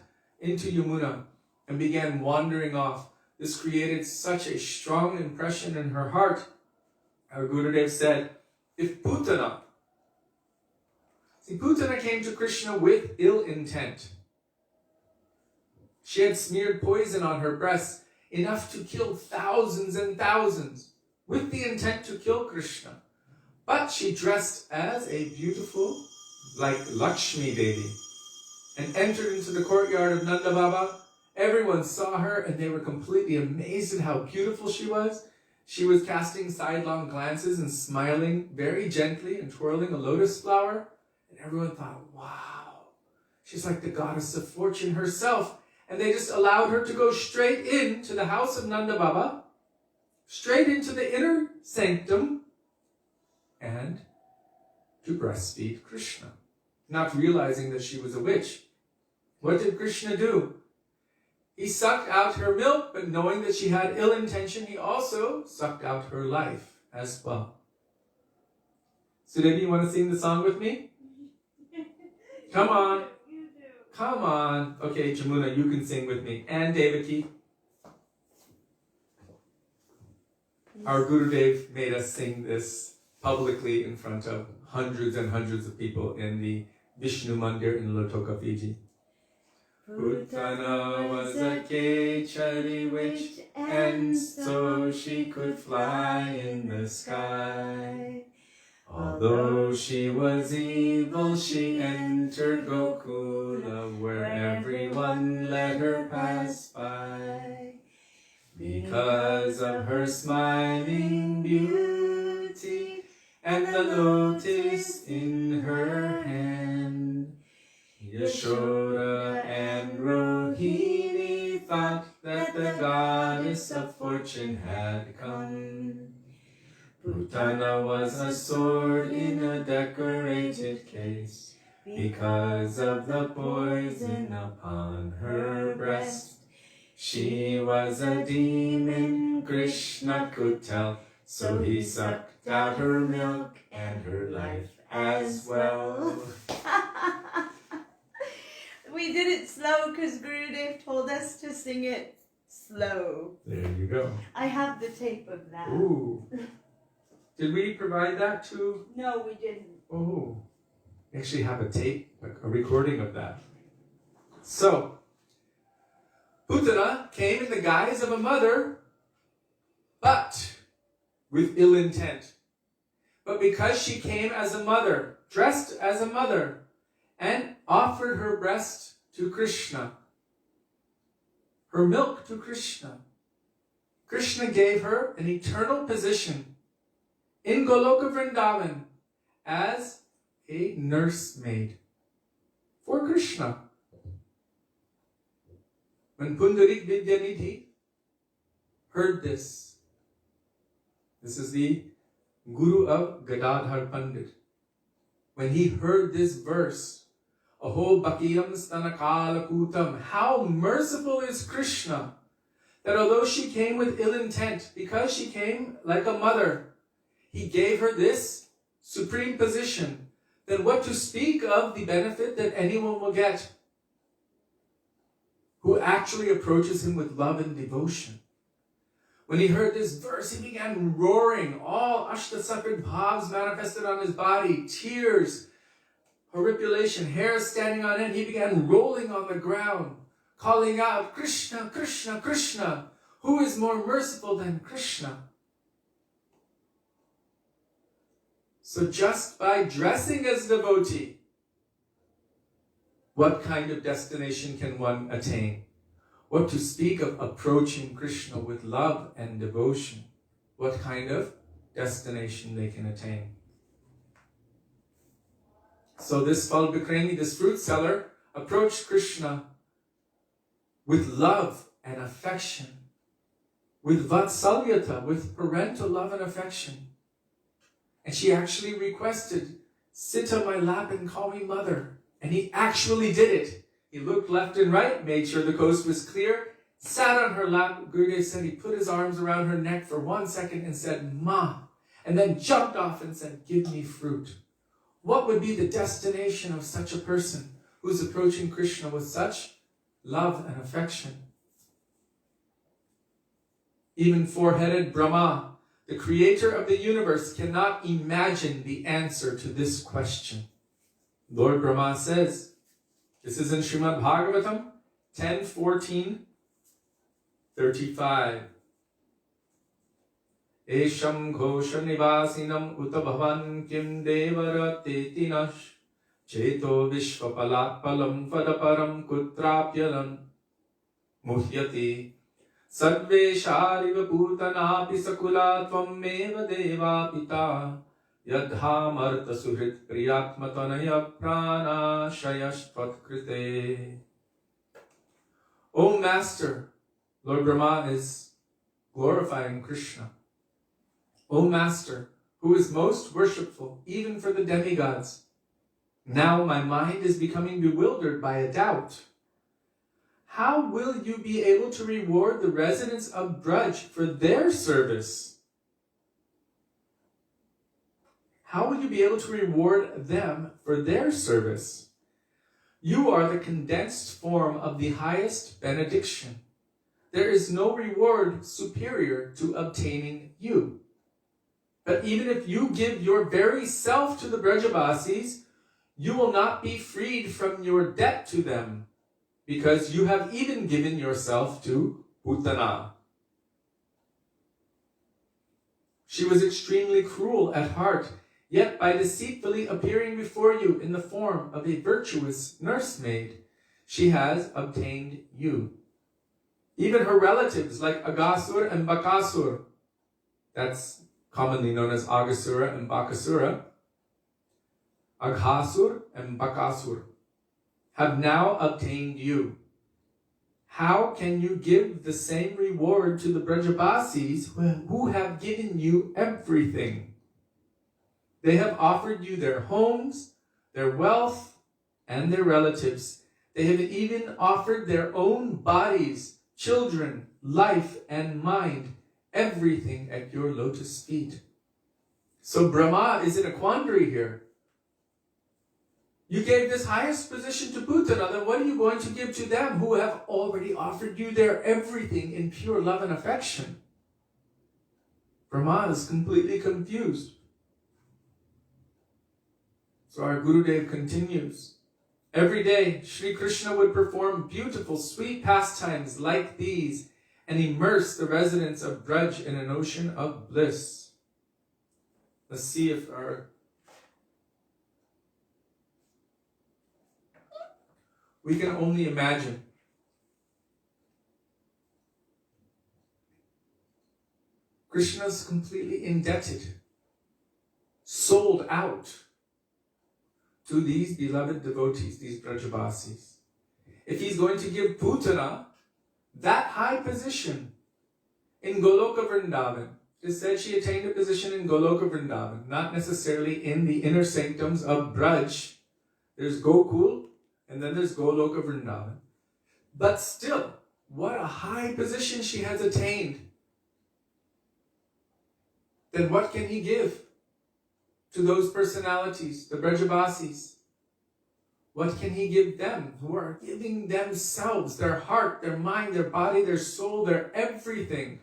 into Yamuna and began wandering off. This created such a strong impression in her heart. Our Gurudev said, if Putana, see, Putana came to Krishna with ill intent. She had smeared poison on her breasts, enough to kill thousands and thousands, with the intent to kill Krishna. But she dressed as a beautiful, like Lakshmi Devi, and entered into the courtyard of Nanda Baba. Everyone saw her and they were completely amazed at how beautiful she was. She was casting sidelong glances and smiling very gently and twirling a lotus flower. And everyone thought, wow, she's like the goddess of fortune herself. And they just allowed her to go straight into the house of Nanda Baba, straight into the inner sanctum, and to breastfeed Krishna, not realizing that she was a witch. What did Krishna do? He sucked out her milk, but knowing that she had ill intention, he also sucked out her life as well. Sudevi, you want to sing the song with me? Come on. You do. Come on. Okay, Jamuna, you can sing with me. And Devaki. Our Gurudev made us sing this publicly in front of hundreds and hundreds of people in the Vishnu Mandir in Lotoka, Fiji. Putana was a Kishori witch, and so she could fly in the sky. Although she was evil, she entered Gokula, where everyone let her pass by. Because of her smiling beauty and the lotus in her hand, Yashoda and Rohini thought that the goddess of fortune had come. Putana was a sword in a decorated case, because of the poison upon her breast. She was a demon, Krishna could tell, so he sucked out her milk and her life as well. We did it slow because Gurudev told us to sing it slow. There you go. I have the tape of that. Ooh. Did we provide that too? No, we didn't. Oh. We actually have a tape, a recording of that. So, Putana came in the guise of a mother, but with ill intent. But because she came as a mother, dressed as a mother, and offered her breast to Krishna, her milk to Krishna, Krishna gave her an eternal position in Goloka Vrindavan as a nursemaid for Krishna. When Pundarik Vidyanidhi heard this is the Guru of Gadadhar Pandit. When he heard this verse, Aho Bhakiyam Stanakala Kutam, how merciful is Krishna, that although she came with ill intent, because she came like a mother, he gave her this supreme position. Then what to speak of the benefit that anyone will get who actually approaches him with love and devotion. When he heard this verse, he began roaring. All Ashtasakrit Bhavs manifested on his body, tears, horripilation, hair standing on end. He began rolling on the ground, calling out, Krishna, Krishna, Krishna. Who is more merciful than Krishna? So just by dressing as devotee, what kind of destination can one attain? What to speak of approaching Krishna with love and devotion? What kind of destination they can attain? So this Phal Bikrami, this fruit seller, approached Krishna with love and affection, with vatsalyata, with parental love and affection. And she actually requested, sit on my lap and call me mother. And he actually did it. He looked left and right, made sure the coast was clear, sat on her lap. Gurudev said he put his arms around her neck for 1 second and said, Ma, and then jumped off and said, give me fruit. What would be the destination of such a person who's approaching Krishna with such love and affection? Even four-headed Brahma, the creator of the universe, cannot imagine the answer to this question. Lord Brahma says, this is in Śrīmad Bhagavatam 10:14-35. Esham ghosha nivasinam uta bhavan kim devara tetinash cheto vishvapalat palam padaparam kutrapyalam muhyati sarveshariva bhutanapi sakula tvameva deva pita yadhamarta suhrit priyatmatanaya prana shayashtvat krite. O Master, Lord Brahma is glorifying Krishna. O Master, who is most worshipful, even for the demigods, now my mind is becoming bewildered by a doubt. How will you be able to reward the residents of Braj for their service? How will you be able to reward them for their service? You are the condensed form of the highest benediction. There is no reward superior to obtaining you. But even if you give your very self to the Brajavasis, you will not be freed from your debt to them, because you have even given yourself to Putana. She was extremely cruel at heart, yet by deceitfully appearing before you in the form of a virtuous nursemaid, she has obtained you. Even her relatives like Agasur and Bakasur, that's commonly known as Agasura and Bakasura, Aghasur and Bakasur, have now obtained you. How can you give the same reward to the Brajavasis who have given you everything? They have offered you their homes, their wealth, and their relatives. They have even offered their own bodies, children, life, and mind, everything at your lotus feet. So Brahma is in a quandary here. You gave this highest position to Putana, then what are you going to give to them who have already offered you their everything in pure love and affection? Brahma is completely confused. So our Gurudev continues. Every day, Sri Krishna would perform beautiful, sweet pastimes like these and immerse the residents of Braj in an ocean of bliss. Let's see if we can only imagine. Krishna's completely indebted, sold out to these beloved devotees, these Brajavasis. If he's going to give Putana that high position in Goloka Vrindavan, it is said she attained a position in Goloka Vrindavan, not necessarily in the inner sanctums of Braj. There's Gokul, and then there's Goloka Vrindavan. But still, what a high position she has attained. Then what can he give to those personalities, the Brajavasis? What can he give them who are giving themselves, their heart, their mind, their body, their soul, their everything?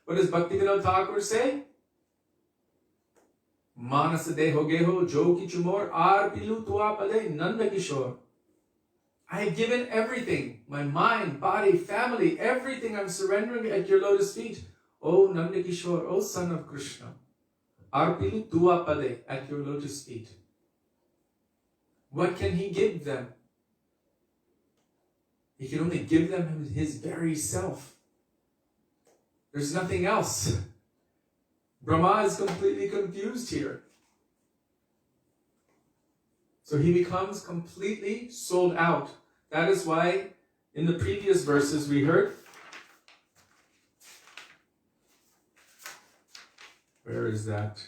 What does Bhaktivedānta say? Manasa deho geho jo kichumor ar pilu tua pale nanda kishor. I have given everything, my mind, body, family, everything I'm surrendering at your lotus feet. O Nanda Kishore, O son of Krishna. Arpilu tua pade, at your lotus feet. What can he give them? He can only give them his very self. There's nothing else. Brahma is completely confused here. So he becomes completely sold out. That is why in the previous verses we heard, where is that?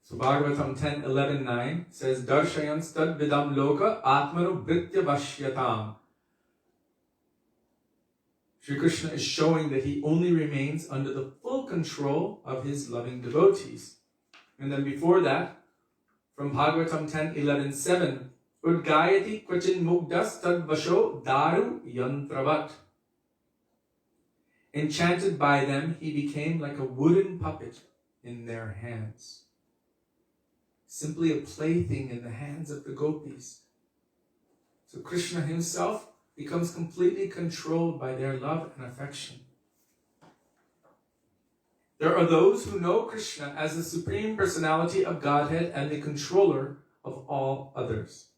So Bhagavatam 10:11-9 says, Darshayan stad vidam loka atmanu britya vashyatam. Sri Krishna is showing that he only remains under the full control of his loving devotees. And then before that, from Bhagavatam 10:11-7, Udgayati kvachin mugdas tad vasho daru yantravat. Enchanted by them, he became like a wooden puppet in their hands. Simply a plaything in the hands of the gopis. So Krishna himself becomes completely controlled by their love and affection. There are those who know Krishna as the Supreme Personality of Godhead and the controller of all others.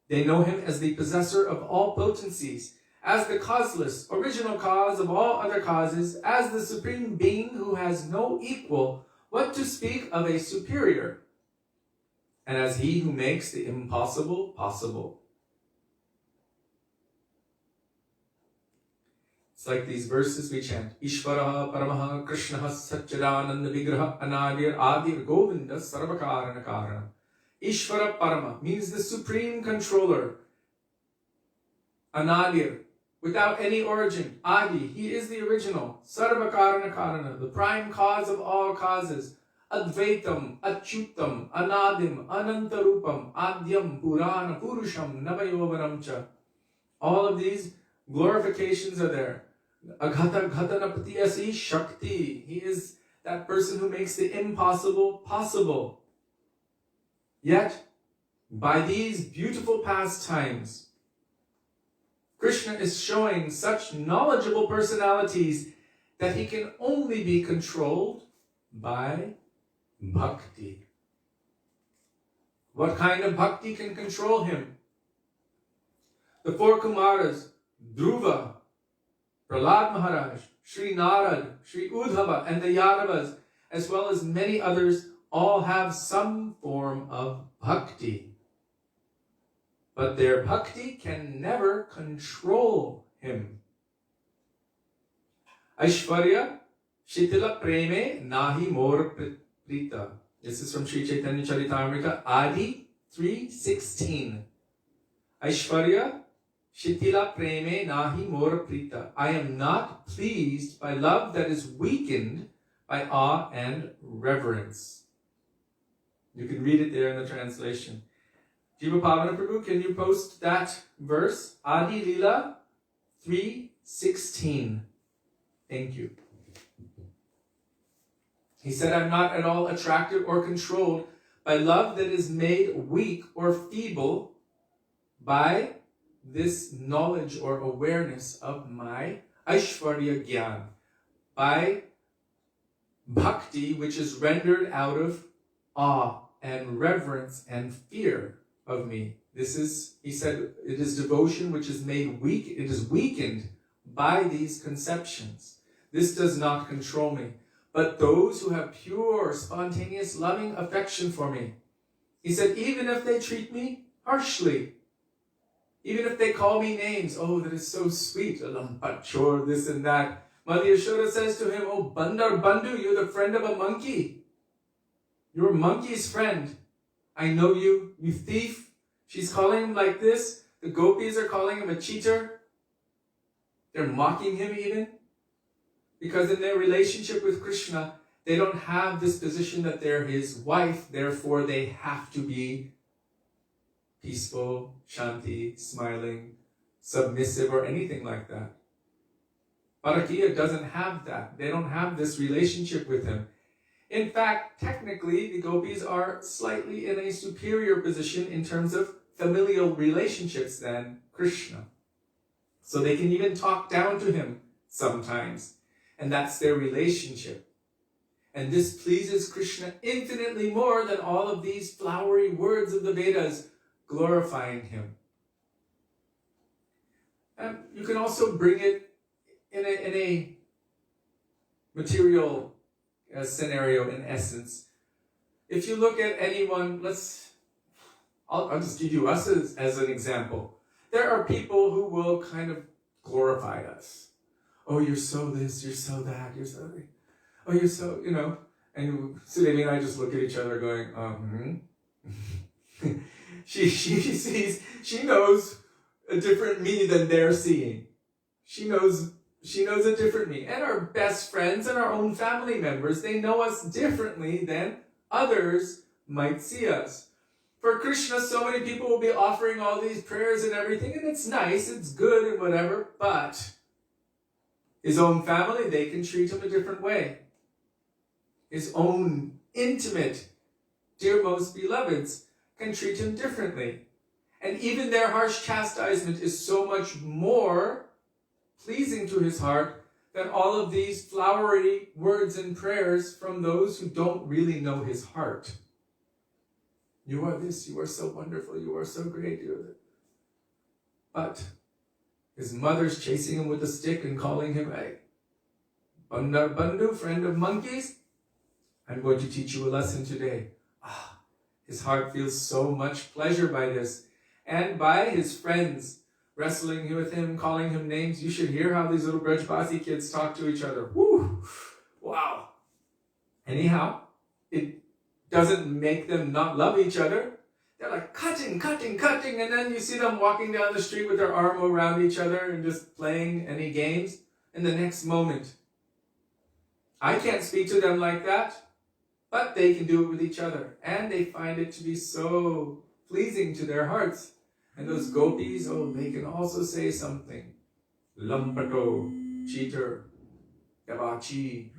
They know him as the possessor of all potencies, as the causeless, original cause of all other causes, as the Supreme Being who has no equal, what to speak of a superior, and as he who makes the impossible possible. It's like these verses we chant. Ishvaraha paramaha krishnaha satchidananda vigraha anadir adir govinda sarvakarana karana. Ishvara parama means the supreme controller. Anadir, without any origin. Adi, he is the original. Sarvakarana karana, the prime cause of all causes. Advaitam, Achyutam, Anadim, Anantarupam, Adyam, Purana, Purusham, Navayovanamcha. All of these glorifications are there. Aghata Ghatanapatiyasi Shakti. He is that person who makes the impossible possible. Yet, by these beautiful pastimes, Krishna is showing such knowledgeable personalities that he can only be controlled by bhakti. What kind of bhakti can control him? The four Kumaras, Dhruva, Prahlad Maharaj, Sri Narad, Sri Udhava, and the Yadavas, as well as many others, all have some form of bhakti. But their bhakti can never control him. Aishvarya Shitila Preme Nahi Mor Prita. This is from Sri Chaitanya Charitamrita, Adi 3:16. Aishvarya Shitila Preme Nahi Mor Prita. I am not pleased by love that is weakened by awe and reverence. You can read it there in the translation. Jiva Pavana Prabhu, can you post that verse? Adi Lila 3:16. Thank you. He said, I'm not at all attracted or controlled by love that is made weak or feeble by this knowledge or awareness of my Aishvarya Gyan, by bhakti which is rendered out of awe and reverence and fear of me. This is, he said, it is devotion which is made weak, it is weakened by these conceptions. This does not control me. But those who have pure, spontaneous, loving affection for me, he said, even if they treat me harshly, even if they call me names, oh, that is so sweet, Alampachor, this and that. Mother Yashoda says to him, oh, Bandar Bandhu, you're the friend of a monkey. You're a monkey's friend. I know you, you thief. She's calling him like this. The gopis are calling him a cheater. They're mocking him even. Because in their relationship with Krishna, they don't have this position that they're his wife, therefore they have to be peaceful, shanti, smiling, submissive, or anything like that. Parakiya doesn't have that. They don't have this relationship with him. In fact, technically, the gopis are slightly in a superior position in terms of familial relationships than Krishna. So they can even talk down to him sometimes. And that's their relationship. And this pleases Krishna infinitely more than all of these flowery words of the Vedas glorifying him. And you can also bring it in a material scenario in essence. If you look at anyone, I'll just give you us as an example. There are people who will kind of glorify us. Oh, you're so this, you're so that, you're so... Oh, you're so, you know... And Sudevi and I just look at each other going, She sees, she knows a different me than they're seeing. She knows a different me. And our best friends and our own family members, they know us differently than others might see us. For Krishna, so many people will be offering all these prayers and everything, and it's nice, it's good and whatever, but his own family, they can treat him a different way. His own intimate, dear most beloveds can treat him differently. And even their harsh chastisement is so much more pleasing to his heart than all of these flowery words and prayers from those who don't really know his heart. You are this, you are so wonderful, you are so great. But his mother's chasing him with a stick and calling him a Bandar Bandhu, friend of monkeys. I'm going to teach you a lesson today. His heart feels so much pleasure by this. And by his friends wrestling with him, calling him names. You should hear how these little Brajbasi kids talk to each other. Woo! Wow. Anyhow, it doesn't make them not love each other. They're like cutting, and then you see them walking down the street with their arm around each other and just playing any games. And the next moment, I can't speak to them like that, but they can do it with each other. And they find it to be so pleasing to their hearts. And those gopis, they can also say something. Lampato, cheater, Yavachi.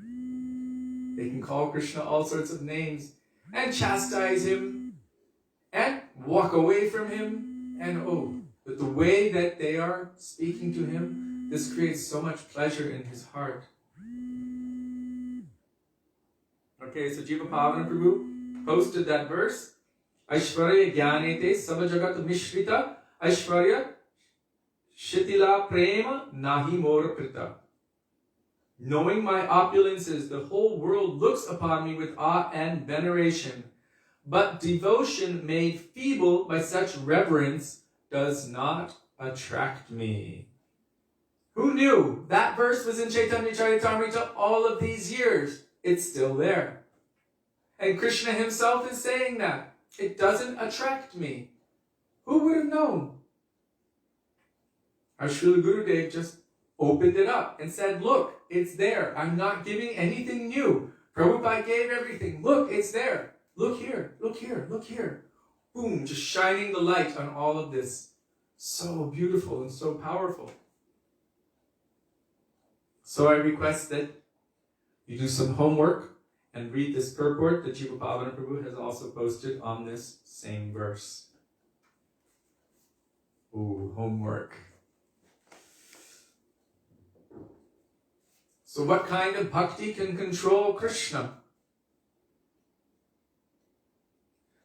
They can call Krishna all sorts of names and chastise him and walk away from him. And but the way that they are speaking to him, this creates so much pleasure in his heart. Okay, so Jiva Pavana Prabhu posted that verse. Aishvarya Jnanete Sabajagat Mishrita Aishvarya Shitila Prema Nahi Mora Prita. Knowing my opulences, the whole world looks upon me with awe and veneration. But devotion made feeble by such reverence does not attract me. Who knew? That verse was in Chaitanya Charitamrita all of these years. It's still there. And Krishna himself is saying that. It doesn't attract me. Who would have known? Our Srila Gurudev just opened it up and said, look, it's there. I'm not giving anything new. Prabhupada gave everything. Look, it's there. Look here, look here, look here. Boom, just shining the light on all of this. So beautiful and so powerful. So I request that you do some homework and read this purport that Jiva Pavana Prabhu has also posted on this same verse. Homework. So what kind of bhakti can control Krishna?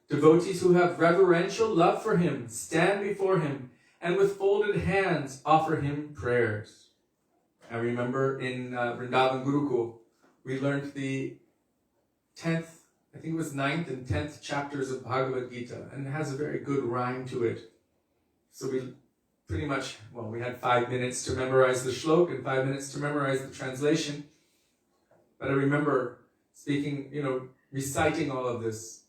Devotees who have reverential love for him stand before him and with folded hands offer him prayers. I remember in Vrindavan Gurukul, we learned the 10th, I think it was 9th and 10th chapters of Bhagavad Gita, and it has a very good rhyme to it. So we pretty much, we had 5 minutes to memorize the shlok and 5 minutes to memorize the translation. But I remember speaking, reciting all of this,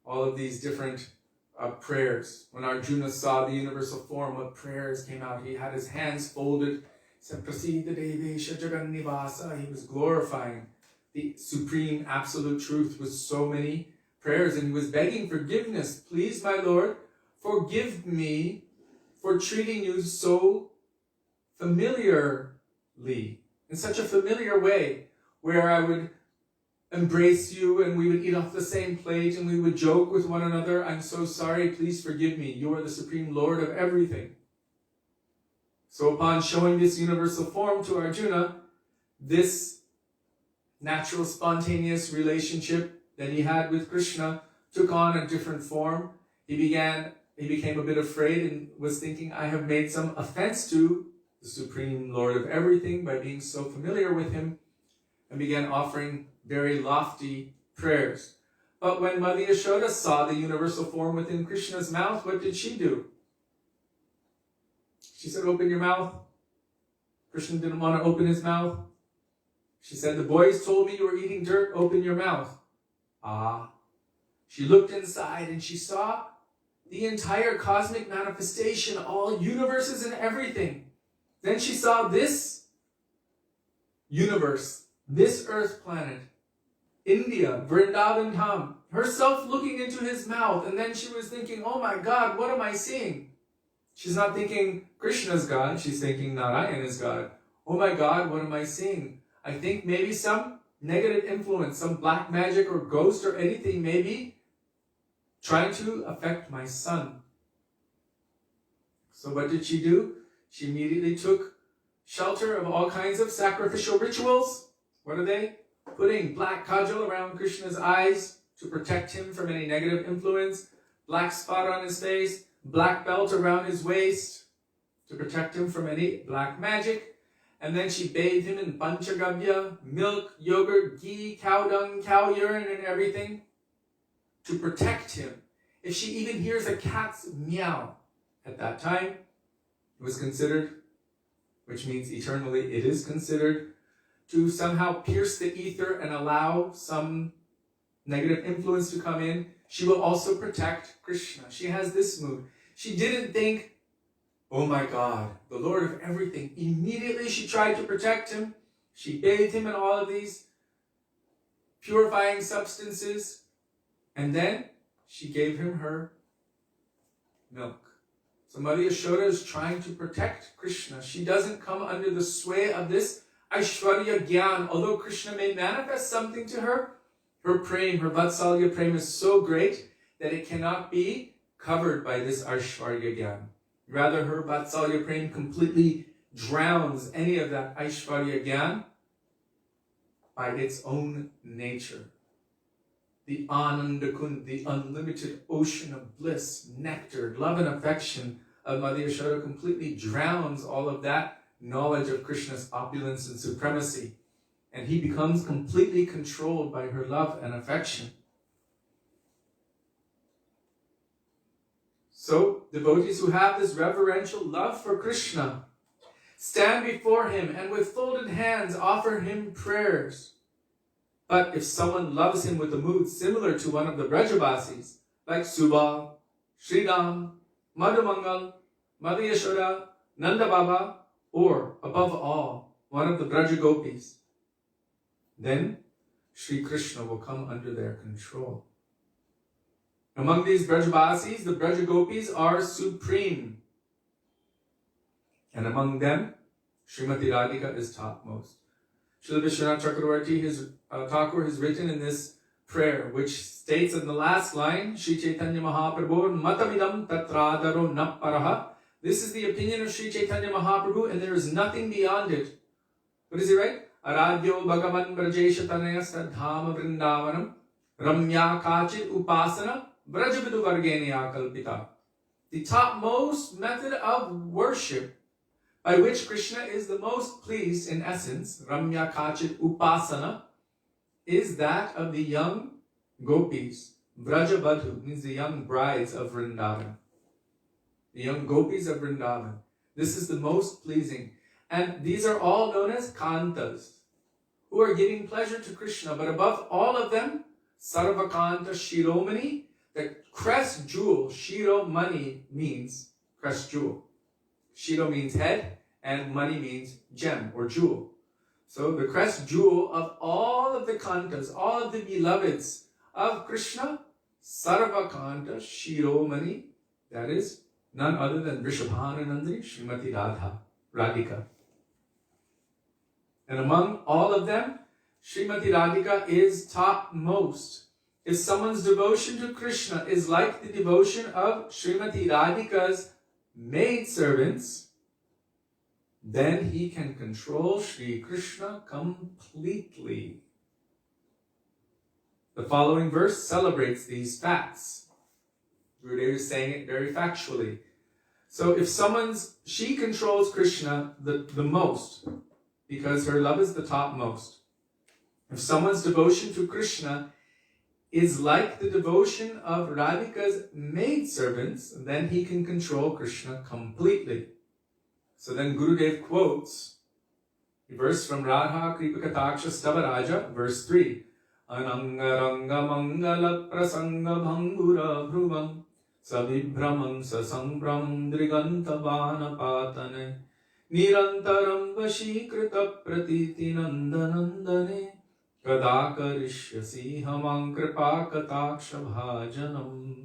all of these different prayers. When Arjuna saw the universal form, what prayers came out. He had his hands folded. He said, Prasida Devesha Jagannivasa. He was glorifying the supreme absolute truth with so many prayers. And he was begging forgiveness. Please, my Lord, forgive me for treating you so familiarly, in such a familiar way, where I would embrace you and we would eat off the same plate and we would joke with one another. I'm so sorry, please forgive me. You are the supreme Lord of everything. So upon showing this universal form to Arjuna, this natural spontaneous relationship that he had with Krishna took on a different form. He became a bit afraid and was thinking, I have made some offense to the supreme Lord of everything by being so familiar with him, and began offering very lofty prayers. But when Mother Yashoda saw the universal form within Krishna's mouth, what did she do? She said, open your mouth. Krishna didn't want to open his mouth. She said, the boys told me you were eating dirt, open your mouth. She looked inside and she saw the entire cosmic manifestation, all universes and everything. Then she saw this universe, this earth planet, India, Vrindavan Dham, herself looking into his mouth, and then she was thinking, oh my God, what am I seeing? She's not thinking Krishna's God, she's thinking Nārāyaṇa is God. Oh my God, what am I seeing? I think maybe some negative influence, some black magic or ghost or anything maybe trying to affect my son. So what did she do? She immediately took shelter of all kinds of sacrificial rituals. What are they? Putting black kajal around Krishna's eyes to protect him from any negative influence, black spot on his face, black belt around his waist to protect him from any black magic. And then she bathed him in panchagavya, milk, yogurt, ghee, cow dung, cow urine, and everything to protect him. If she even hears a cat's meow at that time, it was considered, which means eternally, it is considered to somehow pierce the ether and allow some negative influence to come in. She will also protect Krishna. She has this mood. She didn't think, oh my God, the Lord of everything. Immediately she tried to protect him. She bathed him in all of these purifying substances. And then she gave him her milk. So Mother Yashoda is trying to protect Krishna. She doesn't come under the sway of this Aishwarya Gyan. Although Krishna may manifest something to her, her prem, her Vatsalya prem is so great that it cannot be covered by this Aishwarya Gyan. Rather, her Vatsalya prem completely drowns any of that Aishwarya Gyan by its own nature. The Ananda Kund, the unlimited ocean of bliss, nectar, love and affection of Mother Yashoda completely drowns all of that knowledge of Krishna's opulence and supremacy. And he becomes completely controlled by her love and affection. So, devotees who have this reverential love for Krishna stand before him and with folded hands offer him prayers. But if someone loves him with a mood similar to one of the Brajavasis, like Subal, Śrīdām, Madhumangal, Mother Yashoda, Nanda Baba, or above all, one of the Braja Gopis, then Sri Krishna will come under their control. Among these Brajavasis, the Braja Gopis are supreme. And among them, Srimati Radhika is topmost. Srila Vishwanath Chakravarti, his Thakur, has written in this prayer, which states in the last line, Sri Chaitanya Mahaprabhu, Matamidam Tatradaro Napparaha. This is the opinion of Sri Chaitanya Mahaprabhu, and there is nothing beyond it. What is he right? Aradhyo Bhagavan Brajesha Tanaya Sadhama Vrindavanam Ramya Kachit Upasana Brajavidu Vargenia Kalpita. The topmost method of worship by which Krishna is the most pleased in essence, Ramya Kachit Upasana, is that of the young gopis. Brajabadhu means the young brides of Vrindavan. The young gopis of Vrindavan. This is the most pleasing. And these are all known as Kantas, who are giving pleasure to Krishna. But above all of them, Sarvakanta Shiromani, the crest jewel. Shiromani means crest jewel. Shiro means head, and mani means gem or jewel. So the crest jewel of all of the kantas, all of the beloveds of Krishna, Sarvakanta Shiromani, that is none other than Vrishabhananandri Srimati Radhika. And among all of them, Srimati Radhika is topmost. If someone's devotion to Krishna is like the devotion of Srimati Radhika's maidservants, then he can control Sri Krishna completely. The following verse celebrates these facts. Gurudev is saying it very factually. So if she controls Krishna the most, because her love is the topmost. If someone's devotion to Krishna is like the devotion of Radhika's maidservants, then he can control Krishna completely. So then Gurudev quotes a verse from Radha Kripakataksha Stavaraja, verse 3. Anangaranga mangala prasanga bhangura bhruvam sabibhramam sasambram driganta vana patane Nirantaram vashikrita pratiti nandanandane kada karishyasi hamam kripa kataksha bhajanam.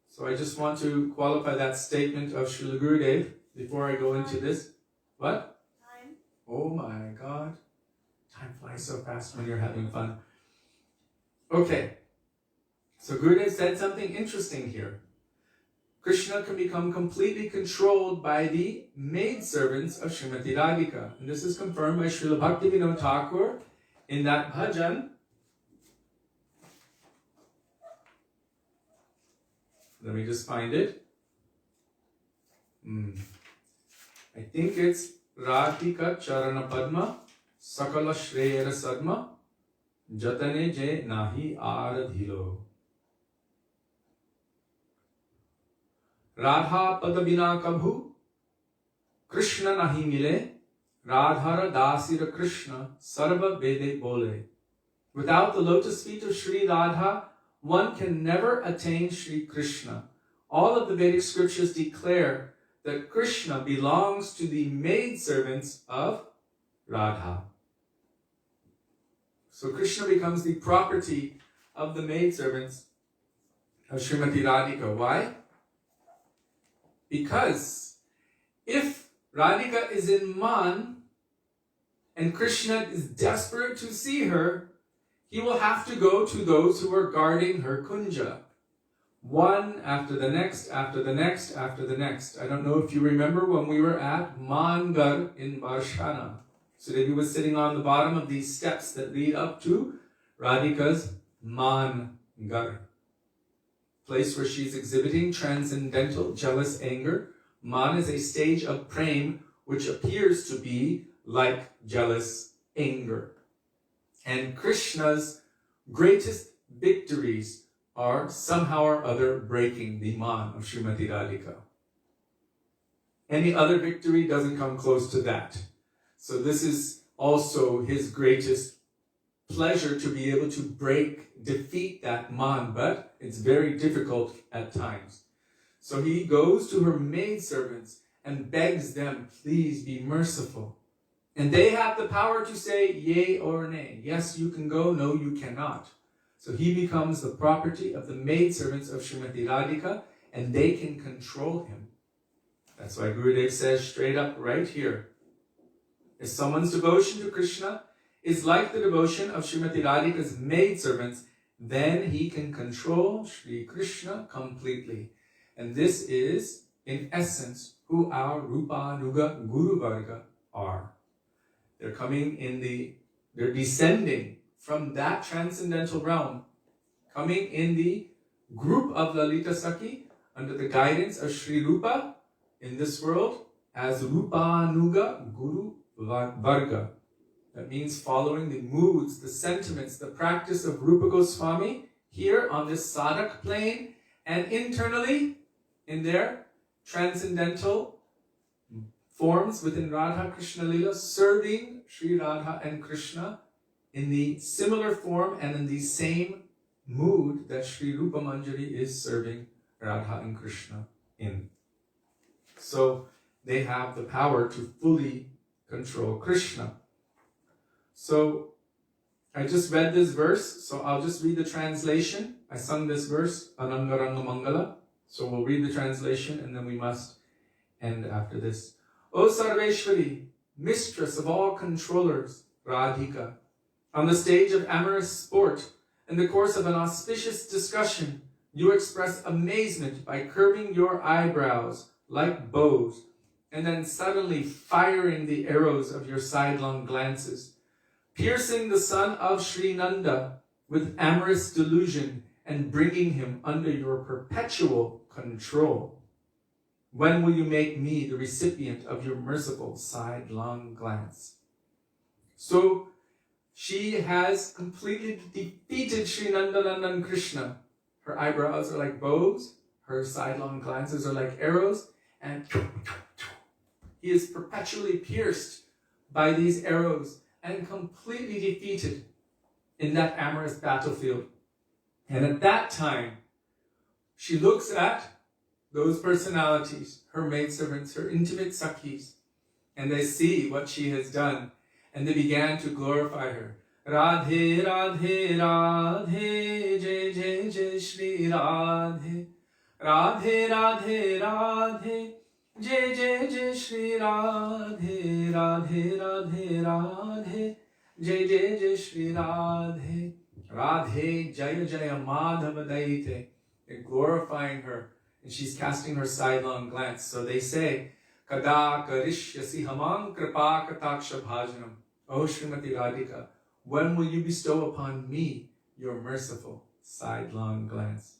So I just want to qualify that statement of Srila Gurudev before I go into this. What? Time. Oh my God. Time flies so fast when you're having fun. Okay. So Gurudev said something interesting here. Krishna can become completely controlled by the maidservants of Srimati Radhika. And this is confirmed by Srila Bhaktivedānta Thakur in that bhajan. Let me just find it. I think it's Radhika Charana Padma Sakala Shreyara Sadma Jatane Je Nahi Aradhilo. Radha Padabina Kabhu Krishna Nahi Mile Radhara Dasira Krishna Sarva Vede Bole. Without the lotus feet of Śrī Radha, one can never attain Śrī Krishna. All of the Vedic scriptures declare that Krishna belongs to the maidservants of Radha. So Krishna becomes the property of the maidservants of Srimati Radhika. Why? Because if Radhika is in Man and Krishna is desperate to see her, he will have to go to those who are guarding her kunja. One after the next, after the next, after the next. I don't know if you remember when we were at Mangar in Varshana. Sudevi was sitting on the bottom of these steps that lead up to Radhika's Mangar. Place where she's exhibiting transcendental jealous anger. Man is a stage of prem which appears to be like jealous anger. And Krishna's greatest victories are somehow or other breaking the man of Srimati Radhika. Any other victory doesn't come close to that. So this is also his greatest pleasure, to be able to defeat that man, but it's very difficult at times. So he goes to her maidservants and begs them, please be merciful. And they have the power to say yea or nay. Yes, you can go. No, you cannot. So he becomes the property of the maidservants of Srimati Radhika, and they can control him. That's why Gurudev says straight up right here, if someone's devotion to Krishna is like the devotion of Srimati Radhika's maidservants, then he can control Sri Krishna completely. And this is, in essence, who our Rupa Nuga Guru Varga are. They're descending from that transcendental realm, coming in the group of Lalita Sakhi under the guidance of Sri Rupa in this world as Rupa Nuga Guru Varga. That means following the moods, the sentiments, the practice of Rupa Gosvāmī here on this sadhak plane, and internally in their transcendental forms within Radha Krishna Lila, serving Sri Radha and Krishna in the similar form and in the same mood that Sri Rupa Manjari is serving Radha and Krishna in. So they have the power to fully control Krishna. So I just read this verse, so I'll just read the translation. I sung this verse, Anangaranga Mangala. So we'll read the translation and then we must end after this. O Sarveshwari, mistress of all controllers, Radhika, on the stage of amorous sport, in the course of an auspicious discussion, you express amazement by curving your eyebrows like bows, and then suddenly firing the arrows of your sidelong glances, piercing the son of Sri Nanda with amorous delusion and bringing him under your perpetual control. When will you make me the recipient of your merciful sidelong glance? So she has completely defeated Sri Nandanandan Krishna. Her eyebrows are like bows, her sidelong glances are like arrows, and he is perpetually pierced by these arrows and completely defeated in that amorous battlefield. And at that time, she looks at those personalities, her maidservants, her intimate sakhis, and they see what she has done, and they began to glorify her. Radhe, Radhe, Radhe, Jai Jai Jai Shri Radhe. Radhe, Radhe, Radhe, Jai Jai Jai Shri Radhe. Radhe, Radhe, Radhe, Jai Jai Jai Shri Radhe. Radhe, Jaya Jaya Madhava Daite. They're glorifying her, and she's casting her sidelong glance. So they say, Kada karishyasi hamam kripa kataksha bhajanam. O Srimati Radhika, when will you bestow upon me your merciful sidelong glance?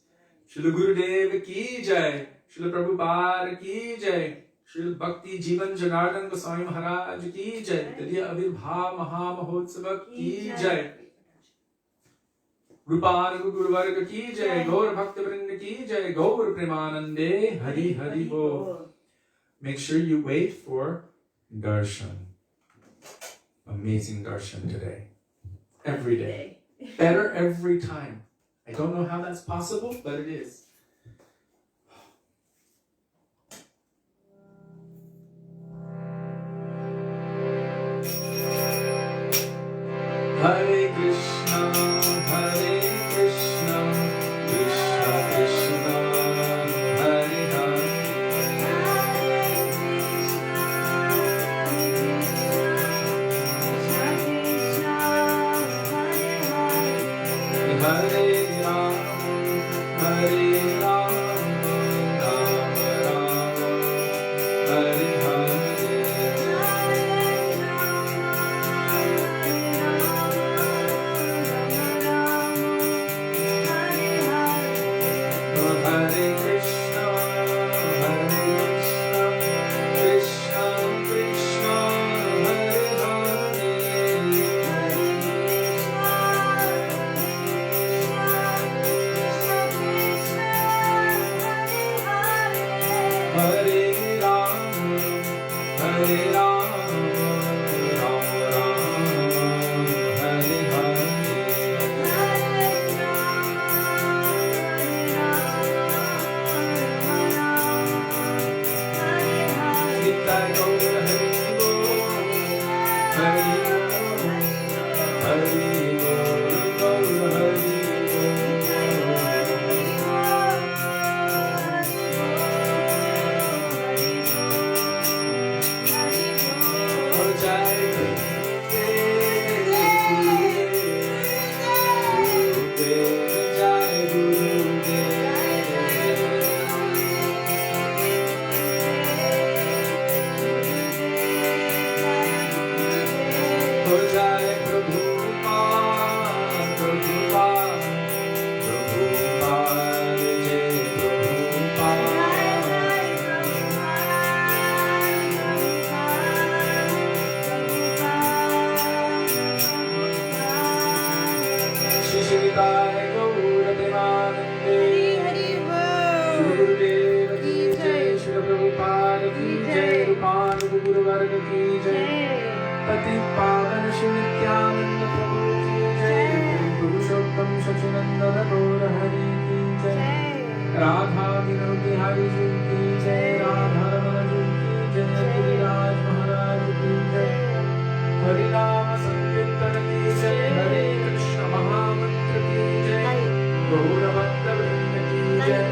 Srila Gurudev ki jai, Srila Prabhupada ki jai, Srila Bhakti Jivan Janardana Gosvāmī Mahārāja ki jai, Tadiya Avirbhāv Maha Mahotsava ki jai. Rupan Guru Varga ki jai, Gaur Bhakta Vrinda ki jai, Gaur Premanande, Hari Hari Bo. Make sure you wait for darshan. Amazing darshan today. Every day. Better every time. I don't know how that's possible, but it is. Hare Krishna, Hare Krishna, Krishna Krishna, Hare Hare. Hare Ram, Hare Ram, Ram Ram, Hare Hare Krishna, Hare Krishna, Krishna Krishna, Hare Hare Ram, Hare Ram, Ram Ram, Hare Nitai Gaur Hari Bol, Hari Bol, Hari Bol, Gaur Hari Bol. Jai Gurudev, Jai Gurudev. Jai Prabhupada, Prabhupada, Prabhupada, Jai Prabhupada. Shri Gaura Devanande, Shri Gurudev ki jai, Shri Prabhupada ki jai, Rupan Guru Varga ki jai, Pati Pavan Shri Nityananda Prabhu ki jai, Purushottam Sachinandana Gaura Hari ki jai, Radha Vinodi Hari Ji ki jai, Radha Ramana Ji ki jai, Braj Mandal ki jai, Hari Rama Sankirtana ki jai, Hare Krishna Mahamantra ki jai, Gaura Bhakta Vrinda ki jai.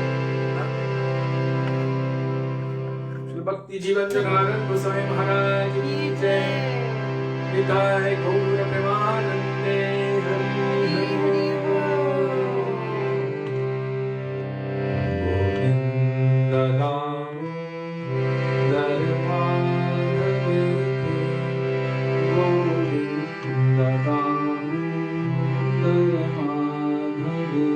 Shri Bhakti Jivan Janardana Gosvāmī Mahārāja ki jai. Nitai Gaura Premanande, Hari Hari Bol. Govinda Damodara Madhaviti, Govinda Damodara Madhaviti,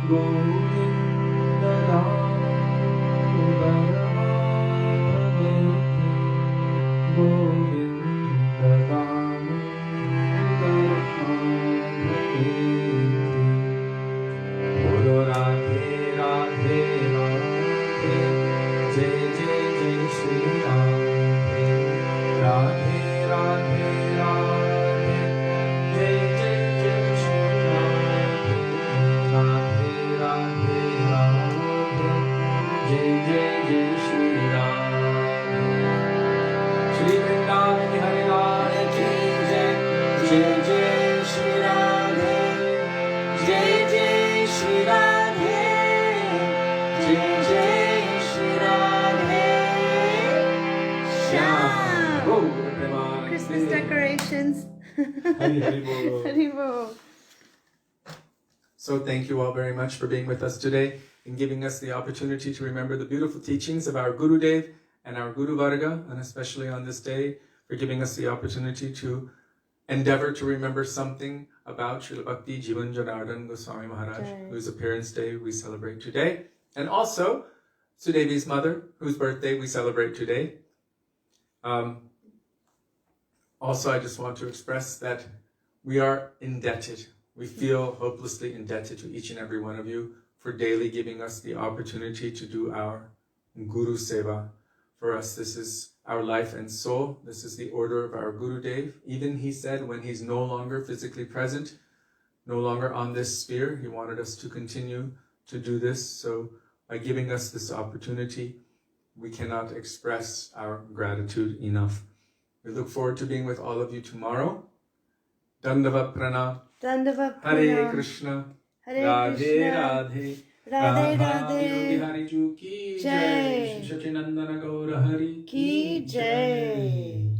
Govinda Damodara Madhaviti, Govinda Damodara hands. Hari Hari Bol. Hari Bol. So thank you all very much for being with us today and giving us the opportunity to remember the beautiful teachings of our Gurudev and our Guru Varga, and especially on this day for giving us the opportunity to endeavor to remember something about Śrīla Bhakti Jivan Janardhan Gosvāmī Mahārāja, whose appearance day we celebrate today, and also Sudevi's mother, whose birthday we celebrate today. Also, I just want to express that we are indebted. We feel hopelessly indebted to each and every one of you for daily giving us the opportunity to do our Guru Seva. For us, this is our life and soul. This is the order of our Gurudev. Even he said when he's no longer physically present, no longer on this sphere, he wanted us to continue to do this. So by giving us this opportunity, we cannot express our gratitude enough. We look forward to being with all of you tomorrow. Dandavat Pranam. Dandavat Hare Pranam. Krishna. Hare Radhe Krishna. Radhe. Radhe Radha Radhe. Hari Ki Jai. Jai. Shri Satyanandana Gaura Hari Ki Jai.